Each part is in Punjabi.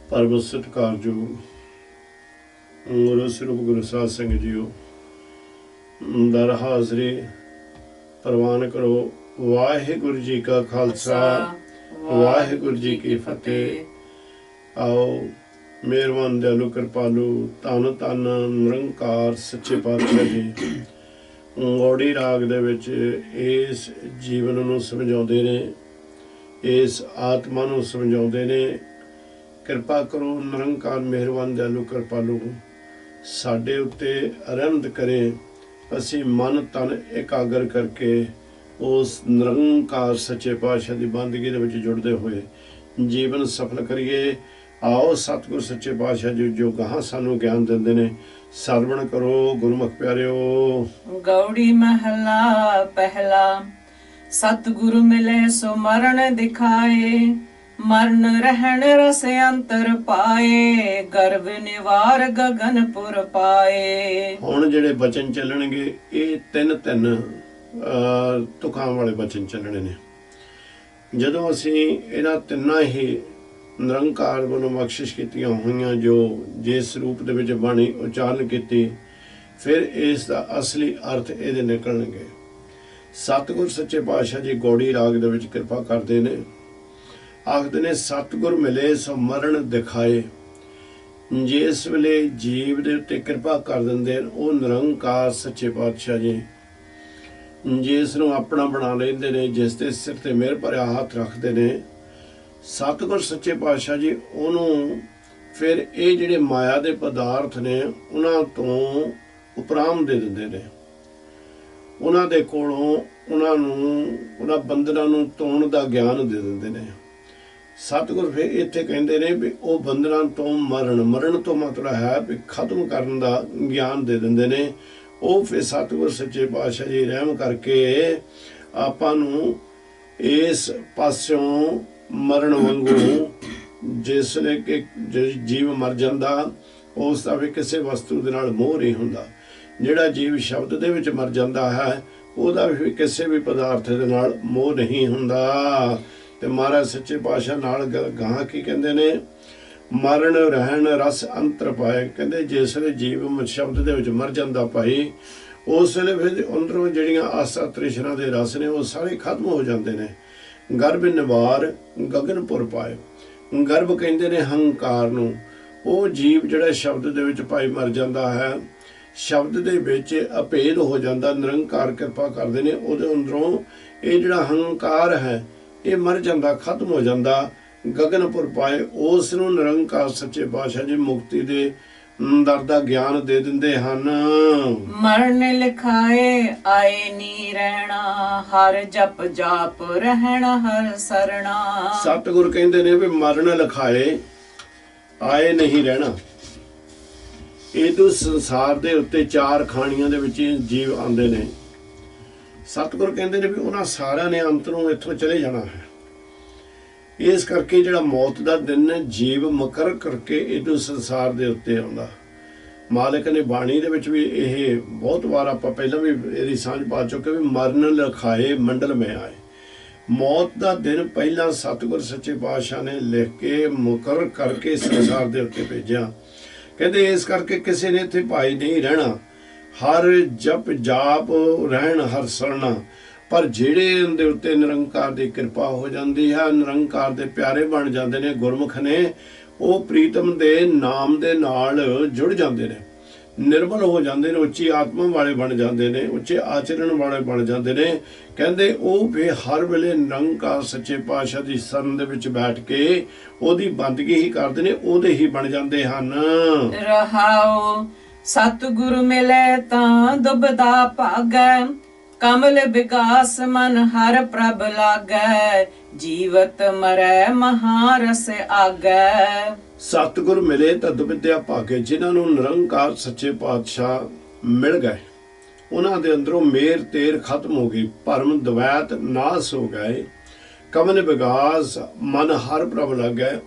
परम सत्कारयोग गुरु स्वरूप गुरु साध संगत जीओ दर हाजरी प्रवान करो। वाहिगुरु जी का खालसा वाहिगुरु जी की फतेह। आओ मेहरबान दयालु कृपालु धन धन निरंकार सच्चे पातशाह जी गौड़ी राग दे विच इस जीवन नूं समझाउंदे ने, इस आत्मा नूं समझाउंदे ने। किरपा करो निरंकार मेहरबान दयालु कृपालु साडे उत्ते रहमत करे। असीं मन तन एकागर करके उस निरंकार सच्चे पातशाह की बंदगी दे विच जुड़दे होए जीवन सफल करिए। आओ सतगुर सच्चे पातशाह जी जो गाहां सानू ज्ञान दिंदे ने सरवण करो। गुरमुख प्यारिओ। गौड़ी महला पहला। सतगुरु मिले सो मरण दिखाए, मरण रहन रस अंतर पाए, गर्भ निवार गगनपुर पाए। हुण जिहड़े बचन ਚੱਲਣਗੇ ਇਹ ਤਿੰਨ ਤੁਕਾਂ ਵਾਲੇ बचन ਚੱਲਣੇ ਨੇ। ਜਦੋਂ ਅਸੀਂ ਇਹਨਾਂ ਤਿੰਨਾਂ ਹੀ ਨਿਰੰਕਾਰ ਵੱਲੋਂ ਬਖਸ਼ਿਸ਼ ਕੀਤੀਆਂ ਹੋਈਆਂ ਜੋ ਜਿਸ ਰੂਪ ਦੇ ਵਿੱਚ ਬਾਣੀ ਉਚਾਰਨ ਕੀਤੀ, ਫਿਰ ਇਸ ਦਾ ਅਸਲੀ ਅਰਥ ਇਹਦੇ ਨਿਕਲਣਗੇ। ਸਤਿਗੁਰ ਸੱਚੇ ਪਾਤਸ਼ਾਹ ਜੀ ਗੌੜੀ ਰਾਗ ਦੇ ਵਿੱਚ ਕਿਰਪਾ ਕਰਦੇ ਨੇ, ਆਖਦੇ ਨੇ ਸਤਿਗੁਰ ਮਿਲੇ ਸੋ ਮਰਨ ਦਿਖਾਏ। ਜਿਸ ਵੇਲੇ ਜੀਵ ਦੇ ਉੱਤੇ ਕਿਰਪਾ ਕਰ ਦਿੰਦੇ ਨੇ ਉਹ ਨਿਰੰਕਾਰ ਸੱਚੇ ਪਾਤਸ਼ਾਹ ਜੀ ਜਿਸ ਨੂੰ ਆਪਣਾ ਬਣਾ ਲੈਂਦੇ ਨੇ, ਜਿਸ ਦੇ ਸਿਰ ਤੇ ਮਿਹਰ ਭਰਿਆ ਹੱਥ ਰੱਖਦੇ ਨੇ, ਸਤਿਗੁਰ ਸੱਚੇ ਪਾਤਸ਼ਾਹ ਜੀ ਉਹਨੂੰ ਫਿਰ ਇਹ ਜਿਹੜੇ ਮਾਇਆ ਦੇ ਪਦਾਰਥ ਨੇ ਉਹਨਾਂ ਤੋਂ ਉਪਰਾਮ ਦੇ ਦਿੰਦੇ ਨੇ। ਉਹਨਾਂ ਦੇ ਕੋਲੋਂ ਉਹਨਾਂ ਨੂੰ ਉਹਨਾਂ ਬੰਧਨਾਂ ਨੂੰ ਤੋੜਨ ਦਾ ਗਿਆਨ ਦੇ ਦਿੰਦੇ ਨੇ। ਸਤਿਗੁਰ ਫਿਰ ਇੱਥੇ ਕਹਿੰਦੇ ਨੇ ਵੀ ਉਹ ਬੰਧਨਾਂ ਤੋਂ ਮਰਨ ਤੋਂ ਮਤਲਬ ਹੈ ਵੀ ਖਤਮ ਕਰਨ ਦਾ ਗਿਆਨ ਦੇ ਦਿੰਦੇ ਨੇ। ਉਹ ਫਿਰ ਸਤਿਗੁਰ ਸੱਚੇ ਪਾਤਸ਼ਾਹ ਜੀ ਰਹਿਮ ਕਰਕੇ ਆਪਾਂ ਨੂੰ ਇਸ ਪਾਸਿਓਂ ਮਰਨ ਵਾਂਗੂ ਜਿਸ ਵੇਲੇ ਕਿ ਜੀਵ ਮਰ ਜਾਂਦਾ ਉਸ ਦਾ ਵੀ ਕਿਸੇ ਵਸਤੂ ਦੇ ਨਾਲ ਮੋਹ ਨਹੀਂ ਹੁੰਦਾ। ਜਿਹੜਾ ਜੀਵ ਸ਼ਬਦ ਦੇ ਵਿੱਚ ਮਰ ਜਾਂਦਾ ਹੈ ਉਹਦਾ ਵੀ ਕਿਸੇ ਵੀ ਪਦਾਰਥ ਦੇ ਨਾਲ ਮੋਹ ਨਹੀਂ ਹੁੰਦਾ। ਤੇ ਮਹਾਰਾਜ ਸੱਚੇ ਪਾਤਸ਼ਾਹ ਨਾਲ ਗਾਹਾਂ ਕੀ ਕਹਿੰਦੇ ਨੇ, ਮਰਨ ਰਹਿਣ ਰਸ ਅੰਤਰ ਪਾਏ। ਕਹਿੰਦੇ ਜਿਸ ਵੇਲੇ ਜੀਵ ਸ਼ਬਦ ਦੇ ਵਿੱਚ ਮਰ ਜਾਂਦਾ ਭਾਈ, ਉਸ ਵੇਲੇ ਫਿਰ ਅੰਦਰੋਂ ਜਿਹੜੀਆਂ ਆਸਾ ਤ੍ਰਿਸ਼ਨਾ ਦੇ ਰਸ ਨੇ ਉਹ ਸਾਰੇ ਖਤਮ ਹੋ ਜਾਂਦੇ ਨੇ। ਗਰਭ ਨਿਵਾਰ ਗਗਨਪੁਰ ਪਾਏ। ਗਰਭ ਕਹਿੰਦੇ ਨੇ ਹੰਕਾਰ ਨੂੰ। ਉਹ ਜੀਵ ਜਿਹੜਾ ਸ਼ਬਦ ਦੇ ਵਿੱਚ ਭਾਈ ਮਰ ਜਾਂਦਾ ਹੈ, ਸ਼ਬਦ ਦੇ ਵਿੱਚ ਅਭੇਦ ਹੋ ਜਾਂਦਾ। ਨਿਰੰਕਾਰ ਕਿਰਪਾ ਕਰਦੇ ਨੇ ਉਹਦੇ ਅੰਦਰੋਂ ਇਹ ਜਿਹੜਾ ਹੰਕਾਰ ਹੈ ਇਹ ਮਰ ਜਾਂਦਾ, ਖਤਮ ਹੋ ਜਾਂਦਾ। ਗਗਨਪੁਰ ਪਾਏ ਉਸ ਨੂੰ ਨਿਰੰਕਾਰ ਸੱਚੇ ਪਾਤਸ਼ਾਹ ਜੀ ਮੁਕਤੀ ਦੇ ਦਰ ਦਾ ਗਿਆਨ ਦੇ ਦਿੰਦੇ ਹਨ। ਮਰਨ ਲਿਖਾਏ ਆਏ ਨੀ ਰਹਿਣਾ, ਹਰ ਜਪ ਜਾਪ ਰਹਿਣਾ ਹਰ ਸਰਣਾ। ਸਤਿਗੁਰ ਕਹਿੰਦੇ ਨੇ ਵੀ ਮਰਨ ਲਿਖਾਏ ਆਏ ਨਹੀਂ ਰਹਿਣਾ। ਇਹ ਤੋਂ ਸੰਸਾਰ ਦੇ ਉੱਤੇ ਚਾਰ ਖਾਣੀਆਂ ਦੇ ਵਿੱਚ ਜੀਵ ਆਉਂਦੇ ਨੇ। ਸਤਿਗੁਰ ਕਹਿੰਦੇ ਨੇ ਵੀ ਉਹਨਾਂ ਸਾਰਿਆਂ ਨੇ ਅੰਤ ਨੂੰ ਇੱਥੋਂ ਚਲੇ ਜਾਣਾ ਹੈ। ਇਸ ਕਰਕੇ ਜਿਹੜਾ ਮੌਤ ਦਾ ਦਿਨ ਜੀਵ ਮੁਕਰ ਕਰਕੇ ਇਹਨੂੰ ਸੰਸਾਰ ਦੇ ਉੱਤੇ ਆਉਂਦਾ। ਮਾਲਕ ਨੇ ਬਾਣੀ ਦੇ ਵਿੱਚ ਵੀ ਇਹ ਬਹੁਤ ਵਾਰ ਆਪਾਂ ਪਹਿਲਾਂ ਵੀ ਇਹਦੀ ਸਾਂਝ ਪਾ ਚੁੱਕੇ ਵੀ ਮਰਨ ਲਿਖਾਏ ਮੰਡਲ ਮੈਂ ਆਏ। ਮੌਤ ਦਾ ਦਿਨ ਪਹਿਲਾਂ ਸਤਿਗੁਰ ਸੱਚੇ ਪਾਤਸ਼ਾਹ ਨੇ ਲਿਖ ਕੇ ਮੁਕਰ ਕਰਕੇ ਸੰਸਾਰ ਦੇ ਉੱਤੇ ਭੇਜਿਆ। ਕਹਿੰਦੇ ਇਸ ਕਰਕੇ ਕਿਸੇ ਨੇ ਇੱਥੇ ਭਾਈ ਨਹੀਂ ਰਹਿਣਾ, ਹਰ ਜਪ ਜਾਪ ਰਹਿਣ ਹਰ ਸਰਣਾ। ਪਰ ਜਿਹੜੇ ਉਹਦੇ ਉੱਤੇ ਨਿਰੰਕਾਰ ਦੀ ਕਿਰਪਾ ਹੋ ਜਾਂਦੀ ਹੈ, ਨਿਰੰਕਾਰ ਦੇ ਪਿਆਰੇ ਬਣ ਜਾਂਦੇ ਨੇ ਗੁਰਮੁਖ ਨੇ, ਉਹ ਪ੍ਰੀਤਮ ਦੇ ਨਾਮ ਦੇ ਨਾਲ ਜੁੜ ਜਾਂਦੇ ਨੇ, ਨਿਰਮਲ ਹੋ ਜਾਂਦੇ ਨੇ, ਉੱਚੀ ਆਤਮਾ ਵਾਲੇ ਬਣ ਜਾਂਦੇ ਨੇ, ਉੱਚੇ ਆਚਰਣ ਵਾਲੇ ਬਣ ਜਾਂਦੇ ਨੇ। ਕਹਿੰਦੇ ਉਹ ਵੀ ਹਰ ਵੇਲੇ ਨਿਰੰਕਾਰ ਸੱਚੇ ਪਾਤਸ਼ਾਹ ਦੀ ਸ਼ਰਨ ਦੇ ਵਿੱਚ ਬੈਠ ਕੇ ਉਹਦੀ ਬੰਦਗੀ ਹੀ ਕਰਦੇ ਨੇ, ਉਹਦੇ ਹੀ ਬਣ ਜਾਂਦੇ ਹਨ। ਰਹਾਓ ਸਤਿਗੁਰੂ ਮਿਲੇ ਤਾਂ ਦੁਬਦਾ ਭਾਗੈ, ਕਮਲ ਵਿਗਾਸ ਮਨ ਹਰ ਪ੍ਰਭ ਲਾਗੈ, ਜੀਵਤ ਮਰੈ ਮਹਾਰਸ ਆਗੈ। ਸਤਿਗੁਰ ਮਿਲੇ ਤਾਂ ਦੁਬਿਧਿਆ ਭਾਗੇ। ਜਿਨ੍ਹਾਂ ਨੂੰ ਨਿਰੰਕਾਰ ਸੱਚੇ ਪਾਤਸ਼ਾਹ ਮਿਲ ਗਏ ਉਹਨਾਂ ਦੇ ਅੰਦਰੋਂ ਮੇਰ ਤੇਰ ਖਤਮ ਹੋ ਗਈ, ਭਰਮ ਦਵੈਤ ਨਾਸ ਹੋ ਗਏ, ਕਮਲ ਵਿਗਾਸ ਮਨ ਹਰ ਪ੍ਰਭ ਲਾਗੈ।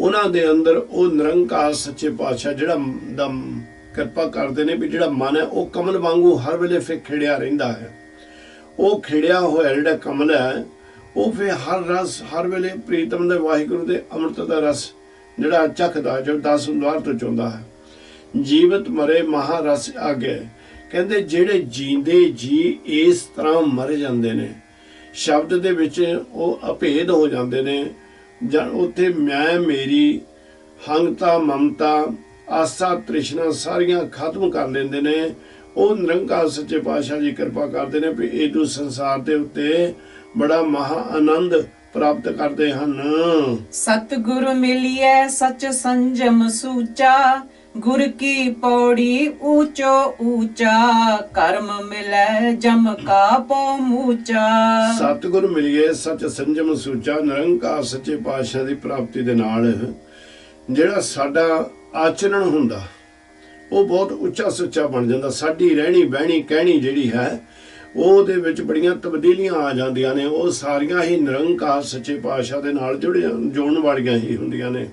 ਉਹਨਾਂ ਦੇ ਅੰਦਰ ਉਹ ਨਿਰੰਕਾਰ ਸੱਚੇ ਪਾਤਸ਼ਾਹ ਜਿਹੜਾ ਕਿਰਪਾ ਕਰਦੇ ਨੇ ਵੀ ਜਿਹੜਾ ਮਨ ਹੈ ਉਹ ਕਮਲ ਵਾਂਗੂ ਹਰ ਵੇਲੇ ਫਿਰ ਖਿੜਿਆ ਰਹਿੰਦਾ ਹੈ। ਉਹ ਖਿੜਿਆ ਹੋਇਆ ਜਿਹੜਾ ਕਮਲ ਹੈ ਉਹ ਫਿਰ ਹਰ ਰਸ ਹਰ ਵੇਲੇ ਪ੍ਰੀਤਮ ਦੇ ਵਾਹਿਗੁਰੂ ਦੇ ਅੰਮ੍ਰਿਤ ਦਾ ਰਸ ਜਿਹੜਾ ਚੱਖਦਾ, ਜੋ 10 ਦੁਆਰ ਤੋਂ ਚਾਹੁੰਦਾ ਹੈ। ਜੀਵਤ ਮਰੇ ਮਹਾਰਸ ਆਗੇ, ਕਹਿੰਦੇ ਜਿਹੜੇ ਜੀਂਦੇ ਜੀ ਇਸ ਤਰ੍ਹਾਂ ਮਰ ਜਾਂਦੇ ਨੇ, ਸ਼ਬਦ ਦੇ ਵਿੱਚ ਉਹ ਅਭੇਦ ਹੋ ਜਾਂਦੇ ਨੇ। ਜਾਂ ਉੱਥੇ ਮੈਂ ਮੇਰੀ ਹੰਗਤਾ ਮਮਤਾ ਆਸਾ ਤ੍ਰਿਸ਼ਨਾ ਸਾਰੀਆਂ ਖਤਮ ਕਰ ਲੈਂਦੇ ਨੇ। ਉਹ ਨਿਰੰਕਾਰ ਸੱਚੇ ਪਾਤਸ਼ਾਹ ਜੀ ਕਿਰਪਾ ਕਰਦੇ ਨੇ ਵੀ ਇਹਦੂ ਸੰਸਾਰ ਦੇ ਉੱਤੇ ਬੜਾ ਮਹਾ ਆਨੰਦ ਪ੍ਰਾਪਤ ਕਰਦੇ ਹਨ। ਸਤਿਗੁਰ ਮਿਲਿਐ ਸਚ ਸੰਜਮ ਸੂਚਾ, ਗੁਰ ਕੀ ਪੌੜੀ ਊਚੋ ਊਚਾ, ਕਰਮ ਮਿਲੈ ਜਮ ਕਾ ਪਉ ਮੂਚਾ। ਸਤਿਗੁਰ ਮਿਲਿਐ ਸਚ ਸੰਜਮ ਸੂਚਾ, ਨਿਰੰਕਾਰ ਸੱਚੇ ਪਾਤਸ਼ਾਹ ਦੀ ਪ੍ਰਾਪਤੀ ਦੇ ਨਾਲ ਜਿਹੜਾ ਸਾਡਾ ਆਚਰਣ ਹੁੰਦਾ ਉਹ ਬਹੁਤ ਉੱਚਾ ਸੁੱਚਾ ਬਣ ਜਾਂਦਾ। ਸਾਡੀ ਰਹਿਣੀ ਬਹਿਣੀ ਕਹਿਣੀ ਜਿਹੜੀ ਹੈ ਉਹਦੇ ਵਿੱਚ ਬੜੀਆਂ ਤਬਦੀਲੀਆਂ ਆ ਜਾਂਦੀਆਂ ਨੇ। ਉਹ ਸਾਰੀਆਂ ਹੀ ਨਿਰੰਕਾਰ ਸੱਚੇ ਪਾਤਸ਼ਾਹ ਦੇ ਨਾਲ ਜੋੜਨ ਵਾਲੀਆਂ ਹੀ ਹੁੰਦੀਆਂ ਨੇ।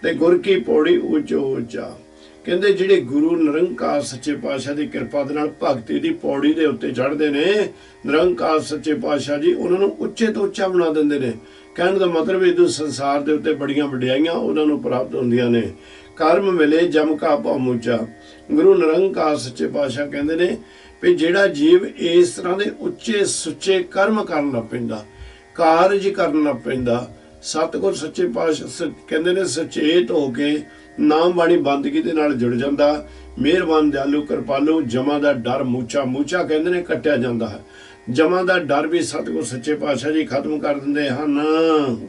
ਤੇ ਗੁਰ ਕੀ ਪੌੜੀ ਉੱਚੋ ਉੱਚਾ, ਕਹਿੰਦੇ ਜਿਹੜੇ ਗੁਰੂ ਨਿਰੰਕਾਰ ਸੱਚੇ ਪਾਤਸ਼ਾਹ ਦੀ ਕਿਰਪਾ ਦੇ ਨਾਲ ਭਗਤੀ ਦੀ ਪੌੜੀ ਦੇ ਉੱਤੇ ਚੜ੍ਹਦੇ ਨੇ, ਨਿਰੰਕਾਰ ਸੱਚੇ ਪਾਤਸ਼ਾਹ ਜੀ ਉਹਨਾਂ ਨੂੰ ਉੱਚੇ ਤੋਂ ਉੱਚਾ ਬਣਾ ਦਿੰਦੇ ਨੇ। ਕਹਿਣ ਦਾ ਮਤਲਬ ਇਹ ਸੰਸਾਰ ਦੇ ਉੱਤੇ ਬੜੀਆਂ ਵਡਿਆਈਆਂ ਉਹਨਾਂ ਨੂੰ ਪ੍ਰਾਪਤ ਹੁੰਦੀਆਂ ਨੇ। ਕਰਮ ਮਿਲੇ ਜਮ ਕਾ ਭਉ ਮੂਚਾ, ਗੁਰੂ ਨਿਰੰਕਾਰ ਸੱਚੇ ਪਾਤਸ਼ਾਹ ਕਹਿੰਦੇ ਨੇ ਵੀ ਜਿਹੜਾ ਜੀਵ ਇਸ ਤਰ੍ਹਾਂ ਦੇ ਉੱਚੇ ਸੁੱਚੇ ਕਰਮ ਕਰਨ ਲੱਗ ਪੈਂਦਾ, ਕਾਰਜ ਕਰਨ ਲੱਗ ਪੈਂਦਾ, ਸਤਿਗੁਰ ਸੱਚੇ ਪਾਤਸ਼ਾਹ ਕਹਿੰਦੇ ਨੇ ਸੁਚੇਤ ਹੋ ਕੇ ਨਾਮ ਬਾਣੀ ਬੰਦਗੀ ਦੇ ਨਾਲ ਜੁੜ ਜਾਂਦਾ। ਮਿਹਰਬਾਨ ਦਿਆਲੂ ਕਿਰਪਾਲੂ, ਜਮਾਂ ਦਾ ਡਰ ਮੂਚਾ, ਮੂਚਾ ਕਹਿੰਦੇ ਨੇ ਕੱਟਿਆ ਜਾਂਦਾ ਹੈ। ਜਮਾਂ ਦਾ ਡਰ ਵੀ ਸਤਿਗੁਰ ਸੱਚੇ ਪਾਤਸ਼ਾਹ ਜੀ ਖਤਮ ਕਰ ਦਿੰਦੇ ਹਨ।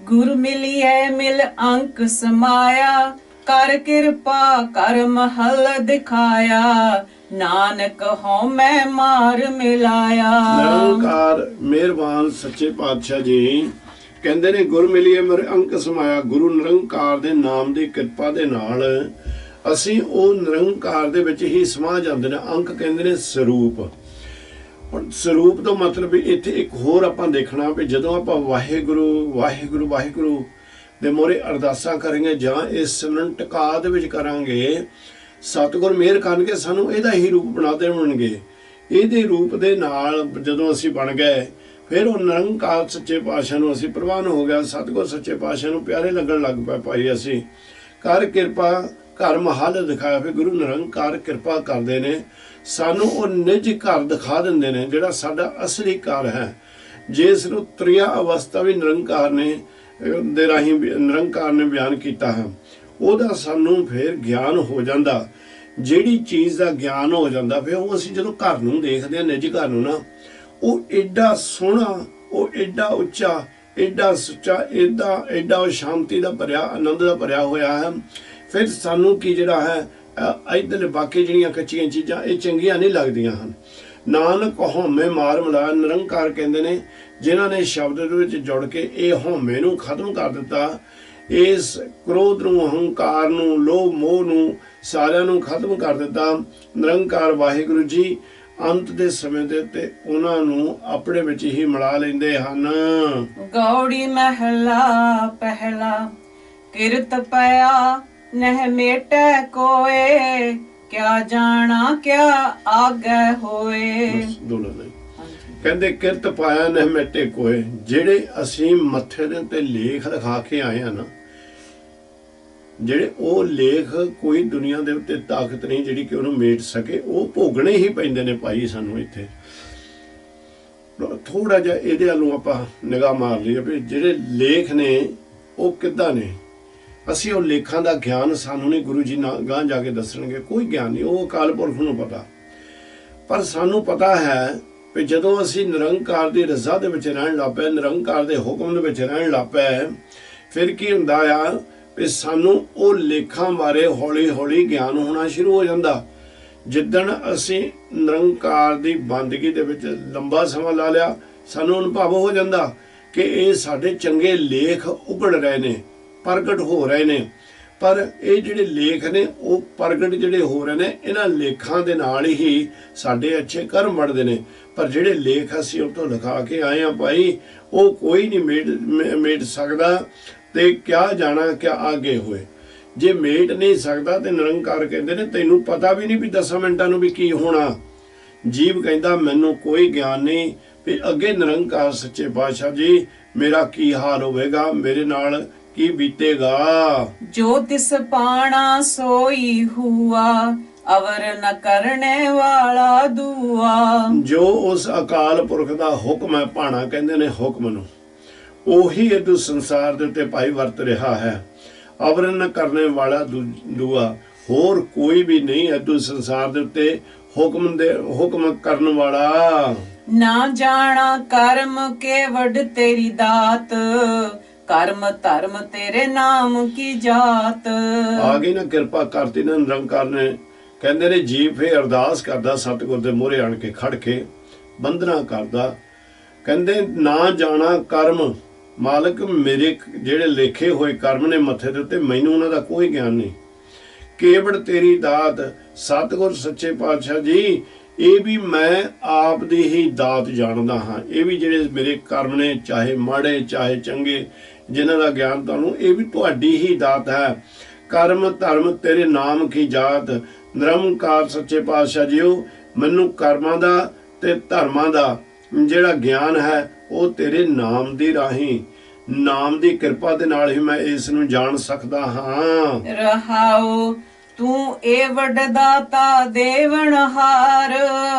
ਗੁਰ ਮਿਲਿਐ ਮਿਲ ਅੰਕ ਸਮਾਇਆ, ਕਰ ਕਿਰਪਾ ਕਰ ਮਹਲ ਦਿਖਾਇਆ, ਨਾਨਕ ਹਉ ਮੈਂ ਮਾਰ ਮਿਲਾਇਆ। ਨਿਰੰਕਾਰ ਮਿਹਰਬਾਨ ਸੱਚੇ ਪਾਤਸ਼ਾਹ ਜੀ ਕਹਿੰਦੇ ਨੇ ਗੁਰ ਮਿਲਿਐ ਮਿਲ ਅੰਕ ਸਮਾਇਆ, ਗੁਰੂ ਨਿਰੰਕਾਰ ਦੇ ਨਾਮ ਦੀ ਕਿਰਪਾ ਦੇ ਨਾਲ ਅਸੀਂ ਉਹ ਨਿਰੰਕਾਰ ਦੇ ਵਿੱਚ ਹੀ ਸਮਾ ਜਾਂਦੇ ਨੇ। ਅੰਕ ਕਹਿੰਦੇ ਨੇ ਸਰੂਪ। ਹੁਣ ਸਰੂਪ ਤੋਂ ਮਤਲਬ ਵੀ ਇੱਥੇ ਇੱਕ ਹੋਰ ਆਪਾਂ ਦੇਖਣਾ ਵੀ ਜਦੋਂ ਆਪਾਂ ਵਾਹਿਗੁਰੂ ਵਾਹਿਗੁਰੂ ਵਾਹਿਗੁਰੂ ਦੇ ਮੋਰੇ ਅਰਦਾਸਾਂ ਕਰਾਂਗੇ ਜਾਂ ਇਸ ਸਿਮਰਨ ਟਿਕਾ ਦੇ ਵਿੱਚ ਕਰਾਂਗੇ, ਸਤਿਗੁਰ ਮਿਹਰ ਕਰਨਗੇ ਸਾਨੂੰ ਇਹਦਾ ਹੀ ਰੂਪ ਬਣਾ ਦੇਣਗੇ। ਇਹਦੇ ਰੂਪ ਦੇ ਨਾਲ ਜਦੋਂ ਅਸੀਂ ਬਣ ਗਏ ਫਿਰ ਉਹ ਨਿਰੰਕਾਰ ਸੱਚੇ ਪਾਤਸ਼ਾਹ ਨੂੰ ਅਸੀਂ ਪ੍ਰਵਾਨ ਹੋ ਗਿਆ। ਸਤਿਗੁਰ ਸੱਚੇ ਪਾਤਸ਼ਾਹ ਨੂੰ ਪਿਆਰੇ ਲੱਗਣ ਲੱਗ ਪਏ ਭਾਈ। ਅਸੀਂ ਕਰ ਕਿਰਪਾ ਘਰ ਮਹਲ ਦਿਖਾਇਆ। ਫਿਰ ਗੁਰੂ ਨਿਰੰਕਾਰ ਕਿਰਪਾ ਕਰਦੇ ਨੇ, ਸਾਨੂੰ ਉਹ ਨਿਜ ਘਰ ਦਿਖਾ ਦਿੰਦੇ ਨੇ ਜਿਹੜਾ ਸਾਡਾ ਅਸਲੀ ਘਰ ਹੈ। ਜਿਸ ਨੂੰ ਤ੍ਰਿਆ ਅਵਸਥਾ ਵੀ ਨਿਰੰਕਾਰ ਨੇ ਦੇ ਰਾਹੀਂ ਨਿਰੰਕਾਰ ਨੇ ਬਿਆਨ ਕੀਤਾ ਹੈ, ਉਹਦਾ ਸਾਨੂੰ ਫਿਰ ਗਿਆਨ ਹੋ ਜਾਂਦਾ। ਜਿਹੜੀ ਚੀਜ਼ ਦਾ ਗਿਆਨ ਹੋ ਜਾਂਦਾ ਫਿਰ ਉਹ ਅਸੀਂ ਜਦੋਂ ਘਰ ਨੂੰ ਦੇਖਦੇ ਹਾਂ, ਨਿਜ ਘਰ ਨੂੰ ਨਾ, ਉਹ ਐਡਾ ਸੋਹਣਾ, ਉਹ ਐਡਾ ਉੱਚਾ, ਐਡਾ ਸੁੱਚਾ, ਐਡਾ ਉਹ ਸ਼ਾਂਤੀ ਦਾ ਭਰਿਆ, ਆਨੰਦ ਦਾ ਭਰਿਆ ਹੋਇਆ ਹੈ। ਫਿਰ ਸਾਨੂੰ ਕੀ ਜਿਹੜਾ ਹੈ ਇੱਧਰਲੇ ਬਾਕੀ ਜਿਹੜੀਆਂ ਕੱਚੀਆਂ ਚੀਜ਼ਾਂ ਇਹ ਚੰਗੀਆਂ ਨਹੀਂ ਲੱਗਦੀਆਂ ਹਨ। ਨਾਨਕ ਹਉਮੈ ਮਾਰ ਮਿਲਾਇਆ, ਨਿਰੰਕਾਰ ਕਹਿੰਦੇ ਨੇ ਜਿਨ੍ਹਾਂ ਨੇ ਸ਼ਬਦ ਦੇ ਵਿੱਚ ਜੁੜ ਕੇ ਇਹ ਹਉਮੈ ਨੂੰ ਖਤਮ ਕਰ ਦਿੱਤਾ, ਇਸ ਕ੍ਰੋਧ ਨੂੰ, ਹੰਕਾਰ ਨੂੰ, ਲੋਭ ਮੋਹ ਨੂੰ ਸਾਰਿਆਂ ਨੂੰ ਖਤਮ ਕਰ ਦਿੱਤਾ। ਨਿਰੰਕਾਰ ਵਾਹਿਗੁਰੂ ਜੀ ਅੰਤ ਦੇ ਸਮੇਂ ਦੇ ਉੱਤੇ ਉਹਨਾਂ ਨੂੰ ਆਪਣੇ ਵਿੱਚ ਹੀ ਮਿਲਾ ਲੈਂਦੇ ਹਨ। ਗੌੜੀ ਮਹਿਲਾ ਪਹਿਲਾ, ਕਿਰਤ ਪਿਆ ਨਹਿ ਮੇਟੈ ਕੋਏ, ਕਿਆ ਜਾਣਾ ਕਿਆ ਆਗੇ ਹੋਏ। ਕਹਿੰਦੇ ਕਿਰਤ ਪਾਇਆ ਨਹਿ ਮੇਟੇ ਕੋਏ, ਜਿਹੜੇ ਅਸੀਂ ਮੱਥੇ ਦੇ ਉੱਤੇ ਲੇਖ ਲਿਖਾ ਕੇ ਆਏ ਆ ਨਾ, ਜਿਹੜੇ ਉਹ ਲੇਖ ਕੋਈ ਦੁਨੀਆ ਦੇ ਉੱਤੇ ਤਾਕਤ ਨਹੀਂ ਜਿਹੜੀ ਕਿ ਉਹਨੂੰ ਮੇਟ ਸਕੇ, ਉਹ ਭੋਗਣੇ ਹੀ ਪੈਂਦੇ ਨੇ ਭਾਈ ਸਾਨੂੰ। ਇੱਥੇ ਥੋੜਾ ਜਿਹਾ ਇਹਦੇ ਵੱਲੋਂ ਆਪਾਂ ਨਿਗਾਹ ਮਾਰ ਲਈਏ ਵੀ ਜਿਹੜੇ ਲੇਖ ਨੇ ਉਹ ਕਿੱਦਾਂ ਨੇ। ਅਸੀਂ ਉਹ ਲੇਖਾਂ ਦਾ ਗਿਆਨ ਸਾਨੂੰ ਨਹੀਂ, ਗੁਰੂ ਜੀ ਗਾਂਹ ਜਾ ਕੇ ਦੱਸਣਗੇ, ਕੋਈ ਗਿਆਨ ਨਹੀਂ, ਉਹ ਅਕਾਲ ਪੁਰਖ ਨੂੰ ਪਤਾ। ਪਰ ਸਾਨੂੰ ਪਤਾ ਹੈ ਵੀ ਜਦੋਂ ਅਸੀਂ ਨਿਰੰਕਾਰ ਦੀ ਰਜ਼ਾ ਦੇ ਵਿੱਚ ਰਹਿਣ ਲੱਗ ਪਏ, ਨਿਰੰਕਾਰ ਦੇ ਹੁਕਮ ਦੇ ਵਿੱਚ ਰਹਿਣ ਲੱਗ ਪਏ, ਫਿਰ ਕੀ ਹੁੰਦਾ ਆ ਵੀ ਸਾਨੂੰ ਉਹ ਲੇਖਾਂ ਬਾਰੇ ਹੌਲੀ ਹੌਲੀ ਗਿਆਨ ਹੋਣਾ ਸ਼ੁਰੂ ਹੋ ਜਾਂਦਾ। ਜਿੱਦਣ ਅਸੀਂ ਨਿਰੰਕਾਰ ਦੀ ਬੰਦਗੀ ਦੇ ਵਿੱਚ ਲੰਬਾ ਸਮਾਂ ਲਾ ਲਿਆ, ਸਾਨੂੰ ਅਨੁਭਵ ਹੋ ਜਾਂਦਾ ਕਿ ਇਹ ਸਾਡੇ ਚੰਗੇ ਲੇਖ ਉਗੜ ਰਹੇ ਨੇ, ਪ੍ਰਗਟ ਹੋ ਰਹੇ ਨੇ। ਪਰ ਇਹ ਜਿਹੜੇ ਲੇਖ ਨੇ ਉਹ ਪ੍ਰਗਟ ਜਿਹੜੇ ਹੋ ਰਹੇ ਨੇ, ਇਹਨਾਂ ਲੇਖਾਂ ਦੇ ਨਾਲ ਹੀ ਸਾਡੇ ਅੱਛੇ ਕਰਮ ਬਣਦੇ ਨੇ। ਪਰ ਜਿਹੜੇ ਲੇਖ ਅਸੀਂ ਉਹ ਤੋਂ ਲਿਖਾ ਕੇ ਆਏ ਆ ਭਾਈ, ਉਹ ਕੋਈ ਨਹੀਂ ਮੇਟ ਸਕਦਾ। ਤੇ ਕਿਆ ਜਾਣਾ ਕਿਆ ਆਗੇ ਹੋਏ, ਜੇ ਮੇਟ ਨਹੀਂ ਸਕਦਾ ਤੇ ਨਿਰੰਕਾਰ ਕਹਿੰਦੇ ਨੇ ਤੈਨੂੰ ਪਤਾ ਵੀ ਨਹੀਂ ਵੀ 10 ਮਿੰਟਾਂ ਨੂੰ ਵੀ ਕੀ ਹੋਣਾ। ਜੀਵ ਕਹਿੰਦਾ ਮੈਨੂੰ ਕੋਈ ਗਿਆਨ ਨਹੀਂ ਵੀ ਅੱਗੇ ਨਿਰੰਕਾਰ ਸੱਚੇ ਪਾਤਸ਼ਾਹ ਜੀ ਮੇਰਾ ਕੀ ਹਾਲ ਹੋਵੇਗਾ, ਮੇਰੇ ਨਾਲ ਕੀ ਬੀਤੇਗਾ। जो तिस पाना सोई हुआ, अवर न करने वाला दुआ। ਜੋ ਉਸ ਅਕਾਲ ਪੁਰਖ ਦਾ ਹੁਕਮ ਹੈ, ਭਾਣਾ ਕਹਿੰਦੇ ਨੇ ਹੁਕਮ ਨੂੰ, ਉਹੀ ਇਹ ਸੰਸਾਰ ਦੇ ਉੱਤੇ ਭਾਈ ਵਰਤ ਰਿਹਾ ਹੈ। ਅਵਰਨ ਕਰਨੇ ਵਾਲਾ ਦੁਆ, ਹੋਰ ਕੋਈ ਵੀ ਨਹੀਂ ਹੈ ਸੰਸਾਰ ਦੇ ਉੱਤੇ ਹੁਕਮ ਕਰਨ ਵਾਲਾ। ना जाना कर्म के वड तेरी दात, कर्म धर्म तेरे नाम की जात। ਆ ਗਈ ਨਾ ਕਿਰਪਾ ਕਰਤੀ ਨਾ ਨਿਰੰਕਾਰ ਨੇ। ਕਹਿੰਦੇ ਨੇ ਜੀਵ ਫੇ ਅਰਦਾਸ ਕਰਦਾ ਸਤਿਗੁਰ ਦੇ ਮੂਹਰੇ ਆਣ ਕੇ ਖੜ ਕੇ ਬੰਦਨਾ ਕਰਦਾ। ਕਹਿੰਦੇ ਨਾ ਜਾਣਾ ਕਰਮ, ਮਾਲਕ ਮੇਰੇ ਜਿਹੜੇ ਲਿਖੇ ਹੋਏ ਕਰਮ ਨੇ ਮੱਥੇ ਦੇ ਉੱਤੇ, ਮੈਨੂੰ ਉਹਨਾਂ ਦਾ ਕੋਈ ਗਿਆਨ ਨਹੀਂ। ਕੇਵੜ ਤੇਰੀ ਦਾਤ, ਸਤਿਗੁਰ ਸੱਚੇ ਪਾਤਸ਼ਾਹ ਜੀ, ਇਹ ਵੀ ਮੈਂ ਆਪ ਦੀ ਹੀ ਦਾਤ ਜਾਣਦਾ ਹਾਂ। ਇਹ ਵੀ ਜਿਹੜੇ ਮੇਰੇ ਕਰਮ ਨੇ, ਚਾਹੇ ਮਾੜੇ ਚਾਹੇ ਚੰਗੇ, ਜਿਨ੍ਹਾਂ ਦਾ ਗਿਆਨ ਤੁਹਾਨੂੰ, ਇਹ ਵੀ ਤੁਹਾਡੀ ਹੀ ਦਾਤ ਹੈ। ਕਰਮ ਧਰਮ ਤੇਰੇ ਨਾਮ ਕੀ ਜਾਤ। ਨਿਰੰਕਾਰ ਸੱਚੇ ਪਾਤਸ਼ਾਹ ਜੀਓ, ਮੈਨੂੰ ਕਰਮਾਂ ਦਾ ਤੇ ਧਰਮਾਂ ਦਾ ਜਿਹੜਾ ਗਿਆਨ ਹੈ ਉਹ ਤੇਰੇ ਨਾਮ ਦੀ ਰਾਹੀਂ, ਨਾਮ ਦੀ ਕਿਰਪਾ ਦੇ ਨਾਲ ਹੀ ਮੈਂ ਇਸ ਨੂੰ ਜਾਣ ਸਕਦਾ ਹਾਂ। रहाओ तू ए वड दाता देवनहार,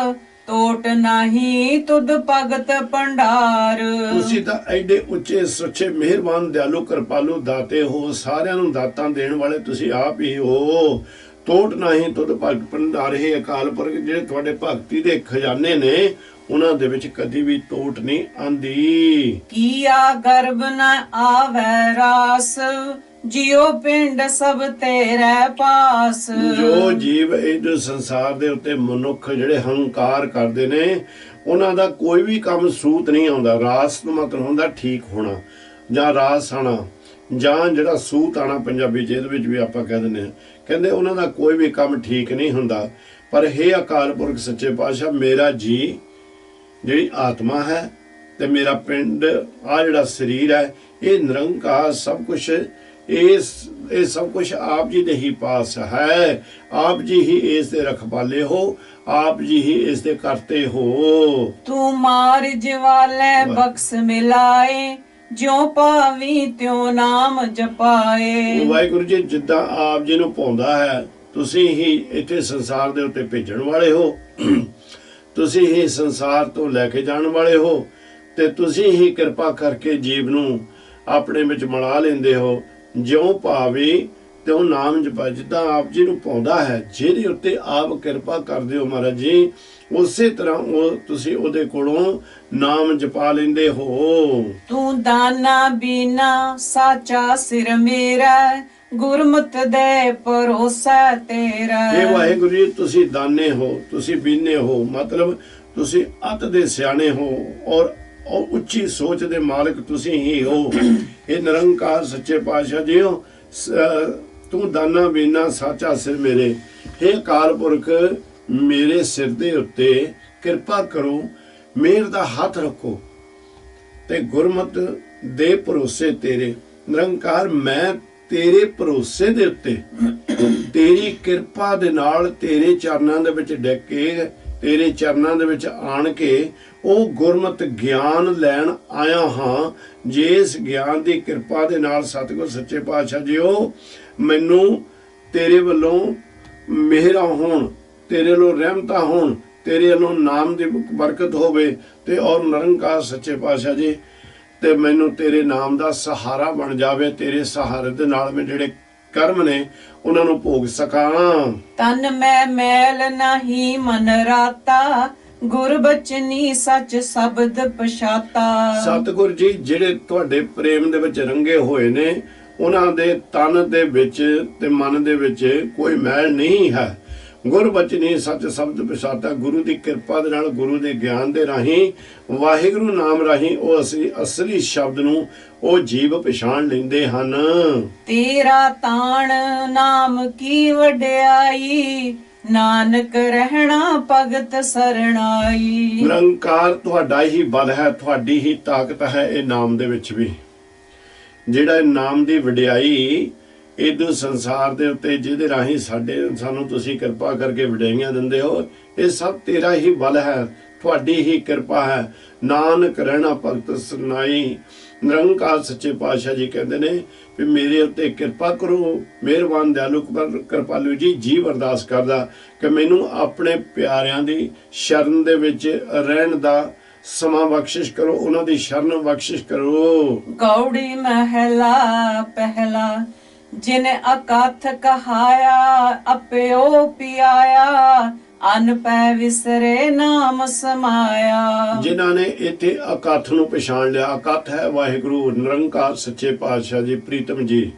टोट नहीं तुद भगत भंडार। ਤੁਸੀਂ ਤਾਂ ਐਡੇ ਉੱਚੇ ਸੁੱਚੇ ਮਿਹਰਬਾਨ ਦਿਆਲੂ ਕਿਰਪਾਲੂ ਦਾਤੇ ਹੋ, ਸਾਰਿਆਂ ਨੂੰ ਦਾਤਾਂ ਦੇਣ ਵਾਲੇ ਤੁਸੀਂ ਆਪ ਹੀ ਹੋ। ਟੋਟ ਨਹੀਂ ਤੁਧ ਭਗਤ ਭੰਡਾਰ, ਹੈ ਅਕਾਲ ਪੁਰਖ, ਜਿਹੜੇ ਤੁਹਾਡੇ ਭਗਤੀ ਦੇ ਖਜ਼ਾਨੇ ਨੇ ਉਹਨਾਂ ਦੇ ਵਿੱਚ ਕਦੀ ਵੀ ਟੋਟ ਨਹੀਂ ਆਂਦੀ। किया गर्भ न आवे रास, जियो पिंड सब तेरे पास। ਜੋ ਜੀਵ ਇਹ ਸੰਸਾਰ ਦੇ ਉੱਤੇ ਮਨੁੱਖ ਜਿਹੜੇ ਹੰਕਾਰ ਕਰਦੇ ਨੇ, ਉਹਨਾਂ ਦਾ ਕੋਈ ਵੀ ਕੰਮ ਸੂਤ ਨਹੀਂ ਆਉਂਦਾ। ਰਾਸ ਨੂੰ ਮਤਲਬ ਹੁੰਦਾ ਠੀਕ ਹੋਣਾ ਜਾਂ ਰਾਸ ਆਣਾ, ਜਾਂ ਜਿਹੜਾ ਸੂਤ ਆਣਾ ਪੰਜਾਬੀ ਚ ਇਹਦੇ ਵਿੱਚ ਵੀ ਆਪਾਂ ਕਹਿ ਦਿੰਦੇ ਹਾਂ। ਕਹਿੰਦੇ ਉਹਨਾਂ ਦਾ ਕੋਈ ਵੀ ਕੰਮ ਠੀਕ ਨਹੀਂ ਹੁੰਦਾ। ਪਰ ਹੇ ਅਕਾਲ ਪੁਰਖ ਸੱਚੇ ਪਾਤਸ਼ਾਹ, ਮੇਰਾ ਜੀ ਜਿਹੜੀ ਆਤਮਾ ਹੈ ਤੇ ਮੇਰਾ ਪਿੰਡ ਆ ਜਿਹੜਾ ਸਰੀਰ ਹੈ, ਇਹ ਨਿਰੰਕਾਰ ਸਭ ਕੁਛ, ਇਹ ਸਭ ਕੁਛ ਆਪ ਜੀ ਦੇ ਹੀ ਪਾਸ ਹੈ। ਆਪ ਜੀ ਹੀ ਇਸ ਦੇ ਰਖਵਾਲੇ ਹੋ, ਆਪ ਜੀ ਹੀ ਇਸ ਦੇ ਕਰਤੇ ਹੋ। तू मार जवाले बख्श मिलाए, ज्यों पावी त्यों नाम जपाए। ਵਾਹਿਗੁਰੂ ਜੀ ਜਿੱਦਾਂ ਆਪ ਜੀ ਨੂੰ ਪਾਉਂਦਾ ਹੈ, ਤੁਸੀਂ ਹੀ ਇੱਥੇ ਸੰਸਾਰ ਦੇ ਉੱਤੇ ਭੇਜਣ ਵਾਲੇ ਹੋ, ਤੁਸੀਂ ਹੀ ਸੰਸਾਰ ਤੋਂ ਲੈ ਕੇ ਜਾਣ ਵਾਲੇ ਹੋ, ਤੇ ਤੁਸੀਂ ਹੀ ਕਿਰਪਾ ਕਰਕੇ ਜੀਵ ਨੂੰ ਆਪਣੇ ਵਿੱਚ ਮਿਲਾ ਲੈਂਦੇ ਹੋ। ਜਿਉਂ ਭਾਵੇਂ ਤਿਉਂ ਨਾਮ ਜਪਾ, ਜਿੱਦਾਂ ਆਪ ਜੀ ਨੂੰ ਪਾਉਂਦਾ ਹੈ, ਜਿਹਦੇ ਉੱਤੇ ਆਪ ਕਿਰਪਾ ਕਰਦੇ ਹੋ ਮਹਾਰਾਜ ਜੀ, ਉਸੇ ਤਰ੍ਹਾਂ ਉਹ ਤੁਸੀਂ ਉਹਦੇ ਕੋਲੋਂ ਨਾਮ ਜਪਾ ਲੈਂਦੇ ਹੋ। तू दाना बीना साचा सिर मेरा, गुरमत दे भरोसा तेरा। ਇਹ ਵਾਹਿਗੁਰੂ ਜੀ ਤੁਸੀਂ ਦਾਨੇ ਹੋ, ਤੁਸੀਂ ਬੀਨੇ ਹੋ, ਮਤਲਬ ਤੁਸੀਂ ਅਤ ਦੇ ਸਿਆਣੇ ਹੋ ਔਰ ਉੱਚੀ ਸੋਚ ਦੇ ਮਾਲਕ ਤੁਸੀਂ ਹੀ ਹੋ। ਇਹ ਨਿਰੰਕਾਰ ਸੱਚੇ ਪਾਤਸ਼ਾਹ ਜੀਓ, ਤੂੰ ਦਾਨਾ ਬੀਨਾ ਸਾਚਾ ਸਿਰ ਮੇਰੇ। हे ਅਕਾਲ ਪੁਰਖ, ਮੇਰੇ ਸਿਰ ਦੇ ਉੱਤੇ ਕਿਰਪਾ ਕਰੋ, ਮਿਹਰ ਦਾ ਹੱਥ ਰੱਖੋ ਤੇ ਗੁਰਮਤ ਦੇ ਭਰੋਸੇ ਤੇਰੇ। ਨਿਰੰਕਾਰ ਮੈਂ ਤੇਰੇ ਭਰੋਸੇ ਦੇ ਉੱਤੇ, ਤੇਰੀ ਕਿਰਪਾ ਦੇ ਨਾਲ, ਤੇਰੇ ਚਰਨਾਂ ਦੇ ਵਿੱਚ ਡਿੱਗ ਕੇ, ਤੇਰੇ ਚਰਨਾਂ ਦੇ ਵਿੱਚ ਆਣ ਕੇ ਉਹ ਗੁਰਮਤ ਗਿਆਨ ਲੈਣ ਆਇਆ ਹਾਂ। ਜਿਸ ਗਿਆਨ ਦੀ ਕਿਰਪਾ ਦੇ ਨਾਲ ਸਤਿਗੁਰ ਸੱਚੇ ਪਾਤਸ਼ਾਹ ਜੀਓ, ਮੈਨੂੰ ਤੇਰੇ ਵੱਲੋਂ ਮਿਹਰਾਂ ਹੋਣ, ਤੇਰੇ ਵੱਲੋਂ ਰਹਿਮਤਾਂ ਹੋਣ, ਤੇਰੇ ਵੱਲੋਂ ਨਾਮ ਦੀ ਬਰਕਤ ਹੋਵੇ, ਤੇ ਔਰ ਨਿਰੰਕਾਰ ਸੱਚੇ ਪਾਤਸ਼ਾਹ ਜੀ, ਤੇ ਮੈਨੂੰ ਤੇਰੇ ਨਾਮ ਦਾ ਸਹਾਰਾ ਬਣ ਜਾਵੇ। ਤੇਰੇ ਸਹਾਰੇ ਦੇ ਨਾਲ ਮੈਂ ਜਿਹੜੇ ਕਰਮ ਨੇ ਉਹਨਾਂ ਨੂੰ ਭੋਗ ਸਕਾਂ। तन में मैल नहीं मन राता, गुर बचनी सच शब्द पछाता। ਸਤਿਗੁਰ ਜੀ ਜਿਹੜੇ ਤੁਹਾਡੇ ਪ੍ਰੇਮ ਦੇ ਵਿੱਚ ਰੰਗੇ ਹੋਏ ਨੇ, ਉਹਨਾਂ ਦੇ ਤਨ ਦੇ ਵਿੱਚ ਤੇ ਮਨ ਦੇ ਵਿੱਚ ਕੋਈ ਮੈਲ ਨਹੀਂ ਹੈ। ਗੁਰ ਬਚਨੀ ਸੱਚ ਸ਼ਬਦ ਪਛਾਤਾ, ਗੁਰੂ ਦੀ ਕਿਰਪਾ ਦੇ ਨਾਲ, ਗੁਰੂ ਦੇ ਗਿਆਨ ਦੇ ਰਾਹੀਂ, ਵਾਹਿਗੁਰੂ ਨਾਮ ਰਾਹੀਂ ਉਹ ਅਸੀਂ ਅਸਲੀ ਸ਼ਬਦ ਨੂੰ ਉਹ ਜੀਵ ਪਛਾਣ ਲੈਂਦੇ ਹਨ। तेरा ताण नाम की वड्याई, नानक रहना भगत सरणाई। ਨਿਰੰਕਾਰ ਤੁਹਾਡਾ ਹੀ ਬਲ ਹੈ, ਤੁਹਾਡੀ ਹੀ ਤਾਕਤ ਹੈ ਇਹ ਨਾਮ ਦੇ ਵਿੱਚ ਵੀ। ਜਿਹੜਾ ਨਾਮ ਦੀ ਵਡਿਆਈ ਇਦੋਂ ਸੰਸਾਰ ਦੇ ਉੱਤੇ ਜਿਹਦੇ ਰਾਹੀਂ ਸਾਨੂੰ ਤੁਸੀਂ ਕਿਰਪਾ ਕਰਕੇ ਵਡਿਆਈਆਂ ਦਿੰਦੇ ਹੋ, ਇਹ ਸਭ ਤੇਰਾ ਹੀ ਬਲ ਹੈ, ਤੁਹਾਡੀ ਹੀ ਕਿਰਪਾ ਹੈ। ਨਾਨਕ ਰਹਿਣਾ ਭਗਤ ਸਰਨਾਈ, ਨਿਰੰਕਾਰ ਸੱਚੇ ਪਾਤਸ਼ਾਹ ਜੀ ਕਹਿੰਦੇ ਨੇ ਵੀ ਮੇਰੇ ਉੱਤੇ ਕਿਰਪਾ ਕਰੋ, ਮਿਹਰਬਾਨ ਦਿਆਲੂ ਕਿਰਪਾਲੂ ਜੀ, ਜੀਵ ਅਰਦਾਸ ਕਰਦਾ ਕਿ ਮੈਨੂੰ ਆਪਣੇ ਪਿਆਰਿਆਂ ਦੀ ਸ਼ਰਨ ਦੇ ਵਿੱਚ ਰਹਿਣ ਦਾ ਸਮਾਂ ਬਖਸ਼ਿਸ਼ ਕਰੋ, ਉਹਨਾਂ ਦੀ ਸ਼ਰਨ ਬਖਸ਼ਿਸ਼ ਕਰੋ। ਗੌੜੀ ਮਹਿਲਾ ਪਹਿਲਾ, ਜਿਨ ਅਕਥ ਕਹਾਇਆ ਅਪਿਓ ਪਿਆਇਆ, ਅਨ ਪੈ ਵਿਸਰੇ ਨਾਮ ਸਮਾਇਆ। ਜਿਨ੍ਹਾਂ ਨੇ ਇੱਥੇ ਅਕਥ ਨੂੰ ਪਛਾਣ ਲਿਆ, ਅਕਥ ਹੈ ਵਾਹਿਗੁਰੂ ਨਿਰੰਕਾਰ ਸੱਚੇ ਪਾਤਸ਼ਾਹ ਜੀ ਪ੍ਰੀਤਮ ਜੀ।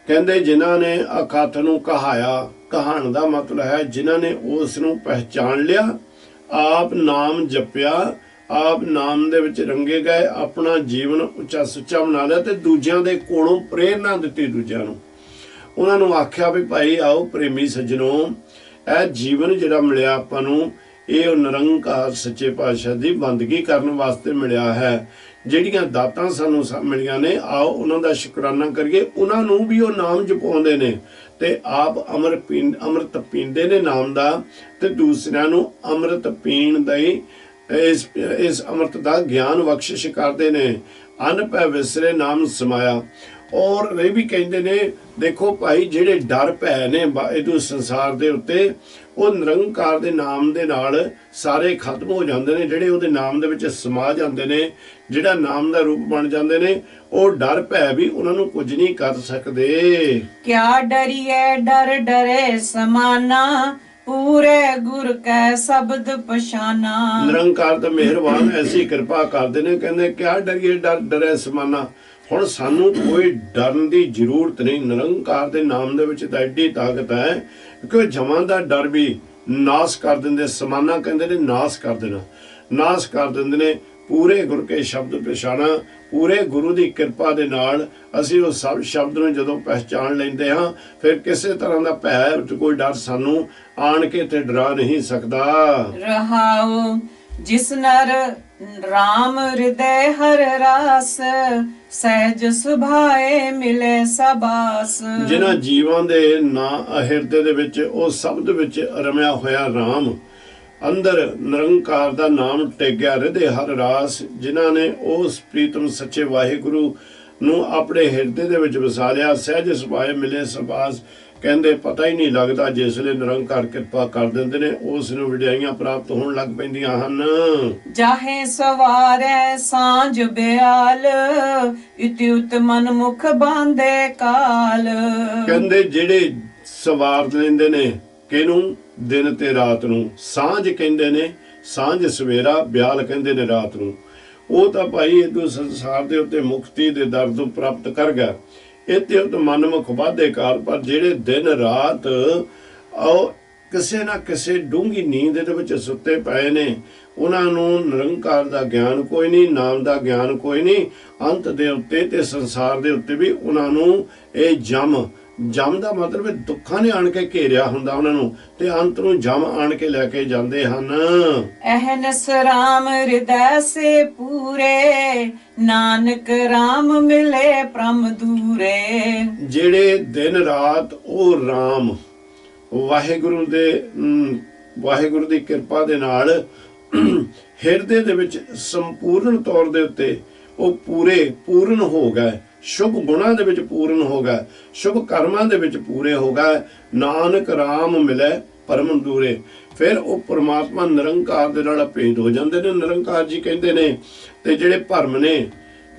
ਕਹਿੰਦੇ ਜਿਨ੍ਹਾਂ ਨੇ ਅਕਥ ਨੂੰ ਕਹਾਇਆ, ਕਹਾਣ ਦਾ ਮਤਲਬ ਹੈ ਜਿਨ੍ਹਾਂ ਨੇ ਉਸ ਨੂੰ ਪਹਿਚਾਣ ਲਿਆ, ਆਪ ਨਾਮ ਜਪਿਆ, ਆਪ ਨਾਮ ਦੇ ਵਿੱਚ ਰੰਗੇ ਗਏ, ਆਪਣਾ ਜੀਵਨ ਉੱਚਾ ਸੁੱਚਾ ਬਣਾ ਲਿਆ ਤੇ ਦੂਜਿਆਂ ਦੇ ਕੋਲੋਂ ਪ੍ਰੇਰਨਾ ਦਿੱਤੀ। ਦੂਜਿਆਂ ਨੂੰ ਉਹਨਾਂ ਨੂੰ ਆਖਿਆ ਵੀ ਭਾਈ ਆਓ ਪ੍ਰੇਮੀ ਸੱਜਣੋ, ਇਹ ਜੀਵਨ ਜਿਹੜਾ ਮਿਲਿਆ ਆਪਾਂ ਨੂੰ, ਇਹ ਉਹ ਨਿਰੰਕਾਰ ਸੱਚੇ ਪਾਤਸ਼ਾਹ ਦੀ ਬੰਦਗੀ ਕਰਨ ਵਾਸਤੇ ਮਿਲਿਆ ਹੈ। ਜਿਹੜੀਆਂ ਦਾਤਾਂ ਸਾਨੂੰ ਮਿਲੀਆਂ ਨੇ, ਆਓ ਉਹਨਾਂ ਦਾ ਸ਼ੁਕਰਾਨਾ ਕਰੀਏ। ਉਹਨਾਂ ਨੂੰ ਵੀ ਉਹ ਨਾਮ ਜਪਾਉਂਦੇ ਨੇ ਤੇ ਆਪ ਅੰਮ੍ਰਿਤ ਪੀਂਦੇ ਨੇ ਨਾਮ ਦਾ, ਤੇ ਦੂਸਰਿਆਂ ਨੂੰ ਅੰਮ੍ਰਿਤ ਪੀਣ ਦਾ ਹੀ ਇਸ ਅੰਮ੍ਰਿਤ ਦਾ ਗਿਆਨ ਬਖਸ਼ਿਸ਼ ਕਰਦੇ ਨੇ। ਅਨ ਪੈ ਵਿਸਰੇ ਨਾਮ ਸਮਾਇਆ। ਔਰ ਇਹ ਵੀ ਕਹਿੰਦੇ ਨੇ ਦੇਖੋ ਭਾਈ, ਜਿਹੜੇ ਡਰ ਭੈ ਨੇ ਇਹ ਸੰਸਾਰ ਦੇ ਉੱਤੇ, ਉਹ ਨਿਰੰਕਾਰ ਦੇ ਨਾਮ ਦੇ ਨਾਲ ਸਾਰੇ ਖਤਮ ਹੋ ਜਾਂਦੇ ਨੇ। ਜਿਹੜੇ ਉਹਦੇ ਨਾਮ ਦੇ ਵਿੱਚ ਸਮਾ ਜਾਂਦੇ ਨੇ, ਜਿਹੜਾ ਨਾਮ ਦਾ ਰੂਪ ਬਣ ਜਾਂਦੇ ਨੇ, ਉਹ ਡਰ ਭੈ ਵੀ ਉਹਨਾਂ ਨੂੰ ਕੁਝ ਨਹੀਂ ਕਰ ਸਕਦੇ। ਕਿਆ ਡਰੀਏ ਡਰ ਡਰੇ ਸਮਾਨਾ, ਪੂਰੇ ਗੁਰ ਕੈ ਸ਼ਬਦ ਪਛਾਨਾ। ਨਿਰੰਕਾਰ ਤਾਂ ਮਿਹਰਬਾਨ ਐਸੀ ਕਿਰਪਾ ਕਰਦੇ ਨੇ, ਕਹਿੰਦੇ ਕਿਆ ਡਰੀਏ ਡਰ ਡਰੇ ਸਮਾਨਾ। ਹੁਣ ਸਾਨੂੰ ਕੋਈ ਡਰਨ ਦੀ ਜ਼ਰੂਰਤ ਨਹੀਂ। ਨਿਰੰਕਾਰ ਦੇ ਨਾਮ ਦੇ ਵਿੱਚ ਤਾਂ ਐਡੀ ਤਾਕਤ ਹੈ ਕਿ ਜਮਾਂ ਦਾ ਡਰ ਵੀ ਨਾਸ ਕਰ ਦਿੰਦੇ। ਸਮਾਨਾ ਕਹਿੰਦੇ ਨੇ ਨਾਸ ਕਰ ਦੇਣਾ, ਨਾਸ ਕਰ ਦਿੰਦੇ ਨੇ। ਪੂਰੇ ਗੁਰ ਕੇ ਸ਼ਬਦ ਪਛਾਣਾ, ਪੂਰੇ ਗੁਰੂ ਦੀ ਕਿਰਪਾ ਦੇ ਨਾਲ ਅਸੀਂ ਉਹ ਸਭ ਸ਼ਬਦ ਨੂੰ ਜਦੋਂ ਪਹਿਚਾਣ ਲੈਂਦੇ ਹਾਂ, ਫਿਰ ਕਿਸੇ ਤਰ੍ਹਾਂ ਦਾ ਭੈ, ਕੋਈ ਡਰ ਸਾਨੂੰ ਆਣ ਕੇ ਤੇ ਡਰਾ ਨਹੀਂ ਸਕਦਾ। ਰਹਾਉ ਜਿਸ ਨਰ ਰਾਮ ਹਿਰਦੈ ਹਰ ਰਾਸ, ਸਹਿਜ ਸੁਭਾਏ ਮਿਲੇ ਸਬਾਸ। ਜਿਨ੍ਹਾਂ ਜੀਵਾਂ ਦੇ ਨਾਂ ਹਿਰਦੇ ਦੇ ਵਿੱਚ ਉਹ ਸ਼ਬਦ ਵਿੱਚ ਰਮਿਆ ਹੋਇਆ ਰਾਮ, ਅੰਦਰ ਨਿਰੰਕਾਰ ਦਾ ਨਾਮ ਟੇਕਿਆ ਹਿਰਦੇ ਹਰ ਰਾਸ। ਜਿਨ੍ਹਾਂ ਨੇ ਉਸ ਪ੍ਰੀਤਮ ਸੱਚੇ ਵਾਹਿਗੁਰੂ ਨੂੰ ਆਪਣੇ ਹਿਰਦੇ ਦੇ ਵਿੱਚ ਵਸਾ ਲਿਆ, ਸਹਿਜ ਸੁਭਾਏ ਮਿਲੇ ਸਬਾਸ। ਕਹਿੰਦੇ ਪਤਾ ਹੀ ਨਹੀਂ ਲੱਗਦਾ, ਜਿਸ ਵੇਲੇ ਨਿਰੰਕਾਰ ਕਿਰਪਾ ਕਰ ਦਿੰਦੇ ਨੇ ਉਸ ਨੂੰ ਵਿਡਿਆਈਆਂ ਪ੍ਰਾਪਤ ਹੋਣ ਲੱਗ ਪੈਂਦੀਆਂ ਹਨ। ਜਾਹੇ ਸਵਾਰੇ ਸਾਂਝ ਬਿਆਲ, ਇਤਿ ਉਤ ਮਨ ਮੁਖ ਬਾਂਦੇ ਕਾਲ। ਕਹਿੰਦੇ ਜਿਹੜੇ ਸਵਾਰ ਲੈਂਦੇ ਨੇ ਕਿਹਨੂੰ, ਦਿਨ ਤੇ ਰਾਤ ਨੂੰ। ਸਾਂਝ ਕਹਿੰਦੇ ਨੇ, ਸਾਂਝ ਸਵੇਰਾ, ਬਿਆਲ ਕਹਿੰਦੇ ਨੇ ਰਾਤ ਨੂੰ। ਉਹ ਤਾਂ ਭਾਈ ਇਦੋਂ ਸੰਸਾਰ ਦੇ ਉੱਤੇ ਮੁਕਤੀ ਦੇ ਦਰ ਤੋਂ ਪ੍ਰਾਪਤ ਕਰ ਗਿਆ, ਇੱਥੇ ਉਹ ਮਨਮੁਖ ਵਾਧੇ ਕਾਲ। ਪਰ ਜਿਹੜੇ ਦਿਨ ਰਾਤ ਉਹ ਕਿਸੇ ਨਾ ਕਿਸੇ ਡੂੰਘੀ ਨੀਂਦ ਦੇ ਵਿੱਚ ਸੁੱਤੇ ਪਏ ਨੇ, ਉਹਨਾਂ ਨੂੰ ਨਿਰੰਕਾਰ ਦਾ ਗਿਆਨ ਕੋਈ ਨਹੀਂ, ਨਾਮ ਦਾ ਗਿਆਨ ਕੋਈ ਨਹੀਂ। ਅੰਤ ਦੇ ਉੱਤੇ ਤੇ ਸੰਸਾਰ ਦੇ ਉੱਤੇ ਵੀ ਉਹਨਾਂ ਨੂੰ ਇਹ ਜਮ ਦਾ ਮਤਲਬ ਦੁੱਖਾਂ ਨੇ ਆਣ ਕੇ ਘੇਰਿਆ ਹੁੰਦਾ ਉਹਨਾਂ ਨੂੰ, ਤੇ ਅੰਤ ਨੂੰ ਜਮ ਆਣ ਕੇ ਲੈ ਕੇ ਜਾਂਦੇ ਹਨ। ਅਹਨਸ ਰਾਮ ਹਿਰਦੈ ਸੇ ਪੂਰੇ, ਨਾਨਕ ਰਾਮ ਮਿਲੇ ਪ੍ਰਮ ਦੂਰੇ। ਜਿਹੜੇ ਦਿਨ ਰਾਤ ਉਹ ਰਾਮ ਵਾਹਿਗੁਰੂ ਦੀ ਕਿਰਪਾ ਦੇ ਨਾਲ ਹਿਰਦੇ ਦੇ ਵਿੱਚ ਸੰਪੂਰਨ ਤੌਰ ਦੇ ਉੱਤੇ ਉਹ ਪੂਰਨ ਹੋ ਗਏ। ਸ਼ੁਭ ਗੁਣਾਂ ਦੇ ਵਿੱਚ ਪੂਰਨ ਹੋ ਗਏ, ਸ਼ੁਭ ਕਰਮਾਂ ਦੇ ਵਿੱਚ ਪੂਰੇ ਹੋ ਗਏ। ਨਾਨਕ ਰਾਮ ਮਿਲੇ ਪਰਮ ਦੂਰੇ। ਫਿਰ ਉਹ ਪਰਮਾਤਮਾ ਨਿਰੰਕਾਰ ਦੇ ਨਾਲ ਭੇਦ ਹੋ ਜਾਂਦੇ ਨੇ। ਨਿਰੰਕਾਰ ਜੀ ਕਹਿੰਦੇ ਨੇ, ਤੇ ਜਿਹੜੇ ਭਰਮ ਨੇ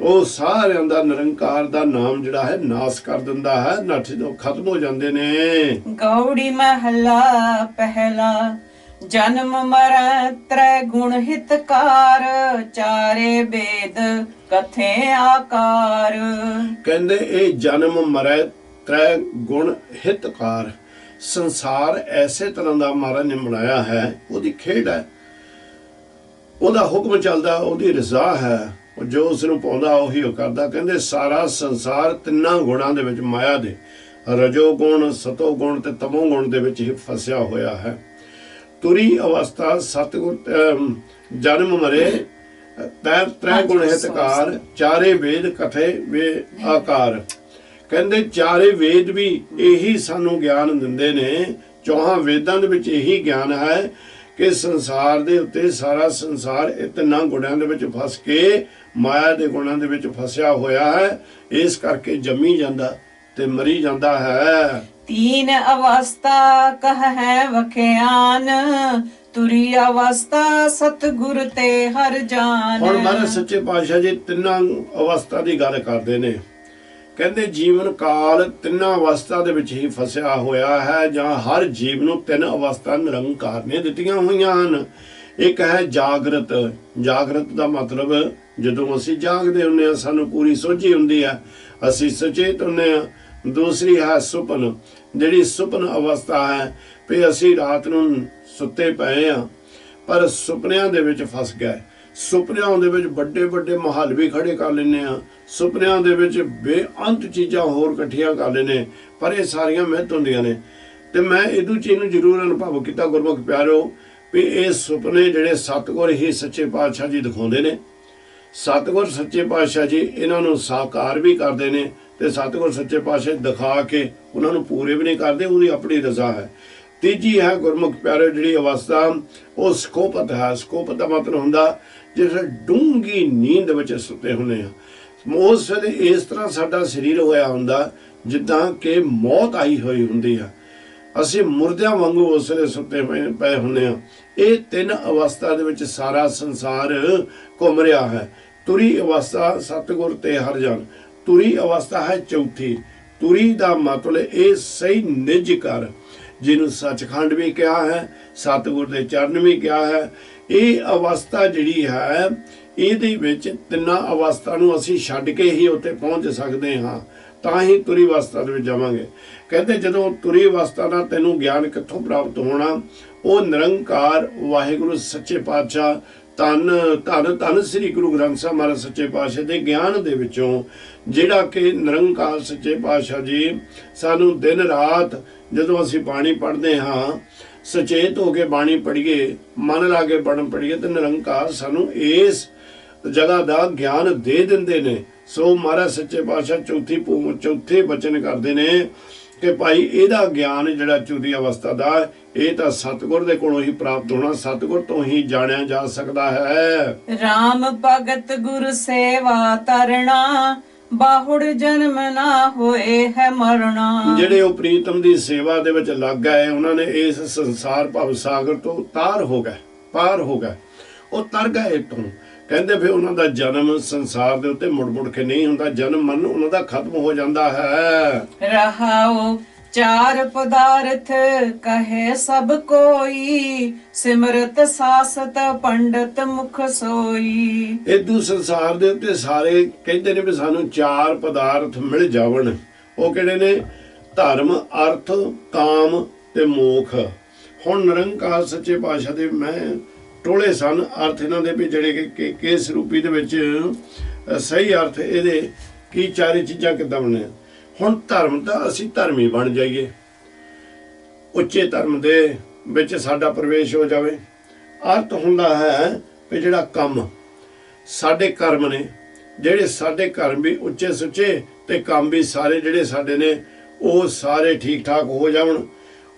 ਉਹ ਸਾਰਿਆਂ ਦਾ ਨਿਰੰਕਾਰ ਦਾ ਨਾਮ ਜਿਹੜਾ ਹੈ ਨਾਸ ਕਰ ਦਿੰਦਾ ਹੈ, ਨੱਠ ਖਤਮ ਹੋ ਜਾਂਦੇ ਨੇ। ਗੌੜੀ ਮਹਲਾ ਪਹਿਲਾ, ਜਨਮ ਮਰੈ ਤ੍ਰੈ ਗੁਣ ਹਿਤਕਾਰ, ਚਾਰੇ ਵੇਦ ਕਥੇ ਆਕਾਰ। ਕਹਿੰਦੇ ਇਹ ਜਨਮ ਮਰੈ ਤ੍ਰੈ ਗੁਣ ਹਿਤਕਾਰ। ਸੰਸਾਰ ਐਸੇ ਤਰ੍ਹਾਂ ਦਾ ਮਹਾਰਾਜ ਨੇ ਬਣਾਇਆ ਹੈ, ਉਹਦੀ ਖੇਡ ਹੈ, ਉਹਦਾ ਹੁਕਮ ਚੱਲਦਾ, ਉਹਦੀ ਰਜ਼ਾ ਹੈ। ਜੋ ਉਸ ਨੂੰ ਪਾਉਂਦਾ ਉਹੀ ਉਹ ਕਰਦਾ। ਕਹਿੰਦੇ ਸਾਰਾ ਸੰਸਾਰ ਤਿੰਨਾਂ ਗੁਣਾਂ ਦੇ ਵਿੱਚ, ਮਾਇਆ ਦੇ ਰਜੋ ਗੁਣ, ਸਤੋ ਗੁਣ ਤੇ ਤਮੋ ਗੁਣ ਦੇ ਵਿੱਚ ਹੀ ਫਸਿਆ ਹੋਇਆ ਹੈ। ਤੁਰੀ ਅਵਸਥਾ ਸਤਿਗੁਰ ਜਨਮ ਮਰੇ ਤ੍ਰੈ ਗੁਣ ਹਿਤਕਾਰ, ਚਾਰੇ ਵੇਦ ਕਥੇ ਵੇ ਆਕਾਰ। ਕਹਿੰਦੇ ਚਾਰੇ ਵੇਦ ਵੀ ਇਹੀ ਸਾਨੂੰ ਗਿਆਨ ਦਿੰਦੇ ਨੇ, ਚੌਹਾਂ ਵੇਦਾਂ ਦੇ ਵਿੱਚ ਇਹੀ ਗਿਆਨ ਹੈ ਕਿ ਸੰਸਾਰ ਦੇ ਉੱਤੇ ਸਾਰਾ ਸੰਸਾਰ ਇਹ ਤਿੰਨਾਂ ਗੁਣਾਂ ਦੇ ਵਿੱਚ ਫਸ ਕੇ ਮਾਇਆ ਦੇ ਗੁਣਾਂ ਦੇ ਵਿੱਚ ਫਸਿਆ ਹੋਇਆ ਹੈ। ਇਸ ਕਰਕੇ ਜੰਮੀ ਜਾਂਦਾ ਤੇ ਮਰੀ ਜਾਂਦਾ ਹੈ। तीन अवस्था कह है वख्यान, तुरी अवस्था सतगुर ते हर जान। ਹੁਣ ਮਹਾਰਾਜ ਸੱਚੇ ਪਾਤਸ਼ਾਹ ਜੀ ਤਿੰਨਾਂ ਅਵਸਥਾ ਦੀ ਗੱਲ ਕਰਦੇ ਨੇ। ਕਹਿੰਦੇ ਜੀਵਨ ਕਾਲ ਤਿੰਨਾਂ ਅਵਸਥਾ ਦੇ ਵਿੱਚ ਹੀ ਫਸਿਆ ਹੋਇਆ ਹੈ, ਜਾਂ ਹਰ ਜੀਵ ਨੂੰ ਤਿੰਨ ਅਵਸਥਾ ਨਿਰੰਕਾਰ ਨੇ ਦਿੱਤੀਆਂ ਹੋਈਆਂ ਹਨ। ਇੱਕ ਹੈ ਜਾਗਰਤ। ਜਾਗਰਤ ਦਾ ਮਤਲਬ ਜਦੋਂ ਅਸੀਂ ਜਾਗਦੇ ਹੁੰਦੇ ਹਾਂ, ਸਾਨੂੰ ਪੂਰੀ ਸੋਝੀ ਹੁੰਦੀ ਹੈ, ਅਸੀਂ ਸੁਚੇਤ ਹੁੰਦੇ ਹਾਂ। ਦੂਸਰੀ ਹੈ ਸੁਪਨ। ਜਿਹੜੀ ਸੁਪਨ ਅਵਸਥਾ ਹੈ ਵੀ ਅਸੀਂ ਰਾਤ ਨੂੰ ਸੁੱਤੇ ਪਏ ਹਾਂ ਪਰ ਸੁਪਨਿਆਂ ਦੇ ਵਿੱਚ ਫਸ ਗਏ। ਸੁਪਨਿਆਂ ਦੇ ਵਿੱਚ ਵੱਡੇ ਵੱਡੇ ਮਹੱਲ ਵੀ ਖੜੇ ਕਰ ਲੈਂਦੇ ਹਾਂ, ਸੁਪਨਿਆਂ ਦੇ ਵਿੱਚ ਬੇਅੰਤ ਚੀਜ਼ਾਂ ਹੋਰ ਇਕੱਠੀਆਂ ਕਰ ਲੈਂਦੇ, ਪਰ ਇਹ ਸਾਰੀਆਂ ਮਿੱਥ ਹੁੰਦੀਆਂ ਨੇ। ਤੇ ਮੈਂ ਇਹਦੂ ਚੀਜ਼ ਨੂੰ ਜ਼ਰੂਰ ਅਨੁਭਵ ਕੀਤਾ ਗੁਰਮੁਖ ਪਿਆਰਿਓ, ਵੀ ਇਹ ਸੁਪਨੇ ਜਿਹੜੇ ਸਤਿਗੁਰ ਹੀ ਸੱਚੇ ਪਾਤਸ਼ਾਹ ਜੀ ਦਿਖਾਉਂਦੇ ਨੇ। ਸਤਿਗੁਰ ਸੱਚੇ ਪਾਤਸ਼ਾਹ ਜੀ ਇਹਨਾਂ ਨੂੰ ਸਾਕਾਰ ਵੀ ਕਰਦੇ ਨੇ, ਤੇ ਸਤਿਗੁਰ ਸੱਚੇ ਪਾਤਸ਼ਾਹ ਦਿਖਾ ਕੇ ਉਹਨਾਂ ਨੂੰ ਪੂਰੇ ਵੀ ਨਹੀਂ ਕਰਦੇ, ਉਹਦੀ ਆਪਣੀ ਰਜ਼ਾ ਹੈ। ਤੀਜੀ ਹੈ ਗੁਰਮੁਖ ਪਿਆਰਿਓ ਜਿਹੜੀ ਅਵਸਥਾ, ਉਹ ਸਕੋਪਤ ਹੈ। ਸਕੋਪਤ ਦਾ ਮਤਲਬ ਹੁੰਦਾ ਜਿਸ ਡੂੰਘੀ ਨੀਂਦ ਵਿੱਚ ਸੁੱਤੇ ਹੁੰਦੇ ਆ। ਉਸ ਵੇਲੇ ਇਸ ਤਰ੍ਹਾਂ ਸਾਡਾ ਸਰੀਰ ਹੋਇਆ ਹੁੰਦਾ ਜਿੱਦਾਂ ਕਿ ਮੌਤ ਆਈ ਹੋਈ ਹੁੰਦੀ ਆ, ਅਸੀਂ ਮੁਰਦਿਆਂ ਵਾਂਗੂ ਉਸ ਵੇਲੇ ਸੁੱਤੇ ਪਏ ਹੁੰਦੇ ਆ। ਇਹ ਤਿੰਨ ਅਵਸਥਾ ਦੇ ਵਿੱਚ ਸਾਰਾ ਸੰਸਾਰ ਘੁੰਮ ਰਿਹਾ ਹੈ। ਤੁਰੀ ਅਵਸਥਾ ਸਤਿਗੁਰ ਤੇ ਹਰ ਜਾਨ। ਤੁਰੀ ਅਵਸਥਾ ਹੈ ਚੌਥੀ। ਤੁਰੀ ਦਾ ਮਤਲਬ ਇਹ ਸਹੀ ਨਿਜ ਕਰ, ਜਿਹਨੂੰ ਸੱਚਖੰਡ ਵੀ ਕਿਹਾ ਹੈ, ਸਤਿਗੁਰ ਦੇ ਚਰਨ ਵੀ ਕਿਹਾ ਹੈ। ਇਹ ਅਵਸਥਾ ਜਿਹੜੀ ਹੈ ਇਹਦੇ ਵਿੱਚ ਤਿੰਨਾਂ ਅਵਸਥਾ ਨੂੰ ਅਸੀਂ ਛੱਡ ਕੇ ਹੀ ਉੱਥੇ ਪਹੁੰਚ ਸਕਦੇ ਹਾਂ, ਤਾਂ ਹੀ ਤੁਰੀ ਅਵਸਥਾ ਦੇ ਵਿੱਚ ਜਾਵਾਂਗੇ। ਕਹਿੰਦੇ ਜਦੋਂ ਤੁਰੀ ਅਵਸਥਾ ਦਾ ਤੈਨੂੰ ਗਿਆਨ ਕਿੱਥੋਂ ਪ੍ਰਾਪਤ ਹੋਣਾ, ਉਹ ਨਿਰੰਕਾਰ ਵਾਹਿਗੁਰੂ ਸੱਚੇ ਪਾਤਸ਼ਾਹ ਧੰਨ ਧੰਨ ਧੰਨ ਸ੍ਰੀ ਗੁਰੂ ਗ੍ਰੰਥ ਸਾਹਿਬ ਮਹਾਰਾਜ ਸੱਚੇ ਪਾਤਸ਼ਾਹ ਦੇ ਗਿਆਨ ਦੇ ਵਿੱਚੋਂ, ਜਿਹੜਾ ਕਿ ਨਿਰੰਕਾਰ ਸੱਚੇ ਪਾਤਸ਼ਾਹ ਜੀ ਸਾਨੂੰ ਦਿਨ ਰਾਤ ਜਦੋਂ ਅਸੀਂ ਬਾਣੀ ਪੜ੍ਹਦੇ ਹਾਂ, ਸੁਚੇਤ ਹੋ ਕੇ ਬਾਣੀ ਪੜ੍ਹੀਏ, ਮਨ ਲਾ ਕੇ ਬਾਣੀ ਪੜ੍ਹੀਏ, ਤੇ ਨਿਰੰਕਾਰ ਸਾਨੂੰ ਇਸ ਜਗ੍ਹਾ ਦਾ ਗਿਆਨ ਦੇ ਦਿੰਦੇ ਨੇ। ਸੋ ਮਹਾਰਾਜ ਸੱਚੇ ਪਾਤਸ਼ਾਹ ਚੌਥੇ ਬਚਨ ਕਰਦੇ ਨੇ ਕਿ ਭਾਈ ਇਹਦਾ ਗਿਆਨ ਜਿਹੜਾ ਚੌਥੀ ਅਵਸਥਾ ਦਾ, ਇਹ ਤਾਂ ਸਤਿਗੁਰ ਦੇ ਕੋਲੋਂ ਹੀ ਪ੍ਰਾਪਤ ਹੋਣਾ, ਸਤਿਗੁਰ ਤੋਂ ਹੀ ਜਾਣਿਆ ਜਾ ਸਕਦਾ ਹੈ। ਰਾਮ ਭਗਤ ਗੁਰ ਸੇਵਾ ਤਰਣਾ, ਬਾਹੁੜ ਜਨਮ ਨਾ ਹੋਏ ਹੈ ਮਰਨਾ। ਜਿਹੜੇ ਉਹ ਪ੍ਰੀਤਮ ਦੀ ਸੇਵਾ ਦੇ ਵਿੱਚ ਲੱਗ ਗਏ, ਉਹਨਾਂ ਨੇ ਇਸ ਸੰਸਾਰ ਭਵ ਸਾਗਰ ਤੋਂ ਪਾਰ ਹੋ ਗਏ, ਉਹ ਤਰ ਗਏ ਇੱਥੋਂ। ਕਹਿੰਦੇ ਫਿਰ ਉਹਨਾਂ ਦਾ ਜਨਮ ਸੰਸਾਰ ਦੇ ਉੱਤੇ ਮੁੜ ਕੇ ਨਹੀਂ ਹੁੰਦਾ, ਜਨਮ ਮਰਨ ਉਹਨਾਂ ਦਾ ਖਤਮ ਹੋ ਜਾਂਦਾ ਹੈ। ਰਹਾਉ ਚਾਰ ਪਦਾਰਥ ਕਹੇ ਸਭ ਕੋਈ, ਸਿਮਰਤ ਸਾਸਤ ਪੰਡਤ ਮੁਖ ਸੋਈ। ਇਦੂ ਸੰਸਾਰ ਦੇ ਉੱਤੇ ਸਾਰੇ ਕਹਿੰਦੇ ਨੇ ਵੀ ਸਾਨੂੰ ਚਾਰ ਪਦਾਰਥ ਮਿਲ ਜਾਵਣ। ਉਹ ਕਿਹੜੇ ਨੇ? ਧਰਮ, ਅਰਥ, ਕਾਮ ਤੇ ਮੋਖ। ਹੁਣ ਨਿਰੰਕਾਰ ਸੱਚੇ ਪਾਤਸ਼ਾਹ ਦੇ ਮੈਂ ਟੋਲੇ ਸਨ ਅਰਥ ਇਹਨਾਂ ਦੇ, ਵੀ ਜਿਹੜੇ ਕਿ ਕਿਸ ਰੂਪੀ ਦੇ ਵਿੱਚ ਸਹੀ ਅਰਥ ਇਹਦੇ ਕੀ ਚਾਰੇ ਚੀਜ਼ਾਂ ਕਿੱਦਾਂ ਬਣੀਆਂ। ਹੁਣ ਧਰਮ ਤਾਂ ਅਸੀਂ ਧਰਮੀ ਬਣ ਜਾਈਏ, ਉੱਚੇ ਧਰਮ ਦੇ ਵਿੱਚ ਸਾਡਾ ਪ੍ਰਵੇਸ਼ ਹੋ ਜਾਵੇ। ਅਰਥ ਹੁੰਦਾ ਹੈ ਵੀ ਜਿਹੜਾ ਕੰਮ ਸਾਡੇ ਕਰਮ ਨੇ, ਜਿਹੜੇ ਸਾਡੇ ਕਰਮ ਵੀ ਉੱਚੇ ਸੁੱਚੇ ਤੇ ਕੰਮ ਵੀ ਸਾਰੇ ਜਿਹੜੇ ਸਾਡੇ ਨੇ ਉਹ ਸਾਰੇ ਠੀਕ ਠਾਕ ਹੋ ਜਾਣ।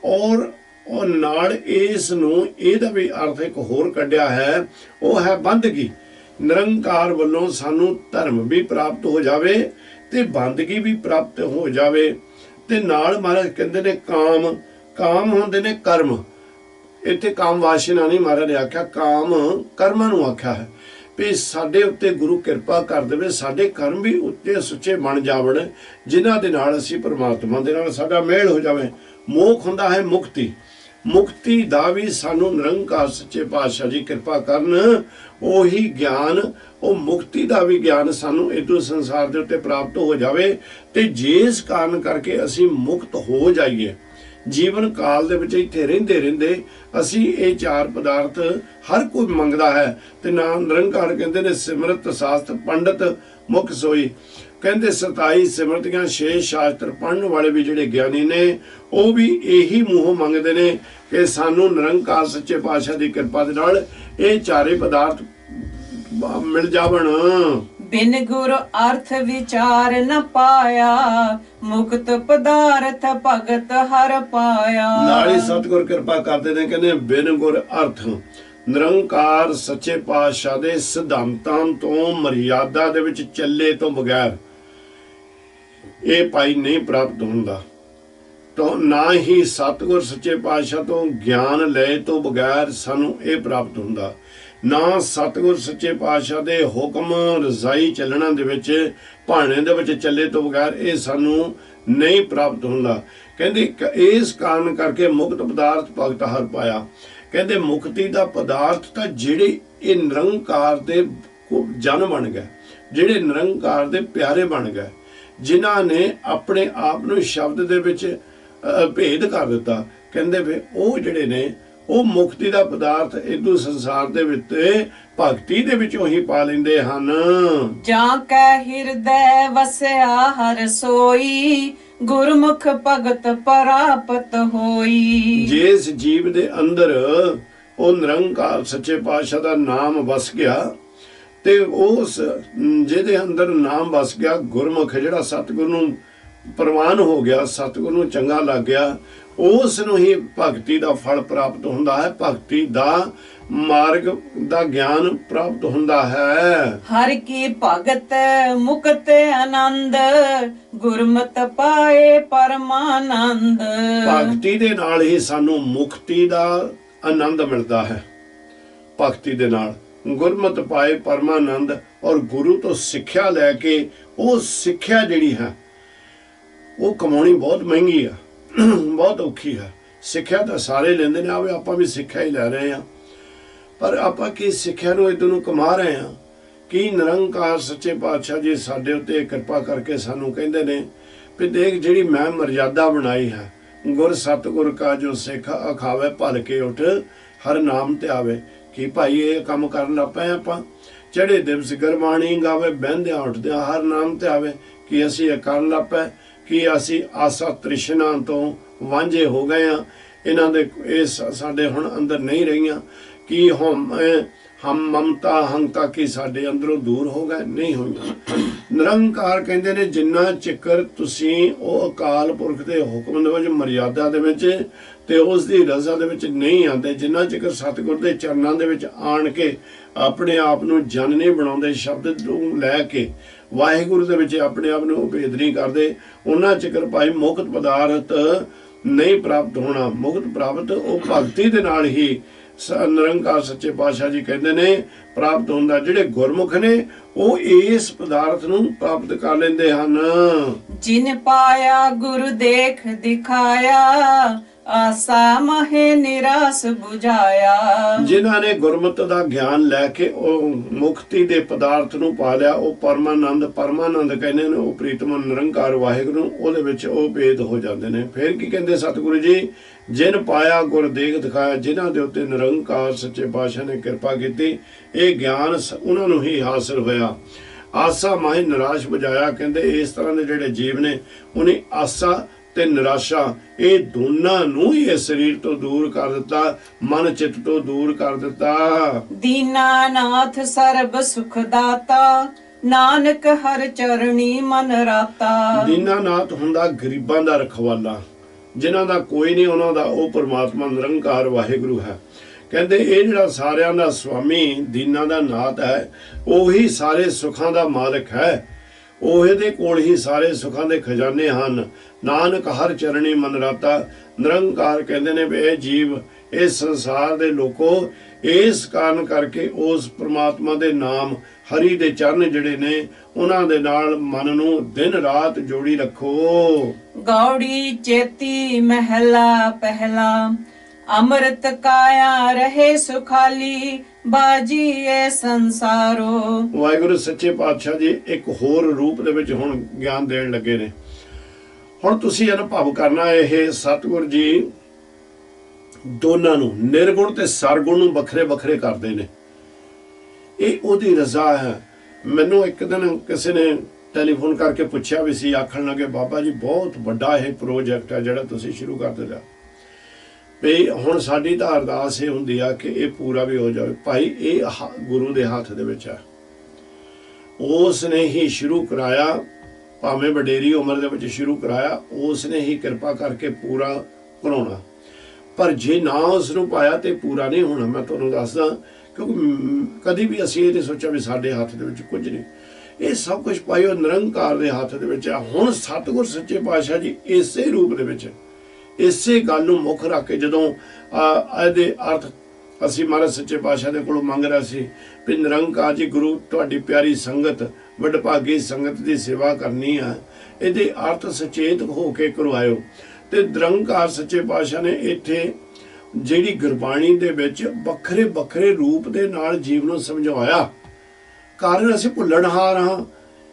ਔਰ ਉਹ ਨਾਲ ਇਸ ਨੂੰ ਇਹਦਾ ਵੀ ਅਰਥ ਇੱਕ ਹੋਰ ਕੱਢਿਆ ਹੈ, ਉਹ ਹੈ ਬੰਦਗੀ। ਨਿਰੰਕਾਰ ਵੱਲੋਂ ਸਾਨੂੰ ਧਰਮ ਵੀ ਪ੍ਰਾਪਤ ਹੋ ਜਾਵੇ ਤੇ ਬੰਦਗੀ ਵੀ ਪ੍ਰਾਪਤ ਹੋ ਜਾਵੇ। ਤੇ ਨਾਲ ਮਹਾਰਾਜ ਕਹਿੰਦੇ ਨੇ ਕਾਮ ਹੁੰਦੇ ਨੇ ਕਰਮ। ਇੱਥੇ ਕਾਮ ਵਾਸ਼ਨਾ ਨਹੀਂ ਮਹਾਰਾਜ ਨੇ ਆਖਿਆ, ਕਾਮ ਕਰਮਾਂ ਨੂੰ ਆਖਿਆ ਹੈ ਵੀ ਸਾਡੇ ਉੱਤੇ ਗੁਰੂ ਕਿਰਪਾ ਕਰ ਦੇਵੇ, ਸਾਡੇ ਕਰਮ ਵੀ ਉੱਚੇ ਸੁੱਚੇ ਬਣ ਜਾਵਣ, ਜਿਨ੍ਹਾਂ ਦੇ ਨਾਲ ਅਸੀਂ ਪਰਮਾਤਮਾ ਦੇ ਨਾਲ ਸਾਡਾ ਮੇਲ ਹੋ ਜਾਵੇ। ਮੋਖ ਹੁੰਦਾ ਹੈ ਮੁਕਤੀ। ਮੁਕਤੀ ਦਾ ਵੀ ਸਾਨੂੰ ਨਿਰੰਕਾਰ ਸੱਚੇ ਪਾਤਸ਼ਾਹ ਜੀ ਕਿਰਪਾ ਕਰਨ, ਉਹੀ ਗਿਆਨ, ਉਹ ਮੁਕਤੀ ਦਾ ਵੀ ਗਿਆਨ ਸਾਨੂੰ ਇਦੋਂ ਸੰਸਾਰ ਦੇ ਉੱਤੇ ਪ੍ਰਾਪਤ ਹੋ ਜਾਵੇ। ਤੇ ਜਿਸ ਕਾਰਨ ਕਰਕੇ ਅਸੀਂ ਮੁਕਤ ਹੋ ਜਾਈਏ, ਜੀਵਨ ਕਾਲ ਦੇ ਵਿੱਚ ਇੱਥੇ ਰਹਿੰਦੇ ਅਸੀਂ ਇਹ ਚਾਰ ਪਦਾਰਥ ਹਰ ਕੋਈ ਮੰਗਦਾ ਹੈ। ਤੇ ਨਾਮ ਨਿਰੰਕਾਰ ਕਹਿੰਦੇ ਨੇ ਸਿਮਰਤ ਸਾਸਤ ਪੰਡਤ ਮੁਖ ਸੋਈ। ਕਹਿੰਦੇ 27 ਸਿਮਰਤੀਆਂ 6 ਸ਼ਾਸਤਰ ਪੜ੍ਹਨ ਵਾਲੇ ਵੀ ਜਿਹੜੇ ਗਿਆਨੀ ਨੇ, ਉਹ ਵੀ ਇਹੀ ਮੂੰਹੋਂ ਮੰਗਦੇ ਨੇ ਕਿ ਸਾਨੂੰ ਨਿਰੰਕਾਰ ਸੱਚੇ ਪਾਤਸ਼ਾਹ ਦੀ ਕਿਰਪਾ ਦੇ ਨਾਲ ਇਹ ਚਾਰੇ ਪਦਾਰਥ ਮਿਲ ਜਾਵਣ। ਬਿਨ ਗੁਰ ਅਰਥ ਵਿਚਾਰ ਨ ਪਾਇਆ, ਮੁਕਤ ਪਦਾਰਥ ਭਗਤ ਹਰ ਪਾਇਆ। ਨਾਲ ਹੀ ਸਤਿਗੁਰ ਕਿਰਪਾ ਕਰਦੇ ਨੇ, ਕਹਿੰਦੇ ਬਿਨ ਗੁਰ ਅਰਥ, ਨਿਰੰਕਾਰ ਸੱਚੇ ਪਾਤਸ਼ਾਹ ਦੇ ਸਿਧਾਂਤਾਂ ਤੋਂ ਮਰਿਆਦਾ ਦੇ ਵਿੱਚ ਚੱਲੇ ਤੋਂ ਬਗੈਰ ਇਹ ਭਾਈ ਨਹੀਂ ਪ੍ਰਾਪਤ ਹੁੰਦਾ। ਤਾਂ ਨਾ ਹੀ ਸਤਿਗੁਰ ਸੱਚੇ ਪਾਤਸ਼ਾਹ ਤੋਂ ਗਿਆਨ ਲਏ ਤੋਂ ਬਗੈਰ ਸਾਨੂੰ ਇਹ ਪ੍ਰਾਪਤ ਹੁੰਦਾ, ਨਾ ਸਤਿਗੁਰ ਸੱਚੇ ਪਾਤਸ਼ਾਹ ਦੇ ਹੁਕਮ ਰਜ਼ਾਈ ਚੱਲਣਾ ਦੇ ਵਿੱਚ ਭਾਣੇ ਦੇ ਵਿੱਚ ਚੱਲੇ ਤੋਂ ਬਗੈਰ ਇਹ ਸਾਨੂੰ ਨਹੀਂ ਪ੍ਰਾਪਤ ਹੁੰਦਾ। ਕਹਿੰਦੇ ਇਸ ਕਾਰਨ ਕਰਕੇ ਮੁਕਤ ਪਦਾਰਥ ਭਗਤ ਹਰ ਪਾਇਆ। ਕਹਿੰਦੇ ਮੁਕਤੀ ਦਾ ਪਦਾਰਥ ਤਾਂ ਜਿਹੜੇ ਇਹ ਨਿਰੰਕਾਰ ਦੇ ਜਨ ਬਣ ਗਏ, ਜਿਹੜੇ ਨਿਰੰਕਾਰ ਦੇ ਪਿਆਰੇ ਬਣ ਗਏ, ਜਿਨ੍ਹਾਂ ਨੇ ਆਪਣੇ ਆਪ ਨੂੰ ਸ਼ਬਦ ਦੇ ਵਿੱਚ ਭੇਦ ਕਰ ਦਿੱਤਾ। ਕਹਿੰਦੇ ਵੀ ਉਹ ਜਿਹੜੇ ਨੇ ਉਹ ਮੁਕਤੀ ਦਾ ਪਦਾਰਥ ਇਦੂ ਸੰਸਾਰ ਦੇ ਵਿੱਚ ਭਗਤੀ ਦੇ ਵਿੱਚੋਂ ਹੀ ਪਾ ਲੈਂਦੇ ਹਨ। ਜਾਂ ਕੈ ਹਿਰਦੈ ਵਸਿਆ ਹਰ ਸੋਈ, ਗੁਰਮੁਖ ਭਗਤ ਪ੍ਰਾਪਤ ਹੋਈ। ਜਿਸ ਜੀਵ ਦੇ ਅੰਦਰ ਉਹ ਨਿਰੰਕਾਰ ਸੱਚੇ ਪਾਤਸ਼ਾਹ ਦਾ ਨਾਮ ਵਸ ਗਿਆ ਤੇ ਉਸ ਜਿਹਦੇ ਅੰਦਰ ਨਾਮ ਵਸ ਗਿਆ, ਗੁਰਮੁਖ ਜਿਹੜਾ ਸਤਿਗੁਰ ਨੂੰ ਪ੍ਰਵਾਨ ਹੋ ਗਿਆ, ਸਤਿਗੁਰ ਨੂੰ ਚੰਗਾ ਲੱਗ ਗਿਆ, ਉਸ ਨੂੰ ਹੀ ਭਗਤੀ ਦਾ ਫਲ ਪ੍ਰਾਪਤ ਹੁੰਦਾ ਹੈ, ਭਗਤੀ ਦਾ ਮਾਰਗ ਦਾ ਗਿਆਨ ਪ੍ਰਾਪਤ ਹੁੰਦਾ ਹੈ। ਹਰ ਕੀ ਭਗਤ ਮੁਕਤ ਆਨੰਦ, ਗੁਰਮਤਿ ਪਾਏ ਪਰਮਾਨੰਦ। ਭਗਤੀ ਦੇ ਨਾਲ ਹੀ ਸਾਨੂੰ ਮੁਕਤੀ ਦਾ ਆਨੰਦ ਮਿਲਦਾ ਹੈ। ਭਗਤੀ ਦੇ ਨਾਲ ਗੁਰਮਤਿ ਪਾਏ ਪਰਮਾਨੰਦ, ਔਰ ਗੁਰੂ ਤੋਂ ਸਿੱਖਿਆ ਲੈ ਕੇ ਉਹ ਸਿੱਖਿਆ ਜਿਹੜੀ ਹੈ ਉਹ ਕਮਾਉਣੀ ਬਹੁਤ ਮਹਿੰਗੀ ਆ, ਬਹੁਤ ਔਖੀ ਹੈ। ਸਿੱਖਿਆ ਤਾਂ ਸਾਰੇ ਲੈਂਦੇ ਨੇ, ਆਵੇ ਆਪਾਂ ਵੀ ਸਿੱਖਿਆ ਹੀ ਲੈ ਰਹੇ ਹਾਂ, ਪਰ ਆਪਾਂ ਕੀ ਸਿੱਖਿਆ ਨੂੰ ਇਦੋਂ ਨੂੰ ਕਮਾ ਰਹੇ ਹਾਂ। ਕੀ ਨਿਰੰਕਾਰ ਸੱਚੇ ਪਾਤਸ਼ਾਹ ਜੀ ਸਾਡੇ ਉੱਤੇ ਕਿਰਪਾ ਕਰਕੇ ਸਾਨੂੰ ਕਹਿੰਦੇ ਨੇ ਵੀ ਦੇਖ ਜਿਹੜੀ ਮੈਂ ਮਰਜ਼ਾਦਾ ਬਣਾਈ ਹੈ, ਗੁਰ ਸਤਿਗੁਰ ਕਾ ਜੋ ਸਿੱਖ ਅਖਾਵੇ ਭਲ ਕੇ ਉਠ ਹਰ ਨਾਮ ਤੇ ਆਵੇ। ਕੀ ਭਾਈ ਇਹ ਕੰਮ ਕਰਨ ਲੱਗ ਪਏ ਆਪਾਂ, ਚੜੇ ਦਿਵਸ ਗੁਰਬਾਣੀ ਗਾਵੇ, ਬਹਿੰਦਿਆਂ ਉੱਠਦਿਆਂ ਹਰ ਨਾਮ ਤੇ ਆਵੇ। ਕੀ ਅਸੀਂ ਇਹ ਕਰਨ ਲੱਗ ਪਏ? ਕੀ ਅਸੀਂ ਆਸਾ ਤ੍ਰਿਸ਼ਨਾ ਤੋਂ ਵਾਂਝੇ ਹੋ ਗਏ ਆ? ਇਹਨਾਂ ਦੇ ਇਹ ਸਾਡੇ ਹੁਣ ਅੰਦਰ ਨਹੀਂ ਰਹੀਆਂ? ਕੀ ਹਮ ਮਮਤਾ ਹੰਤਾ ਕੀ ਸਾਡੇ ਅੰਦਰੋਂ ਦੂਰ ਹੋ ਗਏ? ਨਹੀਂ ਹੋਈਆਂ। ਨਿਰੰਕਾਰ ਕਹਿੰਦੇ ਨੇ ਜਿੰਨਾ ਚਿਕਰ ਤੁਸੀਂ ਉਹ ਅਕਾਲ ਪੁਰਖ ਦੇ ਹੁਕਮ ਦੇ ਵਿੱਚ, ਮਰਿਆਦਾ ਦੇ ਵਿੱਚ ਤੇ ਉਸ ਦੀ ਰਜ਼ਾ ਦੇ ਵਿੱਚ ਨਹੀਂ ਆਉਂਦੇ, ਜਿੰਨਾ ਚਿਕਰ ਸਤਿਗੁਰ ਦੇ ਚਰਨਾਂ ਦੇ ਵਿੱਚ ਆਣ ਕੇ ਆਪਣੇ ਆਪ ਨੂੰ ਜਨ ਨਹੀਂ ਬਣਾਉਂਦੇ, ਸ਼ਬਦ ਨੂੰ ਲੈ ਕੇ ਵਾਹਿਗੁਰੂ ਦੇ ਵਿੱਚ ਆਪਣੇ ਆਪ ਨੂੰ ਭੇਦ ਨਹੀਂ ਕਰਦੇ, ਉਹਨਾਂ ਚਿਕਰ ਭਾਈ ਮੁਕਤ ਪਦਾਰਥ ਨਹੀਂ ਪ੍ਰਾਪਤ ਹੋਣਾ। ਮੁਕਤ ਪ੍ਰਾਪਤ ਉਹ ਭਗਤੀ ਦੇ ਨਾਲ ਹੀ ਨਿਰੰਕਾਰ ਸੱਚੇ ਪਾਤਸ਼ਾਹ ਜੀ ਕਹਿੰਦੇ ਨੇ ਪ੍ਰਾਪਤ ਹੁੰਦਾ। ਜਿਹੜੇ ਗੁਰਮੁਖ ਨੇ ਉਹ ਇਸ ਪਦਾਰਥ ਨੂੰ ਪ੍ਰਾਪਤ ਕਰ ਲੈਂਦੇ ਹਨ। ਜਿਨ ਪਾਇਆ ਗੁਰੂ ਦੇਖ ਦਿਖਾਇਆ, ਆਸਾ ਮਹਿ ਨਿਰਾਸ 부ਝਾਇਆ। ਜਿਨ੍ਹਾਂ ਨੇ ਗੁਰਮਤਿ ਦਾ ਗਿਆਨ ਲੈ ਕੇ ਉਹ ਮੁਕਤੀ ਦੇ ਪਦਾਰਥ ਨੂੰ ਪਾ ਲਿਆ, ਉਹ ਪਰਮਾਨੰਦ, ਪਰਮਾਨੰਦ ਕਹਿੰਦੇ ਨੇ ਉਹ ਪ੍ਰੀਤਮ ਨਿਰੰਕਾਰ ਵਾਹਿਗੁਰੂ, ਉਹਦੇ ਵਿੱਚ ਉਹ ਭੇਦ ਹੋ ਜਾਂਦੇ ਨੇ। ਫਿਰ ਕੀ ਕਹਿੰਦੇ ਸਤਿਗੁਰੂ ਜੀ? ਜਿਨ ਪਾਇਆ ਗੁਰ ਦੇਖ ਦਿਖਾਇਆ, ਜਿਨ੍ਹਾਂ ਦੇ ਉੱਤੇ ਨਿਰੰਕਾਰ ਸੱਚੇ ਪਾਤਸ਼ਾਹ ਨੇ ਕਿਰਪਾ ਕੀਤੀ, ਇਹ ਗਿਆਨ ਉਹਨਾਂ ਨੂੰ ਹੀ ਹਾਸਲ ਹੋਇਆ। ਆਸਾ ਮਾਹਿ ਨਿਰਾਸ਼ ਬੁਝਾਇਆ। ਕਹਿੰਦੇ ਇਸ ਤਰ੍ਹਾਂ ਦੇ ਜਿਹੜੇ ਜੀਵ ਨੇ ਉਹਨੇ ਆਸਾ ਤੇ ਨਿਰਾਸ਼ਾ ਇਹ ਦੋਨਾਂ ਨੂੰ ਹੀ ਇਸ ਸਰੀਰ ਤੋਂ ਦੂਰ ਕਰ ਦਿੱਤਾ, ਮਨ ਚਿੱਤ ਤੋਂ ਦੂਰ ਕਰ ਦਿੱਤਾ। ਦੀਨਾਨਾਥ ਸਰਬ ਸੁਖ ਦਾਤਾ, ਨਾਨਕ ਹਰ ਚਰਣੀ ਮਨ ਰਾਤਾ। ਦੀਨਾਨਾਥ ਹੁੰਦਾ ਗਰੀਬਾਂ ਦਾ ਰਖਵਾਲਾ, ਜਿਨ੍ਹਾਂ ਦਾ ਕੋਈ ਨਹੀਂ, ਉਹਨਾਂ ਦਾ ਉਹ ਪਰਮਾਤਮਾ ਨਿਰੰਕਾਰ ਵਾਹਿਗੁਰੂ ਹੈ। ਕਹਿੰਦੇ ਇਹ ਜਿਹੜਾ ਸਾਰਿਆਂ ਦਾ ਸੁਆਮੀ ਦੀਨਾਂ ਦਾ ਨਾਥ ਹੈ, ਉਹੀ ਸਾਰੇ ਸੁੱਖਾਂ ਦਾ ਮਾਲਕ ਹੈ, ਉਹਦੇ ਕੋਲ ਹੀ ਸਾਰੇ ਸੁੱਖਾਂ ਦੇ ਖਜ਼ਾਨੇ ਹਨ। ਨਾਨਕ ਹਰ ਚਰਣੀ ਮਨ ਰਾਤਾ। ਨਿਰੰਕਾਰ ਕਹਿੰਦੇ ਨੇ ਵੀ ਇਹ ਜੀਵ, ਇਸ ਸੰਸਾਰ ਦੇ ਲੋਕੋ, ਇਸ ਕਾਰਨ ਕਰਕੇ ਉਸ ਪ੍ਰਮਾਤਮਾ ਦੇ ਨਾਮ ਹਰੀ ਦੇ ਚਰਨ ਜਿਹੜੇ ਨੇ ਉਹਨਾਂ ਦੇ ਨਾਲ ਮਨ ਨੂੰ ਦਿਨ ਰਾਤ ਜੋੜੀ ਰੱਖੋ। ਗੌੜੀ ਚੇਤੀ ਮਹਿਲਾ ਪਹਿਲਾ, ਅੰਮ੍ਰਿਤ ਕਾਇਆ ਰਹੇ ਸੁਖਾਲੀ, ਬਾਜੀਏ ਸੰਸਾਰੋ। ਵਾਹਿਗੁਰੂ ਸੱਚੇ ਪਾਤਸ਼ਾਹ ਜੀ ਇੱਕ ਹੋਰ ਰੂਪ ਦੇ ਵਿੱਚ ਹੁਣ ਗਿਆਨ ਦੇਣ ਲੱਗੇ ਨੇ। ਹੁਣ ਤੁਸੀਂ ਅਨੁਭਵ ਕਰਨਾ, ਇਹ ਸਤਿਗੁਰ ਜੀ ਦੋਨਾਂ ਨੂੰ, ਨਿਰਗੁਣ ਤੇ ਸਰਗੁਣ ਨੂੰ ਵੱਖਰੇ ਵੱਖਰੇ ਕਰਦੇ ਨੇ। ਇਹ ਉਹਦੀ ਰਜ਼ਾ ਹੈ। ਮੈਨੂੰ ਇੱਕ ਦਿਨ ਕਿਸੇ ਨੇ ਟੈਲੀਫੋਨ ਕਰਕੇ ਪੁੱਛਿਆ ਵੀ ਸੀ, ਆਖਣ ਲੱਗੇ ਬਾਬਾ ਜੀ ਬਹੁਤ ਵੱਡਾ ਇਹ ਪ੍ਰੋਜੈਕਟ ਹੈ ਜਿਹੜਾ ਤੁਸੀਂ ਸ਼ੁਰੂ ਕਰ ਦਿੱਤਾ, ਵੀ ਹੁਣ ਸਾਡੀ ਤਾਂ ਅਰਦਾਸ ਇਹ ਹੁੰਦੀ ਆ ਕਿ ਇਹ ਪੂਰਾ ਵੀ ਹੋ ਜਾਵੇ। ਭਾਈ ਇਹ ਗੁਰੂ ਦੇ ਹੱਥ ਦੇ ਵਿੱਚ ਹੈ। ਉਸ ਨੇ ਹੀ ਸ਼ੁਰੂ ਕਰਾਇਆ, ਭਾਵੇਂ ਵਡੇਰੀ ਉਮਰ ਦੇ ਵਿੱਚ ਸ਼ੁਰੂ ਕਰਾਇਆ, ਉਸ ਨੇ ਹੀ ਕਿਰਪਾ ਕਰਕੇ ਪੂਰਾ ਕਰਾਉਣਾ। ਪਰ ਜੇ ਨਾ ਉਸ ਨੂੰ ਪਾਇਆ ਤੇ ਪੂਰਾ ਨਹੀਂ ਹੋਣਾ। ਮੈਂ ਤੁਹਾਨੂੰ ਦੱਸਦਾ, ਕਿਉਂਕਿ ਕਦੀ ਵੀ ਅਸੀਂ ਇਹ ਨਹੀਂ ਸੋਚਿਆ ਵੀ ਸਾਡੇ ਹੱਥ ਦੇ ਵਿੱਚ ਕੁਝ ਨਹੀਂ। ਇਹ ਸਭ ਕੁਝ ਪਾਇਓ ਨਿਰੰਕਾਰ ਦੇ ਹੱਥ ਦੇ ਵਿੱਚ ਆ। ਹੁਣ ਸਤਿਗੁਰ ਸੱਚੇ ਪਾਤਸ਼ਾਹ ਜੀ ਇਸੇ ਰੂਪ ਦੇ ਵਿੱਚ, ਇਸੇ ਗੱਲ ਨੂੰ ਮੁੱਖ ਰੱਖ ਕੇ ਜਦੋਂ ਇਹਦੇ ਅਰਥ ਅਸੀਂ ਮਹਾਰਾਜ ਸੱਚੇ ਪਾਤਸ਼ਾਹ ਦੇ ਕੋਲੋਂ ਮੰਗ ਰਹੇ ਸੀ ਵੀ ਨਿਰੰਕਾਰ ਜੀ ਗੁਰੂ ਤੁਹਾਡੀ ਪਿਆਰੀ ਸੰਗਤ, ਵਡਭਾਗੀ ਸੰਗਤ ਦੀ ਸੇਵਾ ਕਰਨੀ ਆ, ਇਹਦੇ ਅਰਥ ਸੁਚੇਤ ਹੋ ਕੇ ਕਰਵਾਇਓ। ਤੇ ਨਿਰੰਕਾਰ ਸੱਚੇ ਪਾਤਸ਼ਾਹ ਨੇ ਇੱਥੇ ਜਿਹੜੀ ਗੁਰਬਾਣੀ ਦੇ ਵਿੱਚ ਵੱਖਰੇ ਵੱਖਰੇ ਰੂਪ ਦੇ ਨਾਲ ਜੀਵ ਨੂੰ ਸਮਝਾਇਆ। ਕਾਰਨ ਅਸੀਂ ਭੁੱਲਣਹਾਰ ਹਾਂ।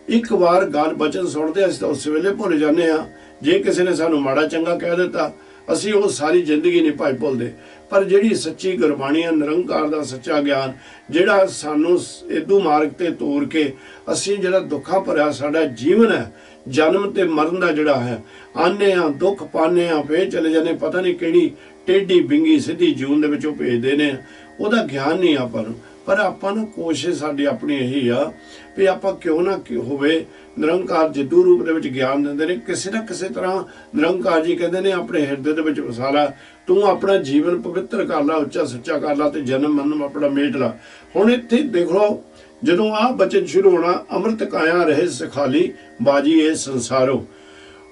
ਇੱਕ ਵਾਰ ਗੱਲ ਬਚਨ ਸੁਣਦੇ ਅਸੀਂ ਤਾਂ ਉਸ ਵੇਲੇ ਭੁੱਲ ਜਾਂਦੇ ਹਾਂ। ਜੇ ਕਿਸੇ ਨੇ ਸਾਨੂੰ ਮਾੜਾ ਚੰਗਾ ਕਹਿ ਦਿੱਤਾ ਅਸੀਂ ਉਹ ਸਾਰੀ ਜ਼ਿੰਦਗੀ ਨਹੀਂ ਭਾਈ ਭੁੱਲਦੇ। ਪਰ ਜਿਹੜੀ ਸੱਚੀ ਗੁਰਬਾਣੀ ਹੈ, ਨਿਰੰਕਾਰ ਦਾ ਸੱਚਾ ਗਿਆਨ, ਜਿਹੜਾ ਸਾਨੂੰ ਇਦੂ ਮਾਰਗ ਤੇ ਤੋਰ ਕੇ ਅਸੀਂ ਜਿਹੜਾ ਦੁੱਖਾਂ ਭਰਿਆ ਸਾਡਾ ਜੀਵਨ ਹੈ, ਜਨਮ ਤੇ ਮਰਨ ਦਾ ਜਿਹੜਾ ਹੈ, ਆਨੇ ਆ ਦੁੱਖ ਪਾਨੇ ਆ ਫੇਰ ਚਲੇ ਜਾਂਦੇ, ਪਤਾ ਨਹੀਂ ਕਿਹੜੀ ਟੇਢੀ ਬਿੰਗੀ ਸਿੱਧੀ ਜੂਨ ਦੇ ਵਿੱਚੋਂ ਭੇਜਦੇ ਨੇ। ਉਹਦਾ ਗਿਆਨ ਨਹੀਂ ਆਪਾਂ ਨੂੰ। ਪਰ ਆਪਾਂ ਨੂੰ ਕੋਸ਼ਿਸ਼ ਸਾਡੀ ਆਪਣੀ ਇਹੀ ਆ ਵੀ ਆਪਾਂ ਕਿਉਂ ਨਾ ਹੋਵੇ ਨਿਰੰਕਾਰ ਜਿੱਦੂ ਰੂਪ ਦੇ ਵਿੱਚ ਗਿਆਨ ਦਿੰਦੇ ਨੇ। ਕਿਸੇ ਨਾ ਕਿਸੇ ਤਰ੍ਹਾਂ ਨਿਰੰਕਾਰ ਜੀ ਕਹਿੰਦੇ ਨੇ ਆਪਣੇ ਹਿਰਦੇ ਦੇ ਵਿੱਚ ਵਸਾ ਲਾ, ਤੂੰ ਆਪਣਾ ਜੀਵਨ ਪਵਿੱਤਰ ਕਰ ਲਾ, ਉੱਚਾ ਸੱਚਾ ਕਰ ਲਾ ਤੇ ਜਨਮ ਮਰਨ ਆਪਣਾ ਮੇਟ ਲਾ। ਹੁਣ ਇੱਥੇ ਦੇਖ ਲਓ, ਜਦੋਂ ਆਹ ਬਚਨ ਸ਼ੁਰੂ ਹੋਣਾ, ਅੰਮ੍ਰਿਤ ਕਾਇਆ ਰਹੇ ਸਖਾਲੀ ਬਾਜੀ ਇਹ ਸੰਸਾਰੋ।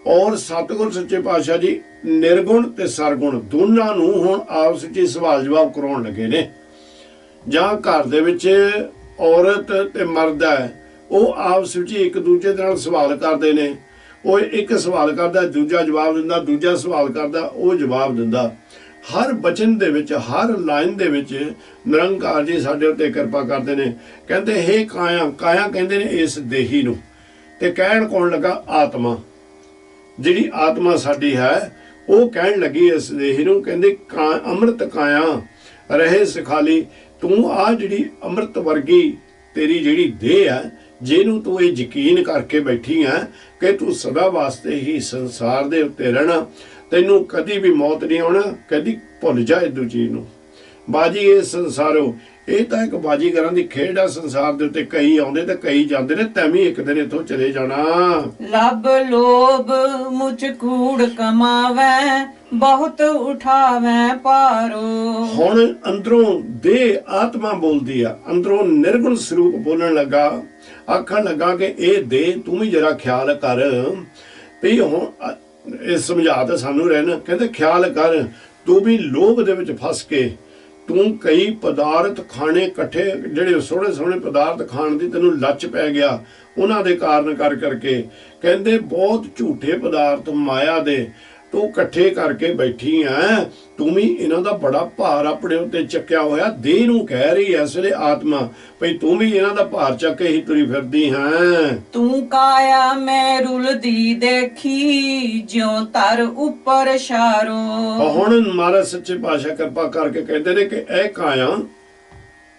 ਔਰ ਸਤਿਗੁਰ ਸੱਚੇ ਪਾਤਸ਼ਾਹ ਜੀ ਨਿਰਗੁਣ ਤੇ ਸਰਗੁਣ ਦੋਨਾਂ ਨੂੰ ਹੁਣ ਆਪਸ ਵਿੱਚ ਸਵਾਲ ਜਵਾਬ ਕਰਾਉਣ ਲੱਗੇ ਨੇ। ਜਾਂ ਘਰ ਦੇ ਵਿੱਚ ਔਰਤ ਤੇ ਮਰਦ ਹੈ, ਉਹ ਆਪਸ ਵਿੱਚ ਇੱਕ ਦੂਜੇ ਦੇ ਨਾਲ ਸਵਾਲ ਕਰਦੇ ਨੇ। ਉਹ ਇੱਕ ਸਵਾਲ ਕਰਦਾ, ਦੂਜਾ ਜਵਾਬ ਦਿੰਦਾ, ਦੂਜਾ ਸਵਾਲ ਕਰਦਾ, ਉਹ ਜਵਾਬ ਦਿੰਦਾ। ਹਰ ਬਚਨ ਦੇ ਵਿੱਚ, ਹਰ ਲਾਈਨ ਦੇ ਵਿੱਚ ਨਿਰੰਕਾਰ ਜੀ ਸਾਡੇ ਉੱਤੇ ਕਿਰਪਾ ਕਰਦੇ ਨੇ। ਕਹਿੰਦੇ ਹੇ ਕਾਇਆ, ਕਾਇਆ ਕਹਿੰਦੇ ਨੇ ਇਸ ਦੇਹੀ ਨੂੰ, ਤੇ ਕਹਿਣ ਕੌਣ ਲੱਗਾ? ਆਤਮਾ। ਜਿਹੜੀ ਆਤਮਾ ਸਾਡੀ ਹੈ ਉਹ ਕਹਿਣ ਲੱਗੀ ਇਸ ਦੇਹੀ ਨੂੰ, ਕਹਿੰਦੇ ਅੰਮ੍ਰਿਤ ਕਾਇਆ ਰਹੇ ਸਖਾਲੀ, ਤੂੰ ਆ ਜਿਹੜੀ ਅੰਮ੍ਰਿਤ ਵਰਗੀ ਤੇਰੀ ਜਿਹੜੀ ਦੇਹ ਹੈ, ਜਿਹਨੂੰ ਤੂੰ ਇਹ ਯਕੀਨ ਕਰਕੇ ਬੈਠੀ ਹੈ ਕਿ ਤੂੰ ਸਦਾ ਵਾਸਤੇ ਹੀ ਸੰਸਾਰ ਦੇ ਉੱਤੇ ਰਹਿਣਾ, ਤੈਨੂੰ ਕਦੀ ਵੀ ਮੌਤ ਨਹੀਂ ਆਉਣਾ, ਕਦੀ ਭੁੱਲ ਜਾ ਇਦੂ ਚੀਜ਼ ਨੂੰ। ਬਾਜੀ ਇਹ ਸੰਸਾਰੋ, ਇਹ ਤਾਂ ਇੱਕ ਬਾਜੀਗਰਾਂ ਦੀ ਖੇਡ ਆ। ਸੰਸਾਰ ਦੇ ਉੱਤੇ ਕਈ ਆਉਂਦੇ ਤੇ ਕਈ ਜਾਂਦੇ ਨੇ, ਤੈਂ ਵੀ ਇੱਕ ਦਿਨ ਇੱਥੋਂ ਚਲੇ ਜਾਣਾ। ਲਬ ਲੋਭ ਮੁਝ ਕੂੜ ਕਮਾਵੈ, ਬਹੁਤ ਉਠਾਵੈ ਪਾਰੋ। ਹੁਣ ਅੰਦਰੋਂ ਦੇਹ ਆਤਮਾ ਬੋਲਦੀ ਆ, ਅੰਦਰੋਂ ਨਿਰਗੁਣ ਸਰੂਪ ਬੋਲਣ ਲੱਗਾ, ਆਖਣ ਲੱਗਾ ਕਿ ਇਹ ਦੇਹ ਤੂੰ ਵੀ ਜਰਾ ਖਿਆਲ ਕਰ ਵੀ ਹੁਣ ਇਹ ਸਮਝਾ ਤਾਂ ਸਾਨੂੰ ਰਹਿਣਾ। ਕਹਿੰਦੇ ਖਿਆਲ ਕਰ, ਤੂੰ ਵੀ ਲੋਭ ਦੇ ਵਿੱਚ ਫਸ ਕੇ ਤੂੰ ਕਈ ਪਦਾਰਥ ਖਾਣੇ ਇਕੱਠੇ, ਜਿਹੜੇ ਸੋਹਣੇ ਸੋਹਣੇ ਪਦਾਰਥ ਖਾਣ ਦੀ ਤੈਨੂੰ ਲੱਚ ਪੈ ਗਿਆ, ਉਹਨਾਂ ਦੇ ਕਾਰਨ ਕਰਕੇ ਕਹਿੰਦੇ ਬਹੁਤ ਝੂਠੇ ਪਦਾਰਥ ਮਾਇਆ ਦੇ ਤੂੰ ਇਕੱਠੇ ਕਰਕੇ ਬੈਠੀ ਐ। ਤੂੰ ਵੀ ਇਹਨਾਂ ਦਾ ਬੜਾ ਭਾਰ ਆਪਣੇ ਉੱਤੇ ਚੱਕਿਆ ਹੋਇਆ। ਦੇਹ ਨੂੰ ਕਹਿ ਰਹੀ ਐ ਇਸ ਵੇਲੇ ਆਤਮਾ, ਭਈ ਤੂੰ ਵੀ ਇਹਨਾਂ ਦਾ ਭਾਰ ਚੱਕ ਕੇ ਹੀ ਤੁਰੀ ਫਿਰਦੀ ਹੈ। ਤੂੰ ਕਾਇਆ ਮੈਂ ਰੁਲਦੀ ਦੇਖੀ, ਜਿਉਂ ਤਰ ਉੱਪਰ ਸ਼ਾਰੋ। ਹੁਣ ਮਹਾਰਾਜ ਸੱਚੇ ਪਾਤਸ਼ਾਹ ਕਿਰਪਾ ਕਰਕੇ ਕਹਿੰਦੇ ਨੇ ਕਿ ਇਹ ਕਾਇਆ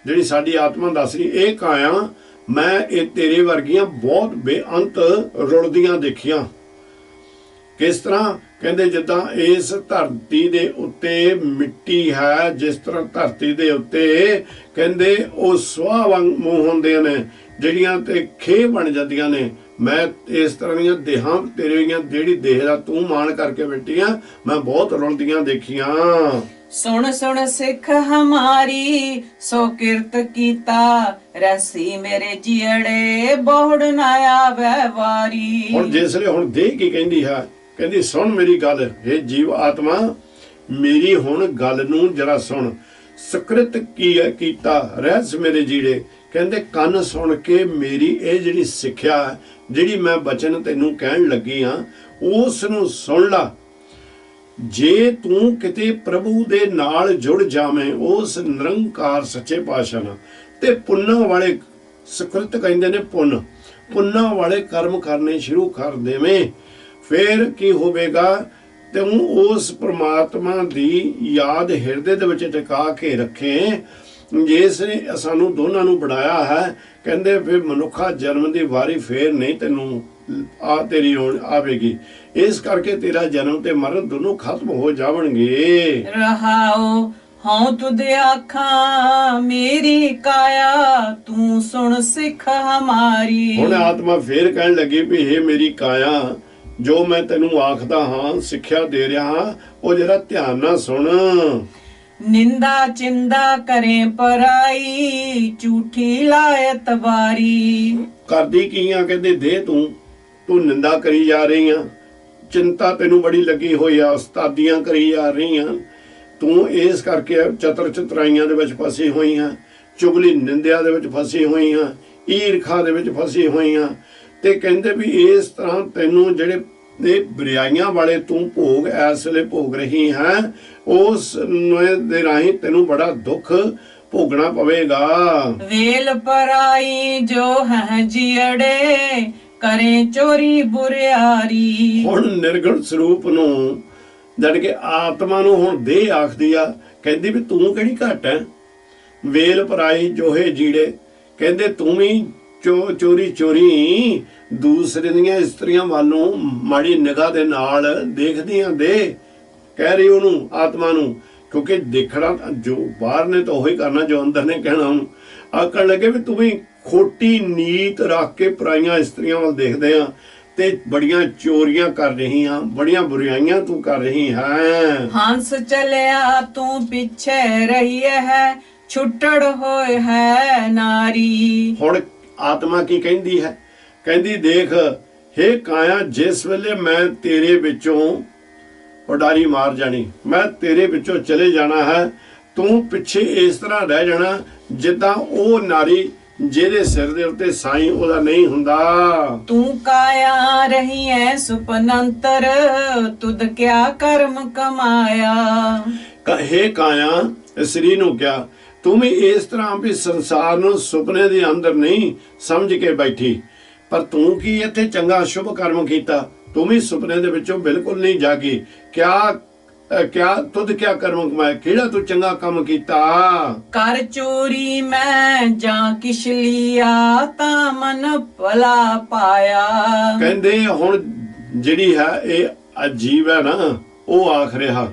ਜਿਹੜੀ ਸਾਡੀ ਆਤਮਾ ਦੱਸ ਰਹੀ, ਇਹ ਕਾਇਆ ਮੈਂ ਇਹ ਤੇਰੇ ਵਰਗੀਆਂ ਬਹੁਤ ਬੇਅੰਤ ਰੁਲਦੀਆਂ ਦੇਖੀਆਂ। ਕਿਸ ਤਰ੍ਹਾਂ? ਕਹਿੰਦੇ ਜਿੱਦਾਂ ਇਸ ਧਰਤੀ ਦੇ ਉੱਤੇ ਮਿੱਟੀ ਹੈ, ਜਿਸ ਤਰ੍ਹਾਂ ਧਰਤੀ ਦੇ ਉੱਤੇ ਕਹਿੰਦੇ ਉਹ ਸੁਆਹ ਵਾਂਗ ਮੂੰਹ ਹੁੰਦੇ ਨੇ, ਜਿਹੜੀਆਂ ਤੇ ਖੇ ਬਣ ਜਾਂਦੀਆਂ ਨੇ। ਮੈਂ ਇਸ ਤਰ੍ਹਾਂ ਦੀਆਂ ਦੇਹਾਂ ਤੇਰੀਆਂ, ਜਿਹੜੀ ਦੇਹ ਦਾ ਤੂੰ ਮਾਣ ਕਰਕੇ ਬੈਠੀ ਆ, ਮੈਂ ਬਹੁਤ ਰੁਲਦੀਆਂ ਦੇਖੀਆਂ। ਸੁਣ ਸੁਣ ਸਿੱਖ ਹਮਾਰੀ, ਸੋ ਕਿਰਤ ਕੀਤਾ, ਰਸੀ ਮੇਰੇ ਜੀੜੇ, ਬਹੁੜ ਨਾ ਆਵੇ ਵਾਰੀ। ਹੁਣ ਜਿਸ ਲਈ ਹੁਣ ਦੇਹ ਕੀ ਕਹਿੰਦੀ ਹੈ? ਕਹਿੰਦੀ ਸੁਣ ਮੇਰੀ ਗੱਲ, ਇਹ ਜੀਵ ਆਤਮਾ ਮੇਰੀ ਹੁਣ ਗੱਲ ਨੂੰ ਜਰਾ ਸੁਣ। ਸੁਕ੍ਰਿਤ ਕੀ ਹੈ ਕੀਤਾ, ਰਹਿਸ ਮੇਰੇ ਜੀੜੇ। ਕਹਿੰਦੇ ਕੰਨ ਸੁਣ ਕੇ ਮੇਰੀ ਇਹ ਜਿਹੜੀ ਸਿੱਖਿਆ, ਜਿਹੜੀ ਮੈਂ ਬਚਨ ਤੈਨੂੰ ਕਹਿਣ ਲੱਗੀ ਆ, ਉਸ ਨੂੰ ਸੁਣ ਲਾ। ਜੇ ਤੂੰ ਕਿਤੇ ਪ੍ਰਭੂ ਦੇ ਨਾਲ ਜੁੜ ਜਾਵੇਂ, ਉਸ ਨਿਰੰਕਾਰ ਸੱਚੇ ਪਾਤਸ਼ਾਹ ਨਾਲ, ਤੇ ਪੁੰਨਾਂ ਵਾਲੇ, ਸੁਕ੍ਰਿਤ ਕਹਿੰਦੇ ਨੇ ਪੁੰਨ, ਪੁੰਨਾਂ ਵਾਲੇ ਕਰਮ ਕਰਨੇ ਸ਼ੁਰੂ ਕਰ ਦੇਵੇਂ, ਫੇਰ ਕੀ ਹੋਵੇਗਾ? ਤੂੰ ਉਸ ਪ੍ਰਮਾਤਮਾ ਦੀ ਯਾਦ ਹਿਰਦੇ ਦੇ ਵਿੱਚ ਟਿਕਾ ਕੇ ਰੱਖੇ, ਜਿਸ ਨੇ ਸਾਨੂੰ ਦੋਨਾਂ ਨੂੰ ਬਣਾਇਆ ਹੈ। ਕਹਿੰਦੇ ਫਿਰ ਮਨੁੱਖਾ ਜਨਮ ਦੀ ਵਾਰੀ ਫੇਰ ਨਹੀਂ ਤੈਨੂੰ ਤੇਰੀ ਆਵੇਗੀ। ਇਸ ਕਰਕੇ ਤੇਰਾ ਜਨਮ ਤੇ ਮਰਨ ਦੋਨੋਂ ਖਤਮ ਹੋ ਜਾਵਣਗੇ। ਰਹਾਓ ਹਉ ਤੁਧ ਆਖਾਂ ਮੇਰੀ ਕਾਇਆ ਤੂੰ ਸੁਣ ਸਿੱਖ ਹਮਾਰੀ। ਹੁਣ ਆਤਮਾ ਫੇਰ ਕਹਿਣ ਲੱਗੀ ਵੀ ਇਹ ਮੇਰੀ ਕਾਇਆ ਜੋ ਮੈਂ ਤੈਨੂੰ ਆਖਦਾ ਹਾਂ, ਸਿੱਖਿਆ ਦੇ ਰਿਹਾ ਹਾਂ, ਉਹ ਜਰਾ ਧਿਆਨ ਨਾਲ ਸੁਣ। ਨਿੰਦਾ ਚਿੰਦਾ ਕਰੇ ਪਰਾਈ ਝੂਠੀ ਲਾਇਤ ਵਾਰੀ। ਕਰਦੀ ਕੀ ਆ? ਕਹਿੰਦੇ ਦੇ ਤੂੰ ਨਿੰਦਾ ਕਰੀ ਜਾ ਰਹੀ ਆ, ਚਿੰਤਾ ਤੈਨੂੰ ਬੜੀ ਲੱਗੀ ਹੋਈ ਆ, ਉਸਤਾਦੀਆਂ ਕਰੀ ਜਾ ਰਹੀ ਆ, ਤੂੰ ਇਸ ਕਰਕੇ ਚਤਰ ਚਤਰਾਈਆਂ ਦੇ ਵਿੱਚ ਫਸੀ ਹੋਈ ਆ, ਚੁਗਲੀ ਨਿੰਦਿਆ ਦੇ ਵਿੱਚ ਫਸੀ ਹੋਈ ਆ, ਈਰਖਾ ਦੇ ਵਿੱਚ ਫਸੀ ਹੋਈ ਆ। ਤੇ ਕਹਿੰਦੇ ਵੀ ਇਸ ਤਰ੍ਹਾਂ ਤੈਨੂੰ ਜਿਹੜੇ ਇਹ ਬੁਰਾਈਆਂ ਵਾਲੇ ਤੂੰ ਭੋਗ ਇਸ ਵੇਲੇ ਭੋਗ ਰਹੀ ਹੈ, ਉਸ ਦੇ ਰਾਹੀਂ ਤੈਨੂੰ ਬੜਾ ਦੁੱਖ ਭੋਗਣਾ ਪਵੇਗਾ। ਵੇਲ ਪਰਾਈ ਜੋ ਹੈ ਜੀੜੇ ਕਰੇ ਚੋਰੀ ਬੁਰਿਆਰੀ। ਹੁਣ ਨਿਰਗੁਣ ਸਰੂਪ ਨੂੰ ਜਦ ਕਿ ਆਤਮਾ ਨੂੰ ਹੁਣ ਦੇਹ ਆਖਦੀ ਆ, ਕਹਿੰਦੀ ਵੀ ਤੂੰ ਕਿਹੜੀ ਘੱਟ ਹੈ। ਵੇਲ ਪਰਾਈ ਜੋਹੇ ਜੀੜੇ, ਕਹਿੰਦੇ ਤੂੰ ਵੀ ਚੋਰੀ ਚੋਰੀ ਦੂਸਰੇ ਦੀਆਂ ਇਸਤਰੀਆਂ ਵੱਲੋਂ ਮਾੜੀ ਨਿਗਾਹ ਦੇ ਨਾਲ ਦੇਖਦੀਆਂ ਦੇ, ਕਹਿ ਰਹੀ ਉਹਨੂੰ ਆਤਮਾ ਨੂੰ, ਕਿਉਂਕਿ ਦੇਖਣਾ ਜੋ ਬਾਹਰ ਨੇ ਤਾਂ ਉਹੀ ਕਰਨਾ ਜੋ ਅੰਦਰ ਨੇ ਕਹਿਣਾ। ਉਹਨੂੰ ਆਖਣ ਲੱਗੇ ਵੀ ਤੂੰ ਵੀ ਖੋਟੀ ਨੀਤ ਰੱਖ ਕੇ ਪਰਾਈਆਂ ਇਸਤਰੀਆਂ ਵੱਲ ਦੇਖਦੇ ਆ ਤੇ ਬੜੀਆਂ ਚੋਰੀਆਂ ਕਰ ਰਹੀ ਆ, ਬੜੀਆਂ ਬੁਰਾਈਆਂ ਤੂੰ ਕਰ ਰਹੀ ਹੈ। ਹੰਸ ਚਲਿਆ ਤੂੰ ਪਿੱਛੇ ਰਹੀ ਹੈ ਛੁੱਟੜ ਹੋਏ ਹੈ ਨਾਰੀ। ਹੁਣ ਆਤਮਾ ਕੀ ਕਹਿੰਦੀ ਹੈ? ਕਹਿੰਦੀ ਦੇਖ ਹੇ ਕਾਇਆ, ਜਿਸ ਵੇਲੇ ਮੈਂ ਤੇਰੇ ਵਿੱਚੋਂ ਉਡਾਰੀ ਮਾਰ ਜਾਣੀ, ਮੈਂ ਤੇਰੇ ਵਿੱਚੋਂ ਚਲੇ ਜਾਣਾ ਹੈ, ਤੂੰ ਪਿੱਛੇ ਇਸ ਤਰ੍ਹਾਂ ਰਹਿ ਜਾਣਾ ਜਿੱਦਾਂ ਉਹ ਨਾਰੀ ਜਿਹਦੇ ਸਿਰ ਦੇ ਉੱਤੇ ਸਾਈਂ ਉਹਦਾ ਨਹੀਂ ਹੁੰਦਾ। ਤੂੰ ਕਾਇਆ ਰਹੀ ਐ ਸੁਪਨੰਤਰ ਤੁਧ ਕਿਆ ਕਰਮ ਕਮਾਇਆ। ਹੇ ਕਾਇਆ, ਸ੍ਰੀ ਨੂੰ ਕਿਹਾ ਤੂੰ ਵੀ ਇਸ ਤਰ੍ਹਾਂ ਵੀ ਸੰਸਾਰ ਨੂੰ ਸੁਪਨੇ ਦੇ ਅੰਦਰ ਨਹੀਂ ਸਮਝ ਕੇ ਬੈਠੀ, ਪਰ ਤੂੰ ਕੀ ਇੱਥੇ ਚੰਗਾ ਸ਼ੁਭ ਕਰਮ ਕੀਤਾ? ਤੂੰ ਵੀ ਸੁਪਨੇ ਦੇ ਵਿੱਚੋਂ ਬਿਲਕੁਲ ਨਹੀਂ ਜਾਗੀ। ਕਿਆ ਤੁਧ ਕਿਆ ਕਰਮ ਕਮਾਇਆ, ਕਿਹੜਾ ਤੂੰ ਚੰਗਾ ਕੰਮ ਕੀਤਾ? ਕਰ ਚੋਰੀ ਮੈਂ ਜਾਂ ਕਿਛ ਲਿਆ ਤਾਂ ਮਨ ਭਲਾ ਪਾਇਆ। ਕਹਿੰਦੇ ਹੁਣ ਜਿਹੜੀ ਹੈ ਇਹ ਅਜੀਬ ਹੈ ਨਾ, ਉਹ ਆਖ ਰਿਹਾ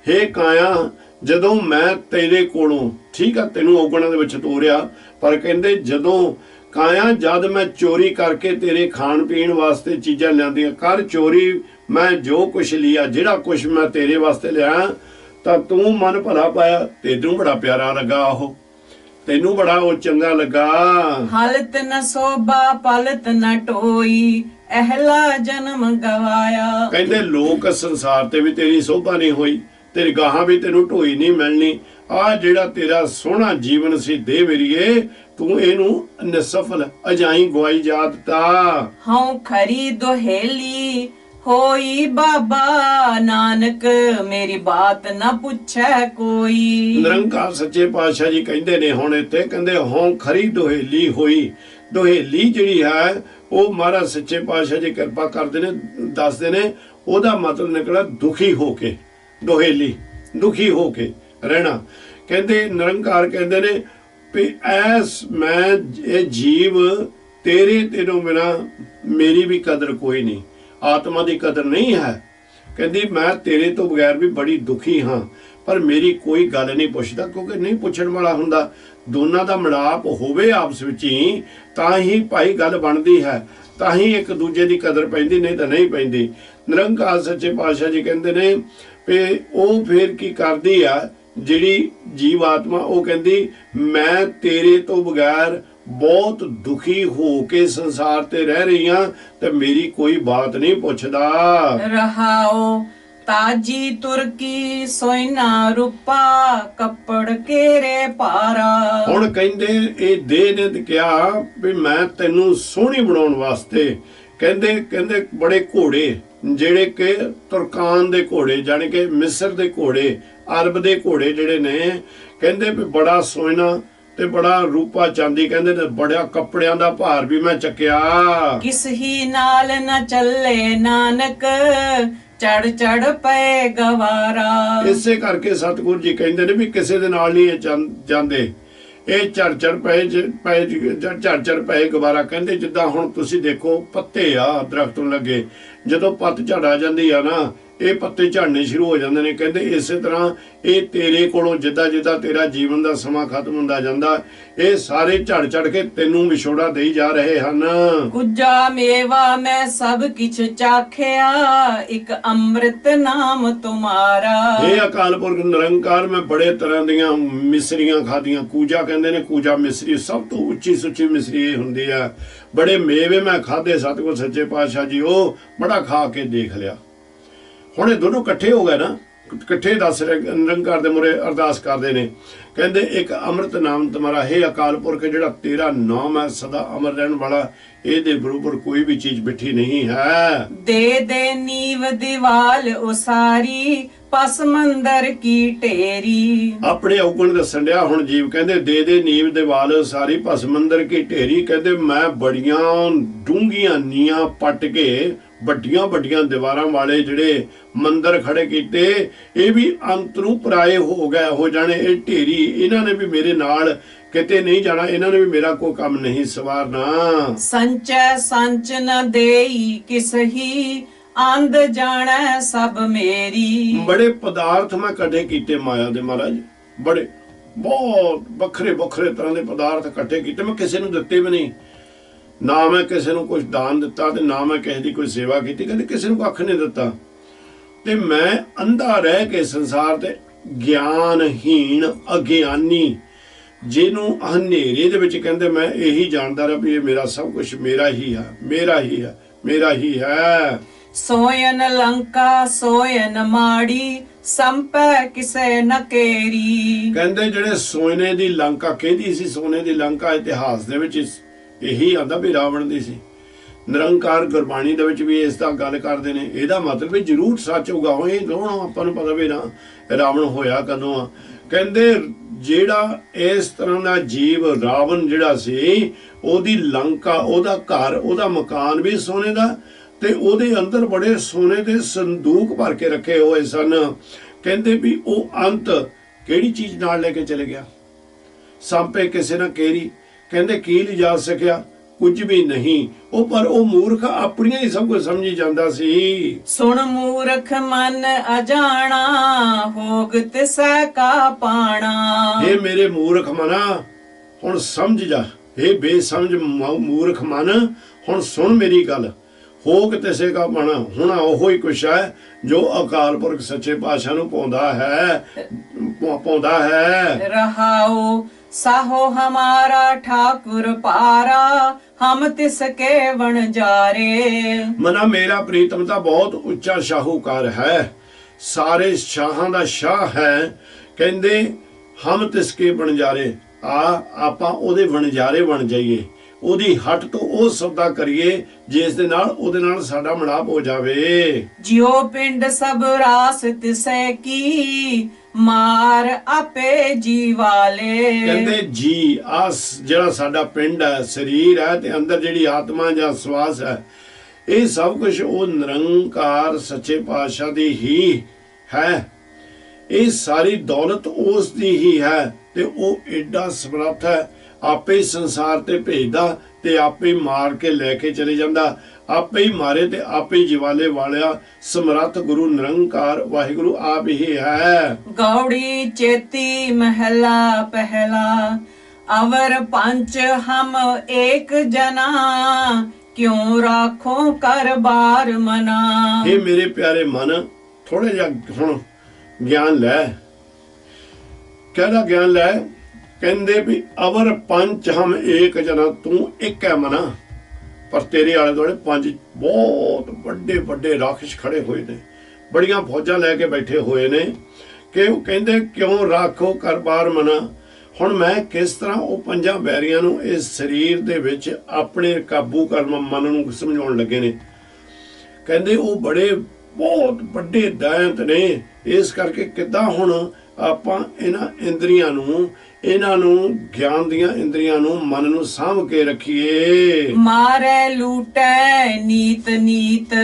ਹੇ ਕਾਇਆ, ਜਦੋਂ ਮੈਂ ਤੇਰੇ ਕੋਲੋਂ ਠੀਕ ਆ ਤੈਨੂੰ ਔਗਣਾਂ ਦੇ ਵਿੱਚ ਤੋਰਿਆ, ਪਰ ਕਹਿੰਦੇ ਜਦੋਂ ਕਾਇਆ ਜਦ ਮੈਂ ਚੋਰੀ ਕਰਕੇ ਤੇਰੇ ਖਾਣ ਪੀਣ ਵਾਸਤੇ ਚੀਜ਼ਾਂ ਲਿਆਂਦੀਆਂ, ਕਰ ਚੋਰੀ ਮੈਂ ਜੋ ਕੁਛ ਲਿਆ, ਜਿਹੜਾ ਕੁਛ ਮੈਂ ਤੇਰੇ ਵਾਸਤੇ ਲਿਆ, ਤਾਂ ਤੂੰ ਮਨ ਭਲਾ ਪਾਇਆ, ਤੈਨੂੰ ਬੜਾ ਪਿਆਰਾ ਲੱਗਾ, ਉਹ ਤੈਨੂੰ ਬੜਾ ਉਹ ਚੰਗਾ ਲੱਗਾ। ਹਲਤ ਨ ਸੋਭਾ ਪਲਤ ਨ ਟੋਈ ਅਹਲਾ ਜਨਮ ਗਵਾਇਆ। ਕਹਿੰਦੇ ਲੋਕ ਸੰਸਾਰ ਤੇ ਵੀ ਤੇਰੀ ਸੋਭਾ ਨਹੀਂ ਹੋਈ, ਤੇਰੀ ਗਾਹਾਂ ਵੀ ਤੈਨੂੰ ਢੋਈ ਨਹੀਂ ਮਿਲਣੀ। ਆ ਜਿਹੜਾ ਤੇਰਾ ਸੋਹਣਾ ਜੀਵਨ ਸੀ ਦੇ ਮੇਰੀਏ, ਤੂੰ ਇਹਨੂੰ ਨਿਸਫਲ ਅਜਾਈ ਗਵਾਈ ਜਾ ਦਿੱਤਾ। ਹਉ ਖਰੀ ਦੁਹੇਲੀ ਹੋਈ ਬਾਬਾ ਨਾਨਕ ਮੇਰੀ ਬਾਤ ਨਾ ਪੁੱਛੈ ਕੋਈ। ਨਿਰੰਕਾਰ ਸੱਚੇ ਪਾਤਸ਼ਾਹ ਜੀ ਕਹਿੰਦੇ ਨੇ ਹੁਣ ਇੱਥੇ, ਕਹਿੰਦੇ ਹਉ ਖਰੀ ਦੁਹੇਲੀ ਹੋਈ। ਦੁਹੇਲੀ ਜਿਹੜੀ ਹੈ ਉਹ ਮਹਾਰਾਜ ਸੱਚੇ ਪਾਤਸ਼ਾਹ ਜੀ ਕਿਰਪਾ ਕਰਦੇ ਨੇ, ਦੱਸਦੇ ਨੇ ਉਹਦਾ ਮਤਲਬ ਨਿਕਲਿਆ ਦੁਖੀ ਹੋ ਕੇ। ਦੁਹੇਲੀ ਦੁਖੀ ਹੋ ਕੇ ਰਹਿਣਾ। ਕਹਿੰਦੇ ਨਿਰੰਕਾਰ ਕਹਿੰਦੇ ਨੇ ਵੀ ਐਸ ਮੈਂ ਇਹ ਜੀਵ ਤੇਰੋਂ ਬਿਨਾ ਮੇਰੀ ਵੀ ਕਦਰ ਕੋਈ ਨਹੀਂ, ਆਤਮਾ ਦੀ ਕਦਰ ਨਹੀਂ ਹੈ। ਕਹਿੰਦੀ ਮੈਂ ਤੇਰੇ ਤੋਂ ਬਗੈਰ ਵੀ ਬੜੀ ਦੁਖੀ ਹਾਂ, ਪਰ ਮੇਰੀ ਕੋਈ ਗੱਲ ਨਹੀਂ ਪੁੱਛਦਾ, ਕਿਉਂਕਿ ਨਹੀਂ ਪੁੱਛਣ ਵਾਲਾ ਹੁੰਦਾ। ਦੋਨਾਂ ਦਾ ਮਿਲਾਪ ਹੋਵੇ ਆਪਸ ਵਿੱਚ ਹੀ ਤਾਂ ਹੀ ਭਾਈ ਗੱਲ ਬਣਦੀ ਹੈ, ਤਾਂ ਹੀ ਇੱਕ ਦੂਜੇ ਦੀ ਕਦਰ ਪੈਂਦੀ, ਨਹੀਂ ਤਾਂ ਨਹੀਂ ਪੈਂਦੀ। ਨਿਰੰਕਾਰ ਸੱਚੇ ਪਾਤਸ਼ਾਹ ਜੀ ਕਹਿੰਦੇ ਨੇ ਵੀ ਉਹ ਫੇਰ ਕੀ ਕਰਦੀ ਆ ਜਿਹੜੀ ਜੀਵ ਆਤਮਾ, ਉਹ ਕਹਿੰਦੀ ਮੈਂ ਤੇਰੇ ਤੋਂ ਬਗੈਰ ਬਹੁਤ ਦੁਖੀ ਹੋ ਕੇ ਸੰਸਾਰ ਤੇ ਰਹਿ ਰਹੀ ਹਾਂ ਤੇ ਮੇਰੀ ਕੋਈ ਬਾਤ ਨਹੀਂ ਪੁੱਛਦਾ। ਰਹਾਓ ਤਾਜੀ ਤੁਰਕੀ ਸੋਇਨਾ ਰੂਪਾ ਕੱਪੜ ਕੇਰੇ ਪਾਰਾ। ਹੁਣ ਕਹਿੰਦੇ ਇਹ ਦੇਹ ਨੇ ਕਿਹਾ ਵੀ ਮੈਂ ਤੈਨੂੰ ਸੋਹਣੀ ਬਣਾਉਣ ਵਾਸਤੇ ਕਹਿੰਦੇ ਬੜੇ ਘੋੜੇ ਜਿਹੜੇ ਕਿ ਤੁਰਕਾਨ ਦੇ ਘੋੜੇ, ਜਾਣੀ ਕਿ ਮਿਸਰ ਦੇ ਘੋੜੇ, ਅਰਬ ਦੇ ਘੋੜੇ ਜਿਹੜੇ ਨੇ, ਕਹਿੰਦੇ ਵੀ ਬੜਾ ਸੋਹਣਾ ਤੇ ਬੜਾ ਰੂਪਾ ਚਾਂਦੀ, ਕਹਿੰਦੇ ਨੇ ਬੜਾ ਕੱਪੜਿਆਂ ਦਾ ਭਾਰ ਵੀ ਮੈਂ ਚੱਕਿਆ। ਕਿਸ ਹੀ ਨਾਲ ਨਾ ਚੱਲੇ ਨਾਨਕ ਚੜ ਚੜ ਪਏ ਗਵਾਰਾ। ਇਸੇ ਕਰਕੇ ਸਤਿਗੁਰੂ ਜੀ ਕਹਿੰਦੇ ਨੇ ਵੀ ਕਿਸੇ ਦੇ ਨਾਲ ਨਹੀਂ ਇਹ ਜਾਂਦੇ, ਇਹ ਝੜ ਝੜ ਪਏ ਗਵਾਰਾ। ਕਹਿੰਦੇ ਜਿੱਦਾਂ ਹੁਣ ਤੁਸੀਂ ਦੇਖੋ ਪੱਤੇ ਆ ਦਰਖਤ ਨੂੰ ਲੱਗੇ, ਜਦੋਂ ਪੱਤ ਝੜ ਆ ਜਾਂਦੀ ਆ ਨਾ, ਇਹ ਪੱਤੇ ਝੜਨੇ ਸ਼ੁਰੂ ਹੋ ਜਾਂਦੇ ਨੇ। ਕਹਿੰਦੇ ਇਸੇ ਤਰ੍ਹਾਂ ਇਹ ਤੇਰੇ ਕੋਲੋਂ ਜਿੱਦਾਂ ਜਿੱਦਾਂ ਤੇਰਾ ਜੀਵਨ ਦਾ ਸਮਾਂ ਖਤਮ ਹੁੰਦਾ ਜਾਂਦਾ, ਇਹ ਸਾਰੇ ਝੜ ਝੜ ਕੇ ਤੈਨੂੰ ਵਿਛੋੜਾ ਦੇਈ ਜਾ ਰਹੇ ਹਨ। ਕੁਜਾ ਮੇਵਾ ਮੈਂ ਸਭ ਕਿਛ ਚਾਖਿਆ, ਇੱਕ ਅੰਮ੍ਰਿਤ ਨਾਮ ਤੁਮਾਰਾ। ਇਹ ਅਕਾਲ ਪੁਰਖ ਨਿਰੰਕਾਰ ਮੈਂ ਬੜੇ ਤਰ੍ਹਾਂ ਦੀਆਂ ਮਿਸਰੀਆਂ ਖਾਧੀਆਂ। ਕੂਜਾ ਕਹਿੰਦੇ ਨੇ, ਕੂਜਾ ਮਿਸਰੀ ਸਭ ਤੋਂ ਉੱਚੀ ਸੁੱਚੀ ਮਿਸਰੀ ਇਹ ਹੁੰਦੀ ਆ। ਬੜੇ ਮੇਵੇ ਮੈਂ ਖਾਧੇ ਸਤਿਗੁਰ ਸੱਚੇ ਪਾਤਸ਼ਾਹ ਜੀ, ਉਹ ਬੜਾ ਖਾ ਕੇ ਦੇਖ ਲਿਆ। ਹੁਣ ਇਹ ਦੋਨੋਂ ਇਕੱਠੇ ਹੋ ਗਏ ਨਾ, ਇਕੱਠੇ ਦੱਸ ਰਹੇ ਨਿਰੰਕਾਰ ਦੇ ਮੂਹਰੇ ਅਰਦਾਸ ਕਰਦੇ ਨੇ। ਕਹਿੰਦੇ ਇੱਕ ਅੰਮ੍ਰਿਤ ਨਾਮ ਤੁਮਾਰਾ, ਹੈ ਅਕਾਲ ਪੁਰਖ ਜਿਹੜਾ ਤੇਰਾ ਨਾਮ ਹੈ ਸਦਾ ਅਮਰ ਰਹਿਣ ਵਾਲਾ, ਇਹਦੇ ਬਰੋਬਰ ਕੋਈ ਵੀ ਚੀਜ਼ ਬਿਠੀ ਨਹੀਂ ਹੈ। ਦੇ ਦੇ ਨੀਵ ਦੀਵਾਲ ਉਸਾਰੀ, ਪਸ ਮੰਦਰ ਕੀ ਢੇਰੀ। ਆਪਣੇ ਔਗਣ ਦੱਸਣ ਡਿਆ ਹੁਣ ਜੀਵ। ਕਹਿੰਦੇ ਦੇ ਦੇ ਨੀਵ ਦੀਵਾਲ ਸਾਰੀ ਭਸ ਮੰਦਰ ਕੀ ਢੇਰੀ। ਕਹਿੰਦੇ ਮੈਂ ਬੜੀਆਂ ਡੂੰਘੀਆਂ ਨੀਆਂ ਪੱਟ ਕੇ ਵੱਡੀਆਂ ਵੱਡੀਆਂ ਦੀਵਾਰਾਂ ਵਾਲੇ ਜਿਹੜੇ ਮੰਦਰ ਖੜੇ ਕੀਤੇ, ਇਹ ਵੀ ਅੰਤ ਨੂੰ ਪਰਾਏ ਹੋ ਗਏ ਹੋ ਜਾਣੇ ਇਹ ਢੇਰੀ। ਇਹਨਾਂ ਨੇ ਵੀ ਮੇਰੇ ਨਾਲ ਕਿਤੇ ਨਹੀਂ ਜਾਣਾ, ਇਹਨਾਂ ਨੇ ਵੀ ਮੇਰਾ ਕੋਈ ਕੰਮ ਨਹੀਂ ਸਵਾਰਨਾ। ਸੰਚੈ ਸੰਚ ਨ ਦੇਈ ਕਿਸਹੀ, ਆਂਦ ਜਾਣੈ ਸਭ ਮੇਰੀ। ਬੜੇ ਪਦਾਰਥ ਮੈਂ ਇਕੱਠੇ ਕੀਤੇ ਮਾਇਆ ਦੇ ਮਹਾਰਾਜ, ਬੜੇ ਬਹੁਤ ਵੱਖਰੇ ਵੱਖਰੇ ਤਰ੍ਹਾਂ ਦੇ ਪਦਾਰਥ ਇਕੱਠੇ ਕੀਤੇ, ਮੈਂ ਕਿਸੇ ਨੂੰ ਦਿੱਤੇ ਵੀ ਨਹੀਂ। ਨਾ ਮੈਂ ਕਿਸੇ ਨੂੰ ਕੁਝ ਦਾਨ ਦਿੱਤਾ ਤੇ ਨਾ ਮੈਂ ਕਿਸੇ ਦੀ ਕੋਈ ਸੇਵਾ ਕੀਤੀ, ਕਦੇ ਕਿਸੇ ਨੂੰ ਕੱਖ ਨਹੀਂ ਦਿੱਤਾ। ਤੇ ਮੈਂ ਅੰਧਾ ਰਹਿ ਕੇ ਸੰਸਾਰ ਤੇ ਗਿਆਨਹੀਣ ਅਗਿਆਨੀ, ਜਿਹਨੂੰ ਹਨੇਰੇ ਦੇ ਵਿੱਚ ਕਹਿੰਦੇ ਮੈਂ ਇਹੀ ਜਾਣਦਾ ਰਿਹਾ ਵੀ ਇਹ ਮੇਰਾ ਸਭ ਕੁਝ ਮੇਰਾ ਹੀ ਹੈ, ਮੇਰਾ ਹੀ ਹੈ, ਮੇਰਾ ਹੀ ਹੈ। ਸੋਇਨ ਲੰਕਾ ਸੋਇਨ ਮਾੜੀ, ਸੰਪੈ ਕਿਸੇ ਨ ਕੇਰੀ। ਕਹਿੰਦੇ ਜਿਹੜੇ ਸੋਨੇ ਦੀ ਲੰਕਾ, ਕਿਹਦੀ ਸੀ ਸੋਨੇ ਦੀ ਲੰਕਾ? ਇਤਿਹਾਸ ਦੇ ਵਿੱਚ ਇਹੀ ਆਂਦਾ ਵੀ ਰਾਵਣ ਦੀ ਸੀ। ਨਿਰੰਕਾਰ ਗੁਰਬਾਣੀ ਦੇ ਵਿੱਚ ਵੀ ਇਸ ਦਾ ਗੱਲ ਕਰਦੇ ਨੇ। ਇਹਦਾ ਮਤਲਬ ਵੀ ਜ਼ਰੂਰ ਸੱਚ ਹੋਊਗਾ। ਇਹ ਦੋਨੋਂ ਆਪਾਂ ਨੂੰ ਪਤਾ ਵੀ ਨਾ ਰਾਵਣ ਹੋਇਆ ਕਦੋਂ ਆ। ਕਹਿੰਦੇ ਜਿਹੜਾ ਇਸ ਤਰ੍ਹਾਂ ਦਾ ਜੀਵ ਰਾਵਣ ਜਿਹੜਾ ਸੀ, ਉਹਦੀ ਲੰਕਾ, ਉਹਦਾ ਘਰ, ਉਹਦਾ ਮਕਾਨ ਵੀ ਸੋਨੇ ਦਾ, ਤੇ ਉਹਦੇ ਅੰਦਰ ਬੜੇ ਸੋਨੇ ਦੇ ਸੰਦੂਕ ਭਰ ਕੇ ਰੱਖੇ ਹੋਏ ਸਨ। ਕਹਿੰਦੇ ਵੀ ਉਹ ਅੰਤ ਕਿਹੜੀ ਚੀਜ਼ ਨਾਲ ਲੈ ਕੇ ਚਲੇ ਗਿਆ? ਸੰਪੇ ਕਿਸੇ ਨਾ ਕੇਰੀ। ਕਹਿੰਦੇ ਕੀ ਲਿਜਾ ਸਕਿਆ? ਕੁਝ ਵੀ ਨਹੀਂ। ਉਹ ਪਰ ਉਹ ਮੂਰਖ ਆਪਣੀਆਂ ਹੀ ਸਭ ਕੁਝ ਸਮਝੀ ਜਾਂਦਾ ਸੀ। ਸੁਣ ਮੂਰਖ ਮਨ ਅਜਾਣਾ, ਹੋਗ ਤਿਸੈ ਕਾ ਪਾਣਾ। ਇਹ ਮੇਰੇ ਮੂਰਖ ਮਨਾ ਹੁਣ ਸਮਝ ਜਾ, ਇਹ ਬੇਸਮਝ ਮੂਰਖ ਮਨ ਹੁਣ ਸੁਣ ਮੇਰੀ ਗੱਲ। ਹੋਗ ਤਿਸੈ ਕਾ ਪਾਣਾ, ਹੁਣ ਉਹੋ ਹੀ ਕੁਛ ਹੈ ਜੋ ਅਕਾਲ ਪੁਰਖ ਸੱਚੇ ਪਾਤਸ਼ਾਹ ਨੂੰ ਪਾਉਂਦਾ ਹੈ। ਰਹਾਉ ਸਾਹੋ ਹਮਾਰਾ ਠਾਕੁਰ ਪਾਰਾ, ਹਮ ਤਿਸਕੇ ਵਣਜਾਰੇ। ਮਨਾ ਮੇਰਾ ਪ੍ਰੀਤਮ ਤਾਂ ਬਹੁਤ ਉੱਚਾ ਸ਼ਾਹੂਕਾਰ ਹੈ, ਸਾਰੇ ਸ਼ਾਹਾਂ ਦਾ ਸ਼ਾਹ ਹੈ। ਕਹਿੰਦੇ ਹਮ ਤਿਸਕੇ ਵਣਜਾਰੇ, ਆਪਾਂ ਉਹਦੇ ਵਣਜਾਰੇ ਬਣ ਜਾਈਏ, ਉਹਦੀ ਹੱਟ ਤੋਂ ਉਹ ਸੌਦਾ ਕਰੀਏ ਜਿਸ ਦੇ ਨਾਲ ਉਹਦੇ ਨਾਲ ਸਾਡਾ ਮਿਲਾਪ ਹੋ ਜਾਵੇ। ਜਿਉ ਪਿੰਡ ਸਭ ਰਾਸ ਤਿਸੈ ਕੀ, ਮਾਰ ਆਪੇ ਜੀ ਵਾਲੇ। ਕਹਿੰਦੇ ਜੀ ਜਿਹੜਾ ਸਾਡਾ ਪਿੰਡ ਹੈ, ਸਰੀਰ ਹੈ, ਤੇ ਅੰਦਰ ਜਿਹੜੀ ਆਤਮਾ ਜਾਂ ਸਵਾਸ ਹੈ, ਇਹ ਸਭ ਕੁਝ ਉਹ ਨਿਰੰਕਾਰ ਸੱਚੇ ਪਾਤਸ਼ਾਹ ਦੀ ਹੀ ਹੈ। ਇਹ ਸਾਰੀ ਦੌਲਤ ਉਸ ਦੀ ਹੀ ਹੈ, ਤੇ ਉਹ ਐਡਾ ਸਮਰੱਥ ਹੈ, ਆਪੇ ਸੰਸਾਰ ਤੇ ਭੇਜਦਾ ਤੇ ਆਪੇ ਮਾਰ ਕੇ ਲੈ ਕੇ ਚਲੇ ਜਾਂਦਾ, ਆਪੇ ਹੀ ਮਾਰੇ ਤੇ ਆਪੇ ਜਿਵਾਲੇ ਵਾਲਿਆ ਸਮਰੱਥ ਗੁਰੂ ਨਿਰੰਕਾਰ ਵਾਹਿਗੁਰੂ ਆਪ ਹੀ ਹੈ। ਗੌੜੀ ਚੇਤੀ ਮਹਿਲਾ ਪਹਿਲਾ, ਅਵਰ ਪੰਚ ਹਮ ਏਕ ਜਨਾ, ਕਿਉਂ ਰਾਖੋ ਕਰ ਬਾਰ ਮਨਾ। ਇਹ ਮੇਰੇ ਪਿਆਰੇ ਮਨ, ਥੋੜਾ ਜਿਹਾ ਹੁਣ ਗਿਆਨ ਲੈ। ਕਿਹੜਾ ਗਿਆਨ ਲੈ? ਕਹਿੰਦੇ ਵੀ ਅਵਰ ਪੰਚ ਹਮ ਏਕ ਜਨਾ, ਤੂੰ ਇੱਕ ਹੈ ਮਨਾ, ਪਰ ਤੇਰੇ ਆਲੇ ਦੁਆਲੇ ਪੰਜ ਬਹੁਤ ਵੱਡੇ ਵੱਡੇ ਰਾਖਸ਼ ਖੜੇ ਹੋਏ ਨੇ, ਬੜੀਆਂ ਫੌਜਾਂ ਲੈ ਕੇ ਬੈਠੇ ਹੋਏ ਨੇ। ਕਿ ਉਹ ਕਹਿੰਦੇ ਕਿਉਂ ਰਾਖੋ ਕਰ ਬਾਰ ਮਨਾ। ਹੁਣ ਮੈਂ ਕਿਸ ਤਰ੍ਹਾਂ ਉਹ ਪੰਜਾਂ ਬੈਰੀਆਂ ਨੂੰ ਇਸ ਸਰੀਰ ਦੇ ਵਿੱਚ ਆਪਣੇ ਕਾਬੂ ਕਰਨ ਮਨ ਨੂੰ ਸਮਝਾਉਣ ਲੱਗੇ ਨੇ। ਕਹਿੰਦੇ ਉਹ ਬੜੇ ਬਹੁਤ ਵੱਡੇ ਦੈਂਤ ਨੇ, ਇਸ ਕਰਕੇ ਕਿੱਦਾਂ ਹੁਣ ਆਪਾਂ ਇਹਨਾਂ ਨੂੰ ਗਿਆਨ ਦੀਆਂ ਇੰਦਰੀਆਂ ਨੂੰ ਮਨ ਨੂੰ ਸਾਂਭ ਕੇ ਰੱਖੀਏ। ਮਾਰੇ ਲੂਟੈ ਨੀਤ ਨੀਤ,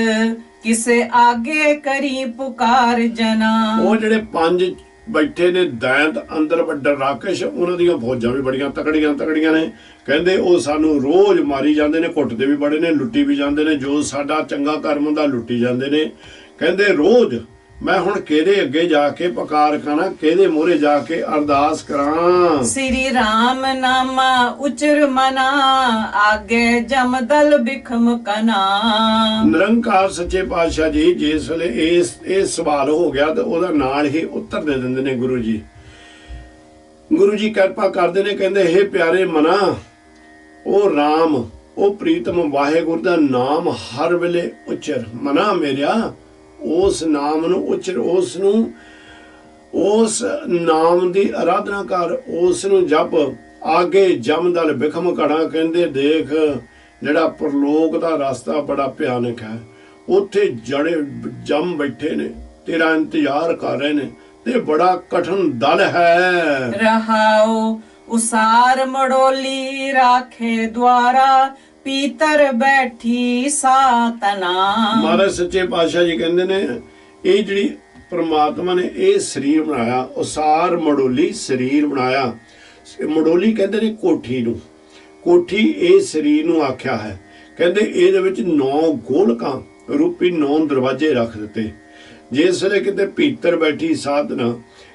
ਕਿਸੇ ਆਗੇ ਕਰੀ ਪੁਕਾਰ ਜਨਾ। ਉਹ ਜਿਹੜੇ ਪੰਜ ਬੈਠੇ ਨੇ ਦੈਂਤ ਅੰਦਰ ਵੱਡਾ ਰਾਕਸ਼, ਉਹਨਾਂ ਦੀਆਂ ਫੌਜਾਂ ਵੀ ਬੜੀਆਂ ਤਕੜੀਆਂ ਨੇ। ਕਹਿੰਦੇ ਉਹ ਸਾਨੂੰ ਰੋਜ਼ ਮਾਰੀ ਜਾਂਦੇ ਨੇ, ਕੁੱਟਦੇ ਵੀ ਬੜੇ ਨੇ, ਲੁੱਟੀ ਵੀ ਜਾਂਦੇ ਨੇ, ਜੋ ਸਾਡਾ ਚੰਗਾ ਕਰਮ ਹੁੰਦਾ ਲੁੱਟੀ ਜਾਂਦੇ ਨੇ। ਕਹਿੰਦੇ ਰੋਜ਼ ਮੈਂ ਹੁਣ ਕਿਹਦੇ ਅੱਗੇ ਜਾ ਕੇ ਪੁਕਾਰ ਕਰਾਂ, ਕਿਹਦੇ ਮੂਹਰੇ ਜਾ ਕੇ ਅਰਦਾਸ ਕਰਾਂ। ਸ੍ਰੀ ਰਾਮ ਨਾਮਾ ਉਚਰ ਮਨਾ, ਆਗੇ ਜਮਦਲ ਬਿਖਮ ਕਨਾ। ਨਿਰੰਕਾਰ ਸੱਚੇ ਪਾਤਸ਼ਾਹ ਜੀ ਜਿਸ ਵੇਲੇ ਇਹ ਸਵਾਲ ਹੋ ਗਿਆ ਤੇ ਉਹਦਾ ਨਾਲ ਹੀ ਉੱਤਰ ਦੇ ਦਿੰਦੇ ਨੇ ਗੁਰੂ ਜੀ। ਗੁਰੂ ਜੀ ਕਿਰਪਾ ਕਰਦੇ ਨੇ, ਕਹਿੰਦੇ ਹੇ ਪਿਆਰੇ ਮਨਾ, ਉਹ ਰਾਮ, ਉਹ ਪ੍ਰੀਤਮ ਵਾਹਿਗੁਰੂ ਦਾ ਨਾਮ ਹਰ ਵੇਲੇ ਉਚਰ। ਮਨਾ ਮੇਰਿਆ, ਉਸ ਨਾਮ ਨੂੰ ਉਚਰ, ਉਸ ਨਾਮ ਦੀ ਆਰਾਧਨਾ ਕਰ, ਉਸ ਨੂੰ ਜਪ। ਆਗੇ ਜਮਦਲ ਬਿਖਮ ਘੜਾ, ਕਹਿੰਦੇ ਦੇਖ ਜਿਹੜਾ ਪ੍ਰਲੋਕ ਦਾ ਰਸਤਾ ਬੜਾ ਭਿਆਨਕ ਹੈ, ਉੱਥੇ ਜੜੇ ਜਮ ਬੈਠੇ ਨੇ, ਤੇਰਾ ਇੰਤਜ਼ਾਰ ਕਰ ਰਹੇ ਨੇ, ਤੇ ਬੜਾ ਕਠਨ ਦਲ ਹੈ। ਰਹਾਉ ਉਸਾਰ ਮੜੋਲੀ ਰਾਖੇ ਦੁਆਰਾ, ਪੀਤਰ ਬੈਠੀ ਸਾਤਨਾ। ਮਹਾਰਾਜ ਸੱਚੇ ਪਾਤਸ਼ਾਹ ਜੀ ਕਹਿੰਦੇ ਨੇ ਇਹ ਜਿਹੜੀ ਪ੍ਰਮਾਤਮਾ ਨੇ ਇਹ ਸਰੀਰ ਬਣਾਇਆ, ਉਸਾਰ ਮੜੋਲੀ ਸਰੀਰ ਬਣਾਇਆ। ਮੜੋਲੀ ਕਹਿੰਦੇ ਨੇ ਕੋਠੀ ਨੂੰ, ਕੋਠੀ ਇਹ ਸਰੀਰ ਨੂੰ ਆਖਿਆ ਹੈ। ਕਹਿੰਦੇ ਇਹਦੇ ਵਿੱਚ 9 ਗੋਲਕਾਂ ਰੂਪੀ 9 ਦਰਵਾਜ਼ੇ ਰੱਖ ਦਿੱਤੇ। ਜਿਸ ਵੇਲੇ ਕਿਤੇ ਭੀਤਰ ਬੈਠੀ ਸਾਧਨਾ,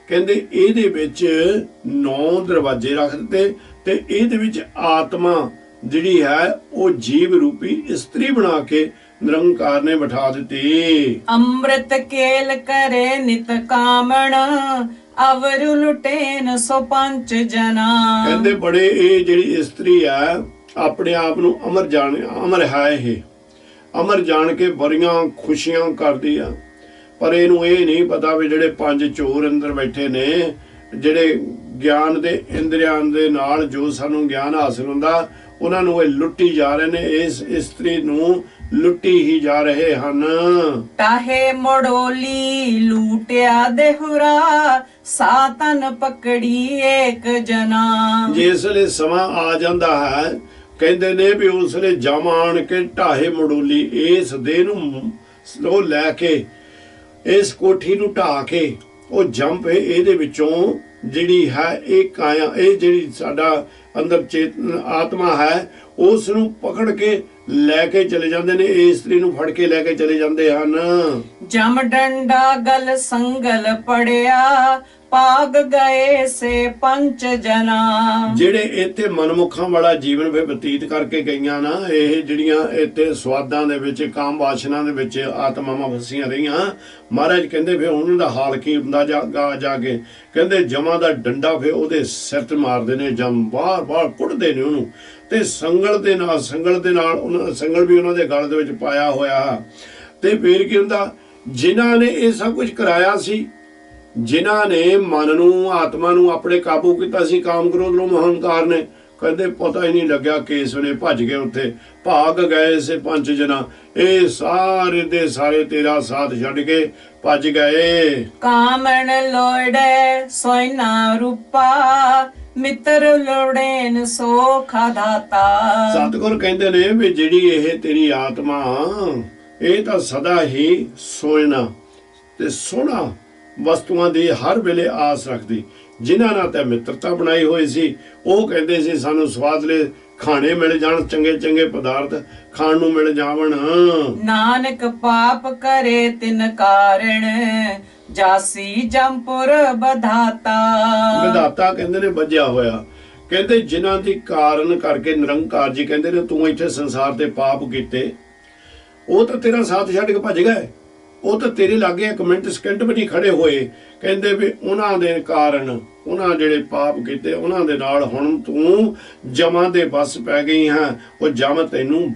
ਕਹਿੰਦੇ ਇਹਦੇ ਵਿੱਚ 9 ਦਰਵਾਜ਼ੇ ਰੱਖ ਦਿੱਤੇ, ਤੇ ਇਹਦੇ ਵਿੱਚ ਆਤਮਾ ਜਿਹੜੀ ਹੈ ਉਹ ਜੀਵ ਰੂਪੀ ਇਸਤਰੀ ਬਣਾ ਕੇ ਨਿਰੰਕਾਰ ਨੇ ਬਿਠਾ ਦਿੱਤੀ। ਅੰਮ੍ਰਿਤ ਕੇਲ ਕਰੇ ਨਿਤ ਕਾਮਣ, ਅਵਰ ਲੁਟੇਨ ਸੋ ਪੰਚ ਜਨਾ। ਕਹਿੰਦੇ ਬੜੇ ਇਹ ਜਿਹੜੀ ਇਸਤਰੀ ਹੈ ਆਪਣੇ ਆਪ ਨੂੰ ਅਮਰ ਹੈ, ਇਹ ਅਮਰ ਜਾਣ ਕੇ ਬੜੀਆਂ ਖੁਸ਼ੀਆਂ ਕਰਦੀ ਆ। ਪਰ ਇਹਨੂੰ ਇਹ ਨਹੀਂ ਪਤਾ ਵੀ ਜਿਹੜੇ 5 ਚੋਰ ਅੰਦਰ ਬੈਠੇ ਨੇ, ਜਿਹੜੇ ਗਿਆਨ ਦੇ ਇੰਦਰੀਆਂ ਦੇ ਨਾਲ ਜੋ ਸਾਨੂੰ ਗਿਆਨ ਹਾਸਲ ਹੁੰਦਾ, ਉਹਨਾਂ ਨੂੰ ਇਹ ਲੁੱਟੀ ਜਾ ਰਹੇ ਨੇ, ਇਸ ਇਸਤਰੀ ਨੂੰ ਲੁੱਟੀ ਹੀ ਜਾ ਰਹੇ ਹਨ। ਤਾਹੇ ਮੜੋਲੀ ਲੂਟਿਆ ਦੇਹੁਰਾ, ਸਾਤਨ ਪਕੜੀ ਏਕ ਜਨਾ। ਜਿਸ ਵੇਲੇ ਸਮਾਂ ਆ ਜਾਂਦਾ ਹੈ, ਕਹਿੰਦੇ ਨੇ ਵੀ ਉਸ ਵੇਲੇ ਜਮ ਆਣ ਕੇ ਢਾਹੇ ਮੜੋਲੀ, ਇਸ ਦੇਹ ਨੂੰ ਉਹ ਲੈ ਕੇ, ਇਸ ਕੋਠੀ ਨੂੰ ਢਾ ਕੇ ਉਹ ਜੰਪ ਇਹਦੇ ਵਿੱਚੋਂ ਜਿਹੜੀ ਹੈ ਇਹ ਕਾਇਆ, ਇਹ ਜਿਹੜੀ ਸਾਡਾ ਅੰਦਰ ਚੇਤਨ ਆਤਮਾ ਹੈ, ਉਸ ਨੂੰ ਪਕੜ ਕੇ ਲੈ ਕੇ ਚਲੇ ਜਾਂਦੇ ਨੇ, ਇਸ ਇਸਤਰੀ ਨੂੰ ਫੜ ਕੇ ਲੈ ਕੇ ਚਲੇ ਜਾਂਦੇ ਹਨ। ਜਮ ਡੰਡਾ ਗਲ ਸੰਗਲ ਪੜਿਆ, ਭਾਗ ਗਏ ਸੇ ਪੰਚ ਜਨਾ। ਜਿਹੜੇ ਇੱਥੇ ਮਨਮੁਖਾਂ ਵਾਲਾ ਜੀਵਨ ਵੀ ਬਤੀਤ ਕਰਕੇ ਗਈਆਂ ਨਾ, ਇਹ ਜਿਹੜੀਆਂ ਇੱਥੇ ਸਵਾਦਾਂ ਦੇ ਵਿੱਚ, ਕਾਮ ਵਾਸ਼ਨਾ ਦੇ ਵਿੱਚ ਆਤਮਾਵਾਂ ਫਸੀਆਂ ਰਹੀਆਂ, ਮਹਾਰਾਜ ਕਹਿੰਦੇ ਫਿਰ ਉਹਨਾਂ ਦਾ ਹਾਲ ਕੀ ਹੁੰਦਾ ਜਾ ਕੇ। ਕਹਿੰਦੇ ਜਮਾਂ ਦਾ ਡੰਡਾ ਫਿਰ ਉਹਦੇ ਸਿਰ ਤੇ ਮਾਰਦੇ ਨੇ, ਜਮ ਬਾਹਰ ਕੁੱਟਦੇ ਨੇ ਉਹਨੂੰ, ਤੇ ਸੰਗਲ ਦੇ ਨਾਲ ਸੰਗਲ ਵੀ ਉਹਨਾਂ ਦੇ ਗਲ ਦੇ ਵਿੱਚ ਪਾਇਆ ਹੋਇਆ। ਤੇ ਫਿਰ ਕੀ ਹੁੰਦਾ, ਜਿਨ੍ਹਾਂ ਨੇ ਇਹ ਸਭ ਕੁਝ ਕਰਾਇਆ ਸੀ, ਜਿਨ੍ਹਾਂ ਨੇ ਮਨ ਨੂੰ, ਆਤਮਾ ਨੂੰ ਆਪਣੇ ਕਾਬੂ ਕੀਤਾ ਸੀ, ਕਾਮ ਕ੍ਰੋਧ ਲੋਭ ਅਹੰਕਾਰ ਨੇ, ਕਹਿੰਦੇ ਪਤਾ ਹੀ ਨਹੀਂ ਲੱਗਿਆ ਕਿਸ ਵੇਲੇ ਭੱਜ ਗਏ, ਉੱਥੇ ਭਾਗ ਗਏ ਸੇ ਪੰਜ ਜਨਾ। ਇਹ ਸਾਰੇ ਦੇ ਸਾਰੇ ਤੇਰਾ ਸਾਥ ਛੱਡ ਕੇ ਭੱਜ ਗਏ। ਕਾਮਣ ਲੋੜੇ ਸੋਇਨਾ ਰੂਪਾ, ਮਿੱਤਰ ਲੋੜੇਨ ਸੋਖਾ ਦਾਤਾ। ਸਤਿਗੁਰ ਕਹਿੰਦੇ ਨੇ ਵੀ ਜਿਹੜੀ ਇਹ ਤੇਰੀ ਆਤਮਾ, ਇਹ ਤਾਂ ਸਦਾ ਹੀ ਸੋਇਨਾ ਤੇ ਸੋਹਣਾ ਵਸਤੂਆਂ ਦੀ ਹਰ ਵੇਲੇ ਆਸ ਰੱਖਦੀ। ਜਿਨ੍ਹਾਂ ਨਾਲ ਤਾਂ ਮਿੱਤਰਤਾ ਬਣਾਈ ਹੋਈ ਸੀ, ਉਹ ਕਹਿੰਦੇ ਸੀ ਸਾਨੂੰ ਸਵਾਦਲੇ ਖਾਣੇ ਮਿਲ ਜਾਣ, ਚੰਗੇ ਪਦਾਰਥ ਖਾਣ ਨੂੰ ਮਿਲ ਜਾਵਣ। ਨਾਨਕ ਪਾਪ ਕਰੇ ਤਿਨ ਕਾਰਣ, ਜਾਸੀ ਜੰਪੁਰ ਵਿਧਾਤਾ ਕਹਿੰਦੇ ਨੇ ਵੱਜਿਆ ਹੋਇਆ। ਕਹਿੰਦੇ ਜਿਨ੍ਹਾਂ ਦੀ ਕਾਰਨ ਕਰਕੇ ਨਿਰੰਕਾਰ ਜੀ ਕਹਿੰਦੇ ਨੇ ਤੂੰ ਇੱਥੇ ਸੰਸਾਰ ਤੇ ਪਾਪ ਕੀਤੇ, ਉਹ ਤਾਂ ਤੇਰਾ ਸਾਥ ਛੱਡ ਕੇ ਭੱਜ ਗਏ, ਉਹ ਤਾਂ ਤੇਰੇ ਲਾਗੇ ਇੱਕ ਮਿੰਟ ਸਕਿੰਟ ਵੀ ਨਹੀਂ ਖੜੇ ਹੋਏ। ਕਹਿੰਦੇ ਵੀ ਉਹਨਾਂ ਦੇ ਕਾਰਨ, ਉਹਨਾਂ ਜਿਹੜੇ ਪਾਪ ਕੀਤੇ, ਉਹਨਾਂ ਦੇ ਨਾਲ ਹੁਣ ਤੂੰ ਜਮਾਂ ਦੇ ਬਸ ਪੈ ਗਈ ਹੈ। ਉਹ ਜਮ ਤੈਨੂੰ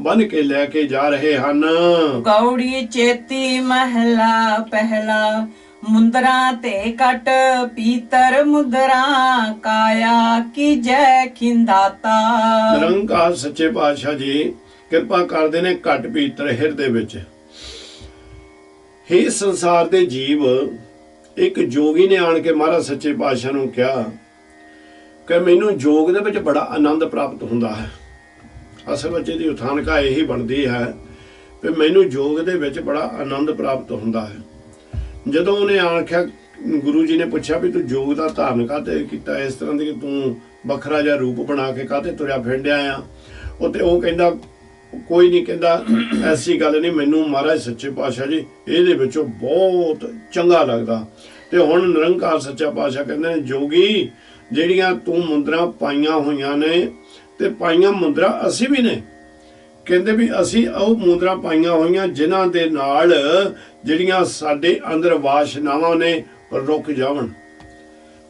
ਬੰਨ ਕੇ ਲੈ ਕੇ ਜਾ ਰਹੇ ਹਨ। ਗੌੜੀ ਚੇਤੀ ਮਹਿਲਾ ਪਹਿਲਾ, ਮੁੰਦਰਾ ਤੇ ਕਟ ਪੀਤਰ ਮੁਦਰਾ, ਕਾਇਆ ਕੀ ਜੈ ਖਿੰਦਾਤਾ। ਨਿਰੰਕਾਰ ਸੱਚੇ ਪਾਤਸ਼ਾਹ ਜੀ ਕਿਰਪਾ ਕਰਦੇ ਨੇ ਘਟ ਪੀਤਰ ਹਿਰਦੇ ਵਿੱਚ। ਇਹ ਸੰਸਾਰ ਦੇ ਜੀਵ, ਇੱਕ ਜੋਗੀ ਨੇ ਆਣ ਕੇ ਮਹਾਰਾਜ ਸੱਚੇ ਪਾਤਸ਼ਾਹ ਨੂੰ ਕਿਹਾ ਕਿ ਮੈਨੂੰ ਯੋਗ ਦੇ ਵਿੱਚ ਬੜਾ ਆਨੰਦ ਪ੍ਰਾਪਤ ਹੁੰਦਾ ਹੈ। ਅਸਲ ਵਿੱਚ ਇਹਦੀ ਉਥਾਨਕਾ ਇਹੀ ਬਣਦੀ ਹੈ ਕਿ ਮੈਨੂੰ ਯੋਗ ਦੇ ਵਿੱਚ ਬੜਾ ਆਨੰਦ ਪ੍ਰਾਪਤ ਹੁੰਦਾ ਹੈ। ਜਦੋਂ ਉਹਨੇ ਆਖਿਆ, ਗੁਰੂ ਜੀ ਨੇ ਪੁੱਛਿਆ ਵੀ ਤੂੰ ਯੋਗ ਦਾ ਧਾਰਨ ਕਾਹਤੇ ਕੀਤਾ, ਇਸ ਤਰ੍ਹਾਂ ਦੀ ਕਿ ਤੂੰ ਵੱਖਰਾ ਜਿਹਾ ਰੂਪ ਬਣਾ ਕੇ ਕਾਹਤੇ ਤੁਰਿਆ ਫਿਰਦਿਆ ਆ। ਉਹ ਕਹਿੰਦਾ ਕੋਈ ਨਹੀਂ ਕਹਿੰਦਾ ਐਸੀ ਗੱਲ ਨਹੀਂ, ਮੈਨੂੰ ਮਹਾਰਾਜ ਸੱਚੇ ਪਾਤਸ਼ਾਹ ਜੀ ਇਹਦੇ ਵਿੱਚੋਂ ਬਹੁਤ ਚੰਗਾ ਲੱਗਦਾ। ਤੇ ਹੁਣ ਨਿਰੰਕਾਰ ਸੱਚਾ ਪਾਤਸ਼ਾਹ ਕਹਿੰਦੇ ਨੇ, ਜੋਗੀ ਜਿਹੜੀਆਂ ਤੂੰ ਮੁੰਦਰਾਂ ਪਾਈਆਂ ਹੋਈਆਂ ਨੇ, ਤੇ ਪਾਈਆਂ ਮੁੰਦਰਾਂ ਅਸੀਂ ਵੀ ਨੇ। ਕਹਿੰਦੇ ਵੀ ਅਸੀਂ ਉਹ ਮੁੰਦਰਾਂ ਪਾਈਆਂ ਹੋਈਆਂ ਜਿਨ੍ਹਾਂ ਦੇ ਨਾਲ ਜਿਹੜੀਆਂ ਸਾਡੇ ਅੰਦਰ ਵਾਸ਼ਨਾਵਾਂ ਨੇ ਰੁਕ ਜਾਵਣ।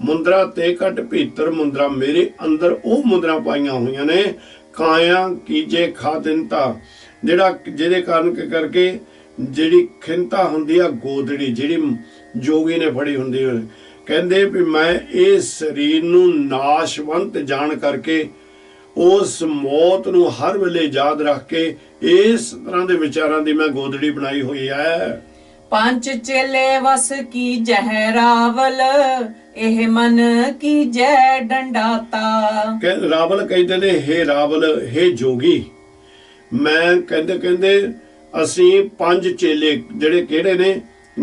ਮੁੰਦਰਾ ਤੇ ਘਟ ਭੀਤਰ ਮੁੰਦਰਾ, ਮੇਰੇ ਅੰਦਰ ਉਹ ਮੁੰਦਰਾਂ ਪਾਈਆਂ ਹੋਈਆਂ ਨੇ। ਕਾਇਆ ਕੀਜੇ ਖਾਦਿਨਤਾ, ਜਿਹੜਾ ਜਿਹਦੇ ਕਾਰਨ ਕਰਕੇ ਜਿਹੜੀ ਖਿੰਤਾ ਹੁੰਦੀ ਆ ਗੋਦੜੀ, ਜਿਹੜੀ ਜੋਗੀ ਨੇ ਫੜੀ ਹੁੰਦੀ ਹੈ। ਕਹਿੰਦੇ ਵੀ ਮੈਂ ਇਹ ਸਰੀਰ ਨੂੰ ਨਾਸ਼ਵੰਤ ਜਾਣ ਕਰਕੇ ਉਸ ਮੌਤ ਨੂੰ ਹਰ ਵੇਲੇ ਯਾਦ ਰੱਖ ਕੇ ਇਸ ਤਰ੍ਹਾਂ ਦੇ ਵਿਚਾਰਾਂ ਦੀ ਮੈਂ ਗੋਦੜੀ ਬਣਾਈ ਹੋਈ ਹੈ। ਪੰਜ ਚੇਲੇ ਵਸ ਕੀ ਜਹ ਰਾਵਲ, ਇਹ ਮਨ ਕੀ ਜੈ ਡੰਡਾਤਾ। ਰਾਵਲ ਕਹਿੰਦੇ ਨੇ, ਹੇ ਰਾਵਲ, ਹੇ ਜੋਗੀ, ਮੈਂ ਕਹਿੰਦੇ ਅਸੀਂ ਪੰਜ ਚੇਲੇ ਜਿਹੜੇ ਕਿਹੜੇ ਨੇ,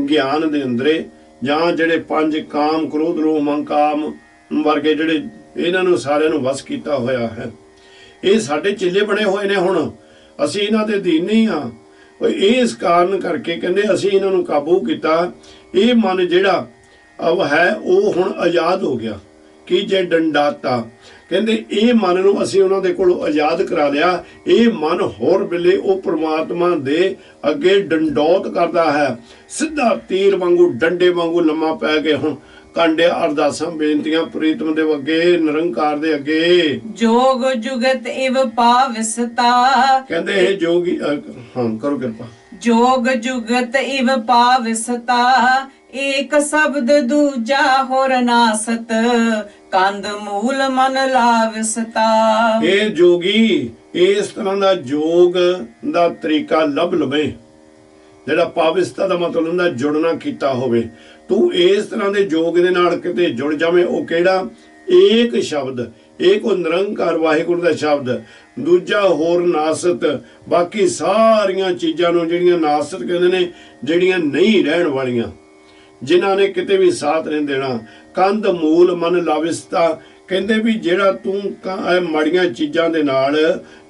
ਗਿਆਨ ਦੇ ਅੰਦਰੇ, ਜਾਂ ਜਿਹੜੇ ਪੰਜ ਕਾਮ ਕ੍ਰੋਧ ਲੋਭ ਮੋਹ ਕਾਮ ਵਰਗੇ ਜਿਹੜੇ ਇਹਨਾਂ ਨੂੰ ਸਾਰਿਆਂ ਨੂੰ ਵਸ ਕੀਤਾ ਹੋਇਆ ਹੈ, ਇਹ ਸਾਡੇ ਚੇਲੇ ਬਣੇ ਹੋਏ ਨੇ। ਹੁਣ ਅਸੀਂ ਇਹਨਾਂ ਦੇ ਅਧੀਨ ਨਹੀਂ ਆ। ਇਸ ਕਾਰਨ ਕਰਕੇ ਕਹਿੰਦੇ ਅਸੀਂ ਇਹਨਾਂ ਨੂੰ ਕਾਬੂ ਕੀਤਾ। ਇਹ ਮਨ ਜਿਹੜਾ ਹੈ ਉਹ ਹੁਣ ਆਜ਼ਾਦ ਹੋ ਗਿਆ। ਕਿ ਜੇ ਡੰਡਾਤਾ, ਕਹਿੰਦੇ ਇਹ ਮਨ ਨੂੰ ਅਸੀਂ ਉਹਨਾਂ ਦੇ ਕੋਲੋਂ ਆਜ਼ਾਦ ਕਰਾ ਲਿਆ। ਇਹ ਮਨ ਹੋਰ ਵੇਲੇ ਉਹ ਪ੍ਰਮਾਤਮਾ ਦੇ ਅੱਗੇ ਡੰਡੌਤ ਕਰਦਾ ਹੈ, ਸਿੱਧਾ ਤੀਰ ਵਾਂਗੂ ਡੰਡੇ ਵਾਂਗੂ ਲੰਮਾ ਪੈ ਕੇ ਹੁਣ ਕਾਂਡੇ ਅਰਦਾਸਾਂ ਬੇਨਤੀਆਂ ਪ੍ਰੀਤਮ ਦੇ ਅੱਗੇ, ਨਿਰੰਕਾਰ ਦੇ ਅੱਗੇ। ਜੋਗ ਜੁਗਤ ਇਵ ਪਾਵਿਸਤਾ, ਕਹਿੰਦੇ ਇਹ ਜੋਗੀ ਹਾਂ ਕਰੋ ਕਿਰਪਾ। ਜੋਗ ਜੁਗਤ ਇਵ ਪਾਵਿਸਤਾ, ਏਕ ਸ਼ਬਦ ਦੂਜਾ ਹੋਰ ਨਾਸਤ, ਕੰਦ ਮੂਲ ਮਨ ਲਾਵਿਸਤਾ। ਇਹ ਜੋਗੀ ਇਸ ਤਰ੍ਹਾਂ ਦਾ ਜੋਗ ਦਾ ਤਰੀਕਾ ਲੱਭ ਲਵੇ, ਜਿਹੜਾ ਪਾਵਿਸਤਾ ਦਾ ਮਤਲਬ ਹੁੰਦਾ ਜੁੜਨਾ ਕੀਤਾ ਹੋਵੇ। ਤੂੰ ਇਸ ਤਰ੍ਹਾਂ ਦੇ ਜੋਗ ਦੇ ਨਾਲ ਕਿਤੇ ਜੁੜ ਜਾਵੇਂ। ਉਹ ਕਿਹੜਾ? ਏਕ ਸ਼ਬਦ, ਇੱਕ ਉਹ ਨਿਰੰਕਾਰ ਵਾਹਿਗੁਰੂ ਦਾ ਸ਼ਬਦ, ਦੂਜਾ ਹੋਰ ਨਾਸਤ, ਬਾਕੀ ਸਾਰੀਆਂ ਚੀਜ਼ਾਂ ਨੂੰ ਜਿਹੜੀਆਂ ਨਾਸਤ ਕਹਿੰਦੇ ਨੇ, ਜਿਹੜੀਆਂ ਨਹੀਂ ਰਹਿਣ ਵਾਲੀਆਂ, ਜਿਨ੍ਹਾਂ ਨੇ ਕਿਤੇ ਵੀ ਸਾਥ ਨਹੀਂ ਦੇਣਾ। ਕੰਧ ਮੂਲ ਮਨ ਲਾਵਿਸਤਾ, ਕਹਿੰਦੇ ਵੀ ਜਿਹੜਾ ਤੂੰ ਮਾੜੀਆਂ ਚੀਜ਼ਾਂ ਦੇ ਨਾਲ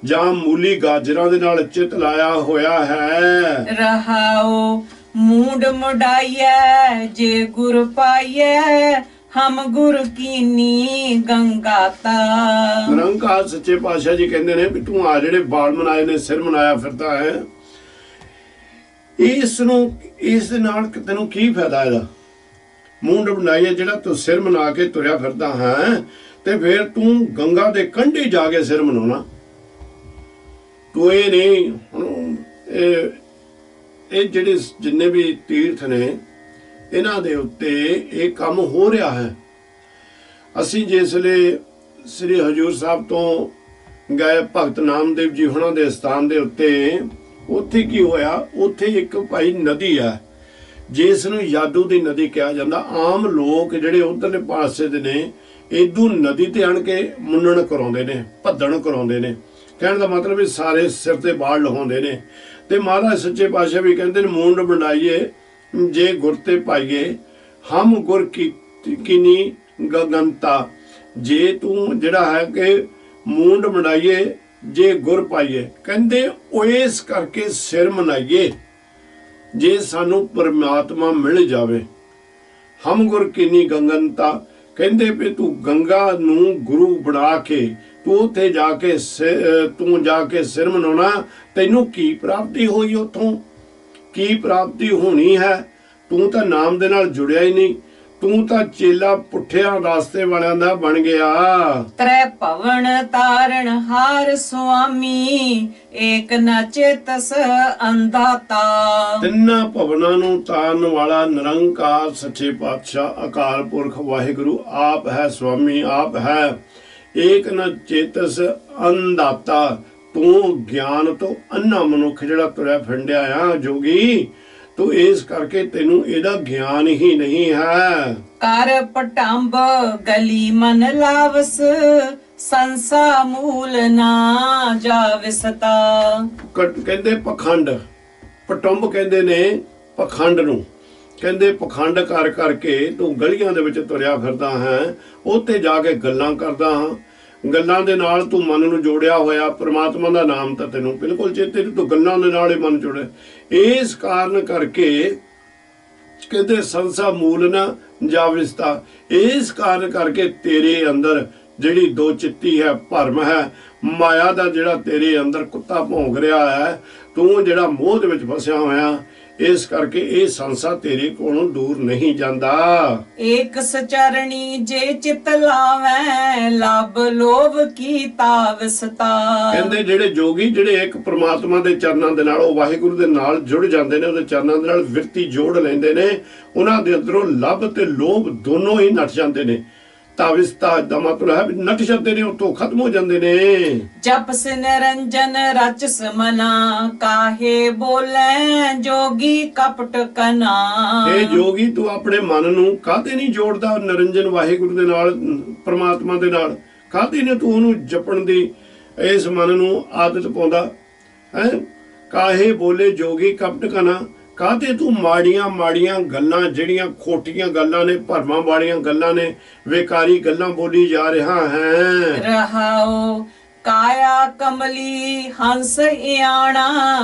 ਜਾਂ ਮੂਲੀ ਗਾਜਰਾਂ ਦੇ ਨਾਲ ਚਿੱਤ ਲਾਇਆ ਹੋਇਆ ਹੈ। ਰਹਾਓ ਮੂਡ ਮੁਡਾਈਐ ਜੇ ਗੁਰ ਪਾਈਐ, ਹਮ ਗੁਰ ਕੀਨੀ ਗੰਗਾਤਾ। ਨਿਰੰਕਾਰ ਸੱਚੇ ਪਾਤਸ਼ਾਹ ਜੀ ਕਹਿੰਦੇ ਨੇ ਵੀ ਤੂੰ ਆ ਜਿਹੜੇ ਬਾਲ ਮਨਾਏ ਨੇ, ਸਿਰ ਮਨਾਇਆ ਫਿਰਦਾ ਹੈ, ਇਸ ਦੇ ਨਾਲ ਤੈਨੂੰ ਕੀ ਫਾਇਦਾ? ਇਹਦਾ ਮੂੰਡ ਬਣਾਈਏ ਜਿਹੜਾ ਤੂੰ ਸਿਰ ਮਨਾ ਕੇ ਤੁਰਿਆ ਫਿਰਦਾ ਹੈ, ਤੇ ਫਿਰ ਤੂੰ ਗੰਗਾ ਦੇ ਕੰਢੇ ਜਾ ਕੇ ਸਿਰ ਮਨਾਉਣਾ। ਤੂੰ ਇਹ ਨਹੀਂ, ਇਹ ਜਿਹੜੇ ਜਿੰਨੇ ਵੀ ਤੀਰਥ ਨੇ ਇਹਨਾਂ ਦੇ ਉੱਤੇ ਇਹ ਕੰਮ ਹੋ ਰਿਹਾ ਹੈ। ਅਸੀਂ ਜਿਸ ਵੇਲੇ ਸ੍ਰੀ ਹਜੂਰ ਸਾਹਿਬ ਤੋਂ ਗਏ ਭਗਤ ਨਾਮਦੇਵ ਜੀ ਹੁਣਾਂ ਦੇ ਸਥਾਨ ਦੇ ਉੱਤੇ, ਉੱਥੇ ਕੀ ਹੋਇਆ? ਉੱਥੇ ਇੱਕ ਭਾਈ ਨਦੀ ਆ, ਜਿਸ ਨੂੰ ਯਾਦੂ ਦੀ ਨਦੀ ਕਿਹਾ ਜਾਂਦਾ। ਆਮ ਲੋਕ ਜਿਹੜੇ ਉਧਰਲੇ ਪਾਸੇ ਦੇ ਨੇ, ਇਦੋਂ ਨਦੀ ਤੇ ਆਣ ਕੇ ਮੁੰਨਣ ਕਰਾਉਂਦੇ ਨੇ, ਭੱਦਣ ਕਰਾਉਂਦੇ ਨੇ। ਕਹਿਣ ਦਾ ਮਤਲਬ ਵੀ ਸਾਰੇ ਸਿਰ ਤੇ ਬਾਲ ਲਹਾਉਂਦੇ ਨੇ। ਤੇ ਮਹਾਰਾਜ ਸੱਚੇ ਪਾਤਸ਼ਾਹ ਵੀ ਕਹਿੰਦੇ ਨੇ, ਮੂੰਡ ਬਣਾਈਏ ਜੇ ਗੁਰ ਤੇ ਪਾਈਏ, ਹਮ ਗੁਰ ਕੀਨੀ ਗਗਨਤਾ। ਜੇ ਤੂੰ ਜਿਹੜਾ ਹੈ ਕਿ ਮੂੰਡ ਬਣਾਈਏ ਜੇ ਗੁਰ ਪਾਈਏ, ਕਹਿੰਦੇ ਉਹ ਇਸ ਕਰਕੇ ਸਿਰ ਮਨਾਈਏ ਜੇ ਸਾਨੂੰ ਪਰਮਾਤਮਾ ਮਿਲ ਜਾਵੇ। ਹਮ ਗੁਰ ਕੀਨੀ ਗਗਨਤਾ, ਕਹਿੰਦੇ ਵੀ ਤੂੰ ਗੰਗਾ ਨੂੰ ਗੁਰੂ ਬਣਾ ਕੇ ਤੂੰ ਉੱਥੇ ਜਾ ਕੇ ਸਿਰ ਮਨਾਉਣਾ। ਤੈਨੂੰ ਕੀ ਪ੍ਰਾਪਤੀ ਹੋਈ? ਉੱਥੋਂ ਕੀ ਪ੍ਰਾਪਤੀ ਹੋਣੀ ਹੈ? ਤੂੰ ਤਾਂ ਨਾਮ ਦੇ ਨਾਲ ਜੁੜਿਆ ਹੀ ਨਹੀਂ, ਤੂੰ ਤਾਂ ਚੇਲਾ ਪੁੱਠਿਆਂ ਰਾਸਤੇ ਵਾਲਿਆਂ ਦਾ ਬਣ ਗਿਆ। ਤ੍ਰੈ ਭਵਨ ਤਾਰਨ ਹਾਰ ਸੁਆਮੀ, ਏਕ ਨ ਚੇਤਸ ਅੰਧਾਤਾ। ਤਿੰਨਾਂ ਭਵਨਾਂ ਨੂੰ ਤਾਰਨ ਵਾਲਾ ਨਿਰੰਕਾਰ ਸੱਚੇ ਪਾਤਸ਼ਾਹ ਅਕਾਲ ਪੁਰਖ ਵਾਹਿਗੁਰੂ ਆਪ ਹੈ ਸੁਆਮੀ, ਆਪ ਹੈ। ਏਕ ਨ ਚੇਤਸ ਅੰਧਾਤਾ, ਤੂੰ ਗਿਆਨ ਤੋਂ ਅੰਨਾ ਮਨੁੱਖ ਜਿਹੜਾ ਤੁਰਿਆ ਫਿਰਦਿਆ ਆ ਜੋਗੀ, ਤੂੰ ਇਸ ਕਰਕੇ ਤੈਨੂੰ ਇਹਦਾ ਗਿਆਨ ਹੀ ਨਹੀਂ ਹੈ। ਕਰ ਪਟੰਬ ਗਲੀ ਮਨ ਲਾਵਸ, ਸੰਸਾ ਮੂਲ ਨਾ ਜਾਵਿਸਤਾ। ਕਹਿੰਦੇ ਪਖੰਡ, ਪਟੰਬ ਕਹਿੰਦੇ ਨੇ ਪਖੰਡ ਨੂੰ। ਕਹਿੰਦੇ ਪਖੰਡ ਕਰ ਕਰਕੇ ਤੂੰ ਗਲੀਆਂ ਦੇ ਵਿੱਚ ਤੁਰਿਆ ਫਿਰਦਾ ਹੈ, ਉੱਥੇ ਜਾ ਕੇ ਗੱਲਾਂ ਕਰਦਾ ਹਾਂ। ਗੱਲਾਂ ਦੇ ਨਾਲ ਤੂੰ ਮਨ ਨੂੰ ਜੋੜਿਆ ਹੋਇਆ, ਪ੍ਰਮਾਤਮਾ ਦਾ ਨਾਮ ਤਾਂ ਤੈਨੂੰ ਬਿਲਕੁਲ ਚੇਤੇ ਨਹੀਂ, ਤੂੰ ਗੱਲਾਂ ਦੇ ਨਾਲ ਹੀ ਮਨ ਜੋੜਿਆ। ਇਸ ਕਾਰਨ ਕਰਕੇ ਕਹਿੰਦੇ ਸੰਸਾ ਮੂਲ ਨਾ ਜਾਵਿਸਤਾ, ਇਸ ਕਾਰਨ ਕਰਕੇ ਤੇਰੇ ਅੰਦਰ ਜਿਹੜੀ ਦੋ ਚਿੱਤੀ ਹੈ, ਭਰਮ ਹੈ, ਮਾਇਆ ਦਾ ਜਿਹੜਾ ਤੇਰੇ ਅੰਦਰ ਕੁੱਤਾ ਭੌਂਕ ਰਿਹਾ ਹੈ, ਤੂੰ ਜਿਹੜਾ ਮੋਹ ਦੇ ਵਿੱਚ ਫਸਿਆ ਹੋਇਆ, ਇਸ ਕਰਕੇ ਇਹ ਸੰਸਾ ਤੇਰੇ ਕੋਲੋਂ ਦੂਰ ਨਹੀਂ ਜਾਂਦਾ। ਏਕ ਸਚਰਣੀ ਜੇ ਚਿਤ ਲਾਵੈ, ਲਬ ਲੋਭ ਕੀ ਤਾਵਸਤਾ। ਕਹਿੰਦੇ ਜਿਹੜੇ ਜੋਗੀ ਜਿਹੜੇ ਇੱਕ ਪ੍ਰਮਾਤਮਾ ਦੇ ਚਰਨਾਂ ਦੇ ਨਾਲ, ਉਹ ਵਾਹਿਗੁਰੂ ਦੇ ਨਾਲ ਜੁੜ ਜਾਂਦੇ ਨੇ, ਉਹਦੇ ਚਰਨਾਂ ਦੇ ਨਾਲ ਵਿਰਤੀ ਜੋੜ ਲੈਂਦੇ ਨੇ, ਉਹਨਾਂ ਦੇ ਅੰਦਰੋਂ ਲੱਭ ਤੇ ਲੋਭ ਦੋਨੋਂ ਹੀ ਨੱਠ ਜਾਂਦੇ ਨੇ। ਤਾਵਿਸਤਾ ਦਾ ਮਤਲਬ ਹੈ ਨੱਠ ਜਾਂਦੇ ਨੇ, ਉੱਥੋਂ ਖਤਮ ਹੋ ਜਾਂਦੇ ਨੇ। ਜਪ ਸੇ ਨਿਰੰਜਨ ਰਚਸ ਮਨਾ, ਕਾਹੇ ਬੋਲੇ ਜੋਗੀ ਕਪਟ ਕਨਾ। ਇਹ ਜੋਗੀ ਤੂੰ ਆਪਣੇ ਮਨ ਨੂੰ ਕਾਹਤੇ ਨਹੀਂ ਜੋੜਦਾ ਨਿਰੰਜਨ ਵਾਹਿਗੁਰੂ ਦੇ ਨਾਲ, ਪ੍ਰਮਾਤਮਾ ਦੇ ਨਾਲ? ਕਾਹਤੇ ਨੇ ਤੂੰ ਉਹਨੂੰ ਜਪਣ ਦੀ ਇਸ ਮਨ ਨੂੰ ਆਦਤ ਪਾਉਂਦਾ ਹੈ? ਕਾਹੇ ਬੋਲੇ ਜੋਗੀ ਕਪਟ ਕਨਾ, ਕਾਹਤੇ ਤੂੰ ਮਾੜੀਆਂ ਮਾੜੀਆਂ ਗੱਲਾਂ, ਜਿਹੜੀਆਂ ਖੋਟੀਆਂ ਗੱਲਾਂ ਨੇ, ਭਰਮਾਂ ਵਾਲੀਆਂ ਗੱਲਾਂ ਨੇ, ਵੇਕਾਰੀ ਗੱਲਾਂ ਬੋਲੀ ਜਾ ਰਿਹਾ ਹੈ। ਰਹਾਓ ਕਾਇਆ ਕਮਲੀ ਹੰਸ ਇਆਣਾ,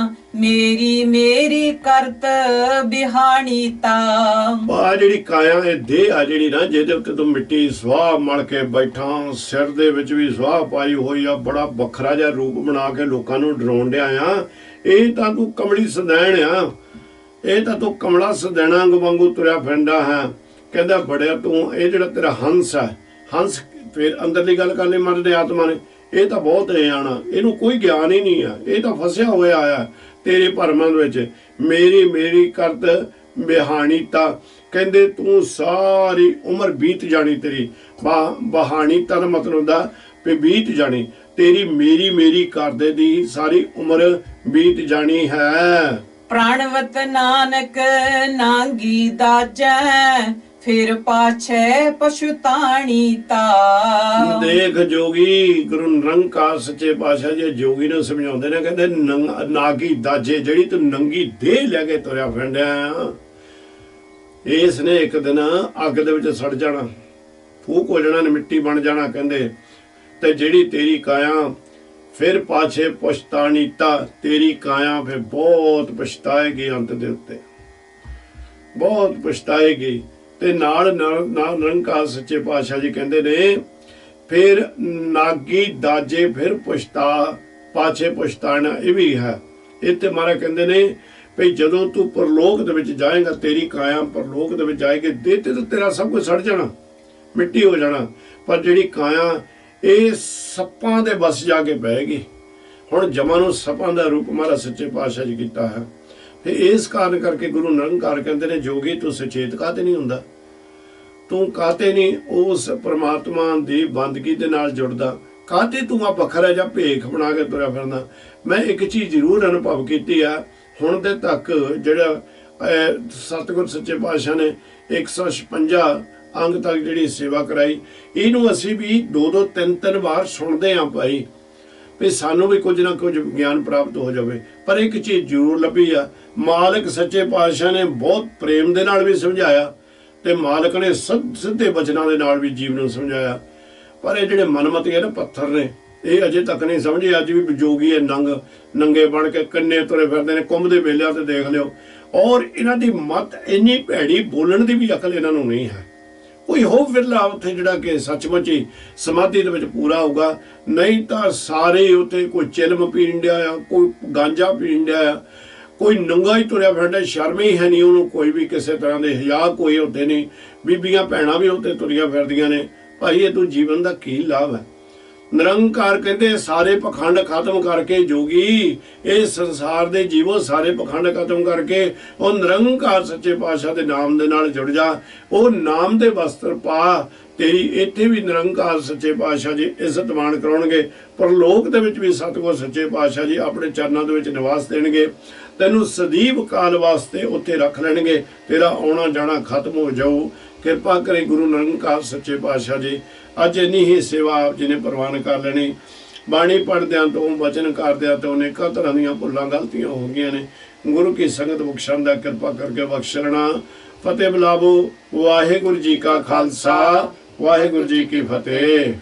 ਮੇਰੀ ਮੇਰੀ ਕਰਤ ਬਿਹਾਣੀ ਤਾ। ਆ ਜਿਹੜੀ ਕਾਇਆ, ਇਹ ਦੇਹ ਆ ਜਿਹੜੀ ਨਾ, ਜਿਹਦੇ ਉੱਤੇ ਤੂੰ ਮਿੱਟੀ ਸਵਾਹ ਮਲ ਕੇ ਬੈਠਾ, ਸਿਰ ਦੇ ਵਿੱਚ ਵੀ ਸਵਾਹ ਪਾਈ ਹੋਈ ਆ, ਬੜਾ ਵੱਖਰਾ ਜਿਹਾ ਰੂਪ ਬਣਾ ਕੇ ਲੋਕਾਂ ਨੂੰ ਡਰਾਉਣ ਡਿਆ ਆ, ਇਹ ਤਾਂ ਤੂੰ ਕਮਲੀ ਸਦੈਣ ਆ, ਇਹ ਤਾਂ ਤੂੰ ਕਮਲਾ ਸਦੈਣਾ ਵਾਂਗੂ ਤੁਰਿਆ ਫਿਰਦਾ ਹੈ। ਕਹਿੰਦਾ ਬੜਿਆ ਤੂੰ, ਇਹ ਜਿਹੜਾ ਤੇਰਾ ਹੰਸ ਹੈ, ਹੰਸ ਫਿਰ ਅੰਦਰਲੀ ਗੱਲ ਕਰ ਲਈ ਮਨ ਦੇ ਆਤਮਾ ਨੇ, ਇਹ ਤਾਂ ਬਹੁਤ ਆਣਾ, ਇਹਨੂੰ ਕੋਈ ਗਿਆਨ ਹੀ ਨਹੀਂ ਆ, ਇਹ ਤਾਂ ਫਸਿਆ ਹੋਇਆ ਆ ਤੇਰੇ ਭਰਮਾਂ ਦੇ ਵਿੱਚ। ਮੇਰੀ ਮੇਰੀ ਕਰਤ ਬਿਹਾਣੀ ਤਾਂ, ਕਹਿੰਦੇ ਤੂੰ ਸਾਰੀ ਉਮਰ ਬੀਤ ਜਾਣੀ ਤੇਰੀ। ਬਹਾਣੀ ਤਾਂ ਮਤਲਬ ਦਾ ਵੀ ਬੀਤ ਜਾਣੀ ਤੇਰੀ, ਮੇਰੀ ਮੇਰੀ ਕਰਦੇ ਦੀ ਸਾਰੀ ਉਮਰ ਬੀਤ ਜਾਣੀ ਹੈ। ਪ੍ਰਾਣਵਤ ਨਾਨਕ ਨਾਂਗੀ ਦਾਜੈ, ਫਿਰ ਪਾਛੈ ਪਛੁਤਾਣੀ ਤਾ। ਦੇਖ ਜੋਗੀ, ਗੁਰੂ ਨਿਰੰਕਾਰ ਸੱਚੇ ਪਾਤਸ਼ਾਹ ਜੀ ਜੋਗੀ ਨੂੰ ਸਮਝਾਉਂਦੇ ਨੇ, ਕਹਿੰਦੇ ਨਾਗੀ ਦਾਜੇ, ਜਿਹੜੀ ਤੂੰ ਨੰਗੀ ਦੇਹ ਲੈ ਕੇ ਤੁਰਿਆ ਫਿਰਦਾ, ਇਸ ਨੇ ਇੱਕ ਦਿਨ ਅੱਗ ਦੇ ਵਿੱਚ ਸੜ ਜਾਣਾ, ਫੂਕ ਹੋ ਜਾਣਾ, ਮਿੱਟੀ ਬਣ ਜਾਣਾ। ਕਹਿੰਦੇ ਤੇ ਜਿਹੜੀ ਤੇਰੀ ਕਾਇਆ ਫਿਰ ਪਾਛੇ ਪਛਤਾਣੀ ਤਾ, ਤੇਰੀ ਕਾਇਆ ਫਿਰ ਬਹੁਤ ਪਛਤਾਏਗੀ, ਅੰਤ ਦੇ ਉੱਤੇ ਬਹੁਤ ਪਛਤਾਏਗੀ। ਤੇ ਨਾਲ ਨਿਰੰਕਾਰ ਸੱਚੇ ਪਾਤਸ਼ਾਹ ਜੀ ਕਹਿੰਦੇ ਨੇ, ਫਿਰ ਨਾਗੀ ਦਾਜੇ ਫਿਰ ਪਛਤਾ, ਪਾਛੇ ਪਛਤਾਣਾ ਇਹ ਵੀ ਹੈ। ਇਹ ਤੇ ਮਹਾਰਾਜ ਕਹਿੰਦੇ ਨੇ ਵੀ ਜਦੋਂ ਤੂੰ ਪਰਲੋਕ ਦੇ ਵਿੱਚ ਜਾਏਗਾ, ਤੇਰੀ ਕਾਇਆ ਪਰਲੋਕ ਦੇ ਵਿੱਚ ਜਾਏਗੀ, ਦੇਹ ਤੇ ਤੇਰਾ ਸਭ ਕੁਝ ਸੜ ਜਾਣਾ, ਮਿੱਟੀ ਹੋ ਜਾਣਾ, ਪਰ ਜਿਹੜੀ ਕਾਇਆ ਇਹ ਸੱਪਾਂ ਦੇ ਵਸ ਜਾ ਕੇ ਬਹਿਗੀ। ਹੁਣ ਜਮਾਂ ਨੂੰ ਸੱਪਾਂ ਦਾ ਰੂਪ ਮਹਾਰਾਜ ਸੱਚੇ ਪਾਤਸ਼ਾਹ ਜੀ ਕੀਤਾ ਹੈ। ਤੇ ਇਸ ਕਾਰਨ ਕਰਕੇ ਗੁਰੂ ਨਿਰੰਕਾਰ ਕਹਿੰਦੇ ਨੇ, ਜੋਗੀ ਤੂੰ ਸੁਚੇਤ ਕਾਹਤੇ ਨਹੀਂ ਹੁੰਦਾ, ਤੂੰ ਕਾਹਤੇ ਨਹੀਂ ਉਸ ਪ੍ਰਮਾਤਮਾ ਦੀ ਬੰਦਗੀ ਦੇ ਨਾਲ ਜੁੜਦਾ, ਕਾਹਤੇ ਤੂੰ ਆ ਵੱਖਰਾ ਜਿਹਾ ਭੇਖ ਬਣਾ ਕੇ ਤੁਰਿਆ ਫਿਰਦਾ। ਮੈਂ ਇੱਕ ਚੀਜ਼ ਜ਼ਰੂਰ ਅਨੁਭਵ ਕੀਤੀ ਆ, ਹੁਣ ਦੇ ਤੱਕ ਜਿਹੜਾ ਸਤਿਗੁਰ ਸੱਚੇ ਪਾਤਸ਼ਾਹ ਨੇ 156 ਅੰਗ ਤੱਕ ਜਿਹੜੀ ਸੇਵਾ ਕਰਾਈ, ਇਹਨੂੰ ਅਸੀਂ ਵੀ 2-2 3-3 ਵਾਰ ਸੁਣਦੇ ਆਂ ਭਾਈ, ਵੀ ਸਾਨੂੰ ਵੀ ਕੁਝ ਨਾ ਕੁਝ ਗਿਆਨ ਪ੍ਰਾਪਤ ਹੋ ਜਾਵੇ। ਪਰ ਇੱਕ ਚੀਜ਼ ਜ਼ਰੂਰ ਲੱਭੀ ਆ, ਮਾਲਕ ਸੱਚੇ ਪਾਤਸ਼ਾਹ ਨੇ ਬਹੁਤ ਪ੍ਰੇਮ ਦੇ ਨਾਲ ਵੀ ਸਮਝਾਇਆ, ਤੇ ਮਾਲਕ ਨੇ ਸਿੱਧੇ ਬਚਨਾਂ ਦੇ ਨਾਲ ਵੀ ਜੀਵ ਨੂੰ ਸਮਝਾਇਆ। ਪਰ ਇਹ ਜਿਹੜੇ ਮਨਮਤੀ ਨਾ ਪੱਥਰ ਨੇ, ਇਹ ਅਜੇ ਤੱਕ ਨਹੀਂ ਸਮਝੇ। ਅੱਜ ਵੀ ਜੋਗੀ ਹੈ ਨੰਗੇ ਬਣ ਕੇ ਕੰਨੇ ਤੁਰੇ ਫਿਰਦੇ ਨੇ, ਕੁੰਭ ਦੇ ਵੇਲਿਆਂ ਤੇ ਦੇਖ ਲਿਓ। ਔਰ ਇਹਨਾਂ ਦੀ ਮੱਤ ਇੰਨੀ ਭੈੜੀ, ਬੋਲਣ ਦੀ ਵੀ ਅਕਲ ਇਹਨਾਂ ਨੂੰ ਨਹੀਂ ਹੈ। ਕੋਈ ਹੋ ਵਿਰਲਾ ਉੱਥੇ ਜਿਹੜਾ ਕਿ ਸੱਚਮੁੱਚ ਹੀ ਸਮਾਧੀ ਦੇ ਵਿੱਚ ਪੂਰਾ ਹੋਊਗਾ, ਨਹੀਂ ਤਾਂ ਸਾਰੇ ਉੱਥੇ ਕੋਈ ਚਿਲਮ ਪੀਣ ਡਿਆ ਆ, ਕੋਈ ਗਾਂਜਾ ਪੀਣ ਡਿਆ ਆ, ਕੋਈ ਨੰਗਾ ਹੀ ਤੁਰਿਆ ਫਿਰਦਾ, ਸ਼ਰਮ ਹੀ ਹੈ ਨਹੀਂ ਉਹਨੂੰ ਕੋਈ ਵੀ ਕਿਸੇ ਤਰ੍ਹਾਂ ਦੇ, ਹਿਆ ਕੋਈ ਉੱਥੇ ਨਹੀਂ। ਬੀਬੀਆਂ ਭੈਣਾਂ ਵੀ ਉੱਥੇ ਤੁਰੀਆਂ ਫਿਰਦੀਆਂ ਨੇ। ਭਾਈ ਇਹ ਤੂੰ ਜੀਵਨ ਦਾ ਕੀ ਲਾਭ ਹੈ? ਨਿਰੰਕਾਰ ਕਹਿੰਦੇ ਸਾਰੇ ਪਖੰਡ ਖਤਮ ਕਰਕੇ ਜੋਗੀ, ਇਹ ਸੰਸਾਰ ਦੇ ਜੀਵੋ ਸਾਰੇ ਪਖੰਡ ਖਤਮ ਕਰਕੇ ਉਹ ਨਿਰੰਕਾਰ ਸੱਚੇ ਪਾਤਸ਼ਾਹ ਦੇ ਨਾਮ ਦੇ ਨਾਲ ਜੁੜ ਜਾ, ਉਹ ਨਾਮ ਦੇ ਵਸਤਰ ਪਾ। ਤੇਰੀ ਇੱਥੇ ਵੀ ਨਿਰੰਕਾਰ ਸੱਚੇ ਪਾਤਸ਼ਾਹ ਜੀ ਇੱਜ਼ਤ ਮਾਣ ਕਰਾਉਣਗੇ, ਪਰਲੋਕ ਦੇ ਵਿੱਚ ਵੀ ਸਤਿਗੁਰ ਸੱਚੇ ਪਾਤਸ਼ਾਹ ਜੀ ਆਪਣੇ ਚਰਨਾਂ ਦੇ ਵਿੱਚ ਨਿਵਾਸ ਦੇਣਗੇ, ਤੈਨੂੰ ਸਦੀਵ ਕਾਲ ਵਾਸਤੇ ਉੱਥੇ ਰੱਖ ਲੈਣਗੇ, ਤੇਰਾ ਆਉਣਾ ਜਾਣਾ ਖਤਮ ਹੋ ਜਾਊ। ਕਿਰਪਾ ਕਰੇ ਗੁਰੂ ਨਿਰੰਕਾਰ ਸੱਚੇ ਪਾਤਸ਼ਾਹ ਜੀ। ਅੱਜ ਇੰਨੀ ਹੀ ਸੇਵਾ ਆਪ ਜੀ ਨੇ ਪ੍ਰਵਾਨ ਕਰ ਲੈਣੀ। ਬਾਣੀ ਪੜ੍ਹਦਿਆਂ ਤੋਂ, ਵਚਨ ਕਰਦਿਆਂ ਤੋਂ ਅਨੇਕਾਂ ਤਰ੍ਹਾਂ ਦੀਆਂ ਭੁੱਲਾਂ ਗਲਤੀਆਂ ਹੋ ਗਈਆਂ ਨੇ। ਗੁਰੂ ਕੀ ਸੰਗਤ ਬਖਸ਼ਣ ਦਾ ਕਿਰਪਾ ਕਰਕੇ ਬਖਸ਼ ਲੈਣਾ। ਫਤਿਹ ਬੁਲਾਵੋ। ਵਾਹਿਗੁਰੂ ਜੀ ਕਾ ਖਾਲਸਾ, ਵਾਹਿਗੁਰੂ ਜੀ ਕੀ ਫਤਿਹ।